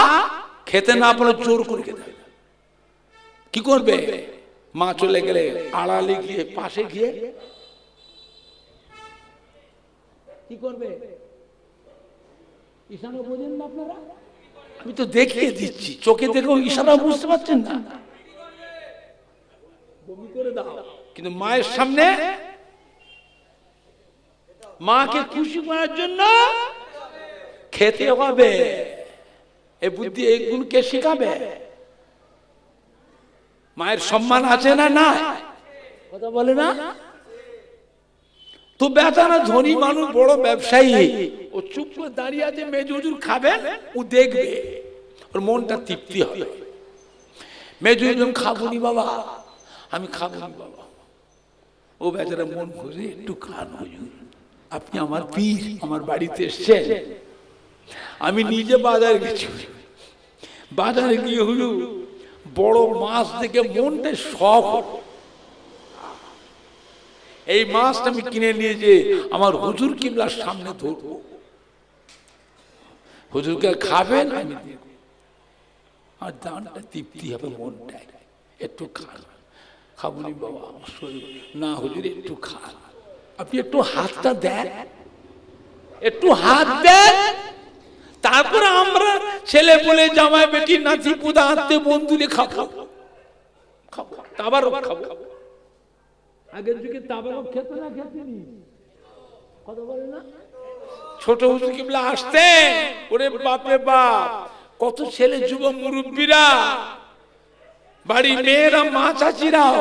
খেতে না পারলে জোর করে খেতে হবে। কি করবে? মা চলে গেলে আড়ালে গিয়ে পাশে গিয়ে কি করবে? ইশারা বোঝেন না আপনারা? আমি তো দেখিয়ে দিচ্ছি, চোখে দেখেও ইশারা বুঝতে পারছেন না? বমি করে দাও, কিন্তু মায়ের সামনে মাকে খুশি করার জন্য খেতে হবে। এই বুদ্ধি, এই গুণ কে শেখাবে? মায়ের সম্মান আছে না? না, কথা বলে না? তো বেচারা ধনী মানুষ, বড় ব্যবসায়ী, ও চুপ করে দাঁড়িয়ে আছে, মেজে হুজুর খাবেন, ও দেখবে, ওর মনটা তৃপ্তি হবে। মেজে হুজুর খাবুনি বাবা, আমি খাবুনি বাবা। ও বেচারা মন খুঁজে, একটু খান হুজুর, আপনি আমার পীর, আমার বাড়িতে এসছেন। আমি নিজে বাজারে গেছি, বাজারে গিয়ে হুজুর বড় মাছ দেখে মনটা শখ, এই মাছটা আমি কিনে নিয়ে যে আমার হুজুর কিবলার সামনে ধরবো, হুজুরকে খাবেন, আমি আর দানটা তৃপ্তি হবে মনটায়। একটু খান, খাবনি বাবা আমার শরীর না হুজুর একটু খান, আপনি একটু হাতটা দেন, একটু হাত দেন। তারপরে আমরা ছেলে বলে জামাই বেটি নাতি পুদা আত্মীয় বন্ধুলে খাবো, খাবো তাবারক খাবো। আগের যুগে তাবারক খেত না, খেতেনি, কথা বলে না। ছোট হুজুর কিবলা আসতে, ওরে বাপরে বাপ, কত ছেলে যুবক মুরব্বীরা, বাড়ি মেয়েরা, মা চাচিরাও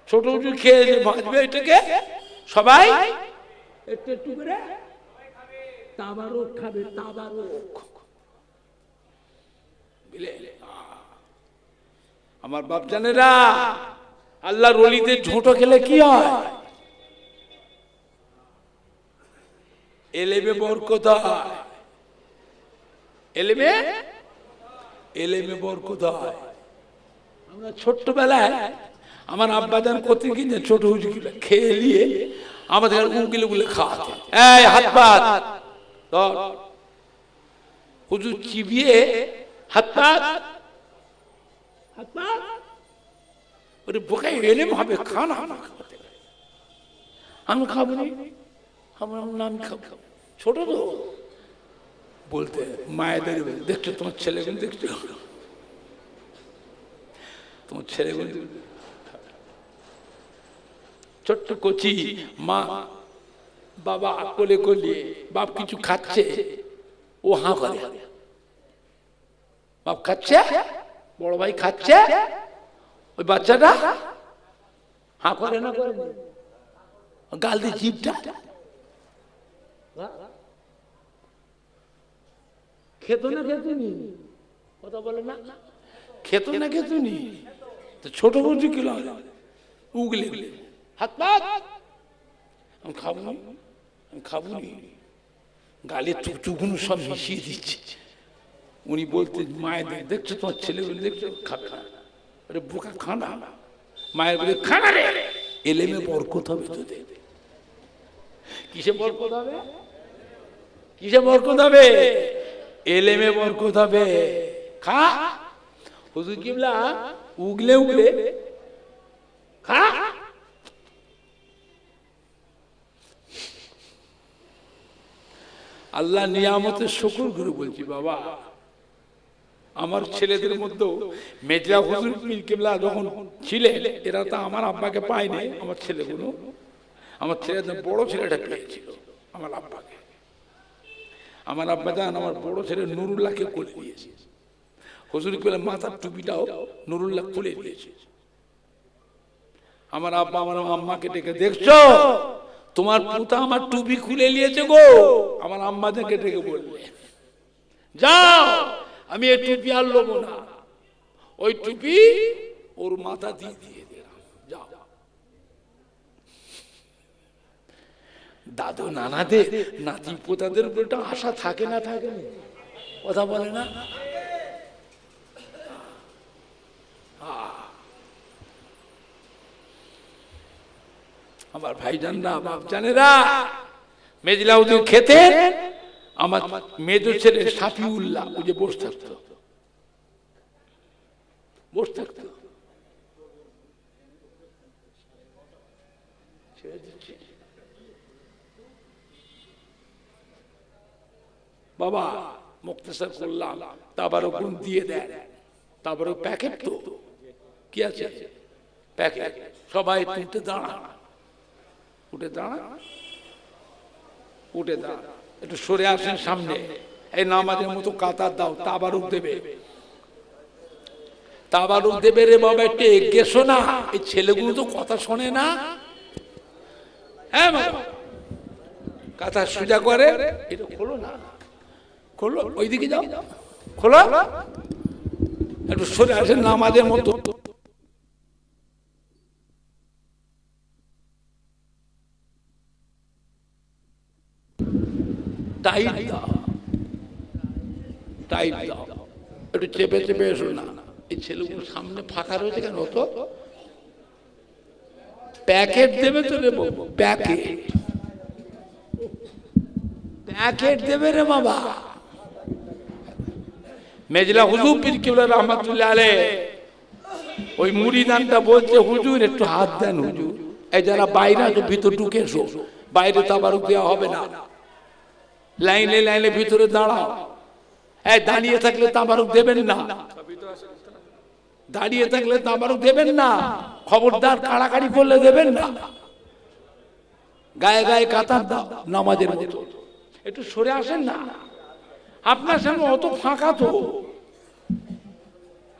ছোট হুজুর খেয়ে যে বাঁচবে এটাকে সবাই একটু একটু করে তাবারক খাবে, তাবারক। আমার বাপ জানেরা, আল্লাহর ওলিদের ঝোঁটো খেলে কি হয়? এলেমে বরকত হয়, এলেমে বরকত হয়। আমরা ছোট্টবেলায় আমার আব্বাজান করতে কিনে ছোট হুজুর খেয়ে নিয়ে আমাদের উকিলে গুলো খাওয়াতে, এই হাত পাত হুজুর চিবিয়ে হাত পাত, হাত পাত, ওরে বোকায় এলেম হবে, খানা আমি খাবো না, আমার নাম খাবো। ছোট তো বলতে মায়েদের, দেখছো তোমার ছেলেগুলো, দেখছো তোমার ছেলেগুলো, ছোট্ট কচি মা বাবা কোলে কোলে, বাপ কিছু খাচ্ছে, ও হাঁ করে, বাপ খাচ্ছে, বড় ভাই খাচ্ছে, ওই বাচ্চাটা হাঁ করে না, করে গাল দিয়ে জিভটা, খেত না খেতুনি, কথা বলে না, খেত না খেতুনি, তো ছোট বুঝি কিলো উগলে হাত পাত, আমি খাবো, আমি খাবো নি, গালে চুকচুকুনো সব মিশিয়ে দিচ্ছে। উনি বলতে মায়ের, দেখছো তোমার ছেলেগুলো, দেখছো খাবে না, আরে বোকা খানা, মায়ের বলে খানা রে, এলেমে বরকত হবে তোদের। কিসে বরকত হবে? কিসে বরকত হবে? এলেমে বরকত হবে। খা হুজুর কিবলা উগলে উগলে খা। আল্লাহ নিয়ামতের শুকর করে বলছি বাবা, আমার ছেলেদের মধ্যেও মেজরা হুজুর পীর কিবলা যখন ছিলেন, এরা তো আমার আব্বাকে পায়নি, আমার ছেলেগুলো, আমার ছেলেদের বড় ছেলেটা পেয়েছিল আমার আব্বাকে। আমার আব্বা জান আমার বড় ছেলে নুরুল্লাহকে কোলে দিয়েছে, হুজুর কিবলা মাথার টুপিটাও নুরুল্লাহ খুলে দিয়েছে। আমার আব্বা আমার আম্মাকে ডেকে, দেখছো তোমার পুতা আমার টুপি খুলে নিয়েছে গো। আমার আম্মা দেখে ডেকে বলবে, যাও আমি এই টুপি আর লোবো না, ওই টুপি ওর মাথা দিয়ে দিয়ে দিলাম, যাও। দাদু নানাদের নাতি পোতাদের উপর একটা আশা থাকে না, থাকে না, কথা বলে না। আমার ভাইজানরা, বাপ জানেরা, মেজলা হুজুর খেতেন, আমার মেজর ছেলে শাফিউল্লাহ ওই যে বসে থাকতো, বসে থাকতো, বাবা মুক্তাসার করলাম, তাবারও গুণ দিয়ে দেন, তাবারও প্যাকেট তো কি আছে প্যাকেট, সবাই তুলতে দাঁড়া, উঠে দাঁড়া, উঠে দাঁড়া, একটু সরে আসেন সামনে, এই নামাজের মতো কাতার দাও, তাবারুক দেবে, তাবারুক দেবে রে বাবা, একটু এগিয়ে শোনা, এই ছেলেগুলো তো কথা শোনে না। হ্যাঁ বাবা, কাতা সোজা করে, এটা খোলো না, খোলো, ওইদিকে যাও, খোলো, একটু সরে আসেন নামাজের মতো। টাইট দাও, টাইট দাও, একটু চেপে চেপে এসো না। এই ছেলেগুলো সামনে ফাঁকা রয়েছে কেন? তো প্যাকেট দেবে তো দেবো, প্যাকেট, প্যাকেট দেবে রে বাবা, মেজলা হুজুর পীর কেবলা রহমাতুল্লাহ আলাইহি ওই মুরিদানটা বলছে, হুজুর একটু হাত দেন হুজুর, এই যারা বাইরে আছে ভিতর ঢুকে এসো, বাইরে তাবারুক দেওয়া হবে না, লাইনে লাইনে ভিতরে দাঁড়াও, এই দাঁড়িয়ে থাকলে তাবারুক দেবেন না, দাঁড়িয়ে থাকলে তাবারুক দেবেন না, খবরদার কাড়াকাড়ি করলে দেবেন না, গায়ে গায়ে কাতার দাও নামাজের মতো, একটু সরে আসেন না, আপনার সামনে অত ফাঁকা তো,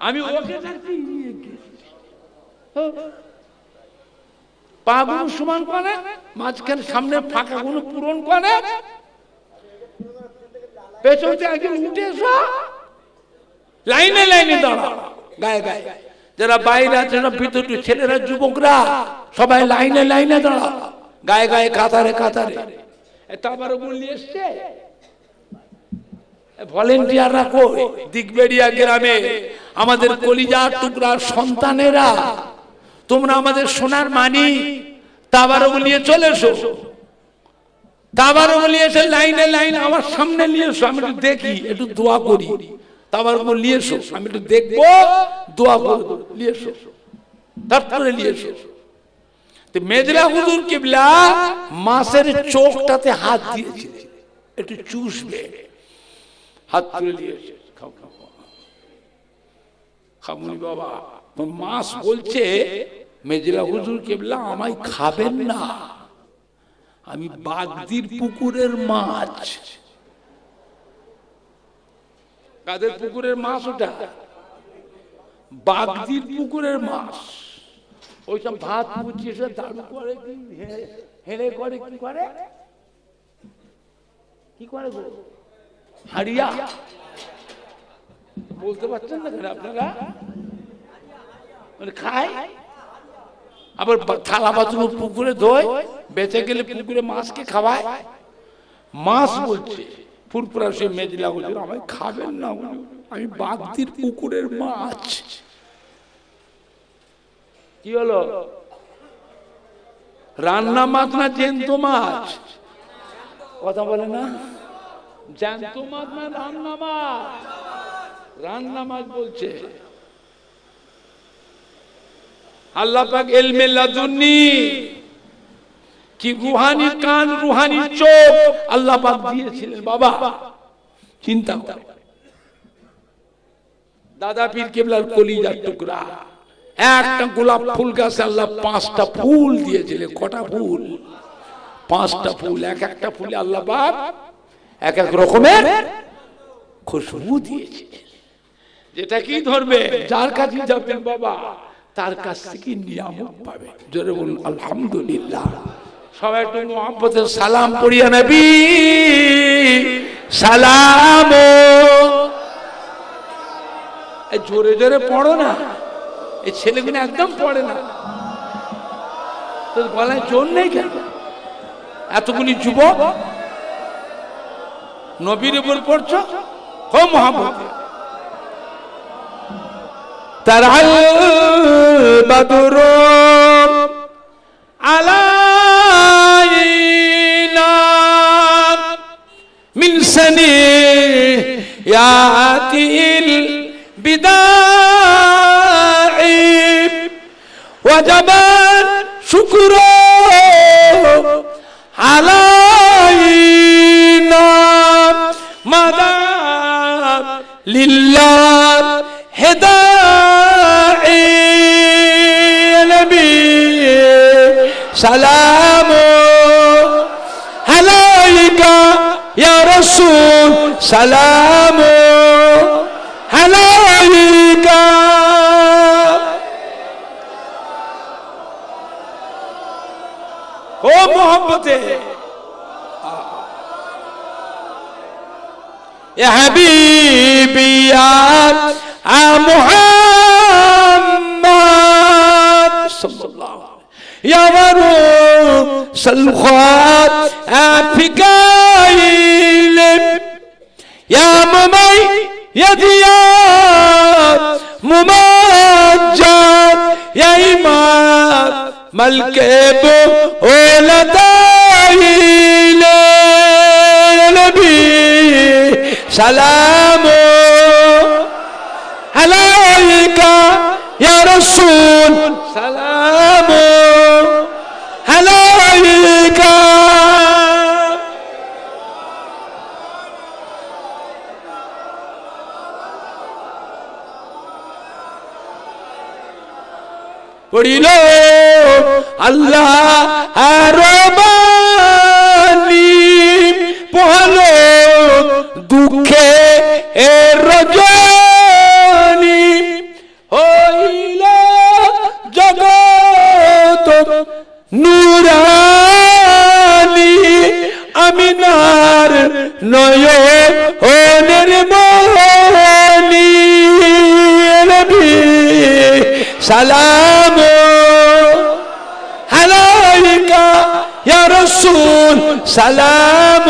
আমি ওকে পাগুলো সমান করে, মাঝখানে সামনে ফাঁকা গুলো পূরণ করে, পেছন থেকে একজন উঠে এসো, লাইনে লাইনে দাঁড়াও, গায়ে গায়ে, যারা বাইরে আছে না ভিতরে, ছেলেরা যুবকরা সবাই লাইনে লাইনে দাঁড়াও, গায়ে গায়ে কাতারে কাতারে। তাবারও বললি এসছে ভলেন্টিয়াররা কই? দিগবেড়িয়া গ্রামে আমাদের কলিজার টুকরার সন্তানেরা, তোমরা আমাদের সোনার মানি, তাবারও নিয়ে চলে এসো, তাবারও নিয়ে এসে লাইনে লাইনে আমার সামনে নিয়ে এসো, আমি একটু দেখি, একটু দোয়া করি, তাবারও নিয়ে এসো, আমি একটু দেখবো, দোয়া করবো, নিয়ে এসো, তারপরে নিয়ে এসো। মেজলা হুজুর কিবলা মাছের চোখটাতে হাত দিয়েছে, একটু চুষবে, হাত তুলে দিয়েছে, খাও খাও খামুনি বাবা। মাছ বলছে মেজলা হুজুর কিবলা আমায় খাবেন না, আমি বাগদির পুকুরের মাছ। কাদের পুকুরের মাছ ওটা? বাগদির পুকুরের মাছ। ওইসব ভাত পুচিয়ে দাঁড়ু করে, হেড়ে করে, কি করে, কি করে হাড়িয়া, বলতে পারছেন না কেন আপনারা? খায়, আবার থালা বাথরুম পুকুরে ধোয়, বেঁচে গেলে পুকুরে মাছকে খাওয়ায়। মাছ বলছে ফুরফুরা সে মেজলা হুজুর আমায় খাবেন না, আমি বাগদির পুকুরের মাছ। কি হলো? রান্না মাছ না জ্যান্ত মাছ? কথা বলে না, জ্যান্ত মাছ না রান্না মাছ? রান্না মাছ বলছে। আল্লাহ পাক ইলমে লাদুন্নি কি রুহানি কান, রুহানি চোখ আল্লাহ পাক দিয়েছিলেন বাবা, চিন্তা করো। দাদা পীর কেবলার কলিজার টুকরা, একটা গোলাপ ফুল গাছে আল্লাহ 5টা ফুল দিয়েছিলেন। কটা ফুল? 5টা ফুল। এক একটা ফুলে আল্লাহ পাক এক এক রকমের খুশবু দিয়েছিলেন। যেটা কি ধরবে, যার কাছে যাবেন বাবা তার কাছ থেকে নিয়ামত পাবে। জোরে বলুন আলহামদুলিল্লাহ। সবাই একটু মুহাব্বতে সালাম পড়িয়া নবী সালাম। জোরে জোরে পড়ো না, এই ছেলেগুলো একদম পড়ে না। তোর গলায় জোর নেই কেন? এতগুলি যুবক নবীর উপর পড়ছো, হো মুহাব্বত। তারাল বাদরু আলাইনা মিন সানিয়াতিল বিদাই ওয়াজাবাত শুকরু আলাইনা মাদা লিল্লাহ হেদায়ে নবী সালাম আলাইকা ইয়া রাসূল সালাম আলাইকা। ও মোহাম্মতে ইয়া হাবিবি ইয়া মুহাম্মদ সাল্লাল্লাহু ইয়া রূসুল খাত আফিকাইল ইয়া মুমাইয়্যিদ ইয়া মুমাজ্জাদ ইয়া ইমাম মালকিব ওলাদাইল নবী সালাম আলাইকা ইয়া রাসূল সালাম আলাইকা। পড়িল আল্লাহ আরবানি পহলো দুঃখে এর রজনী হইল জগৎ নুরানি আমিনার নয়নের মনি নবী সালাম আলাইকা ইয়া রাসূল সালাম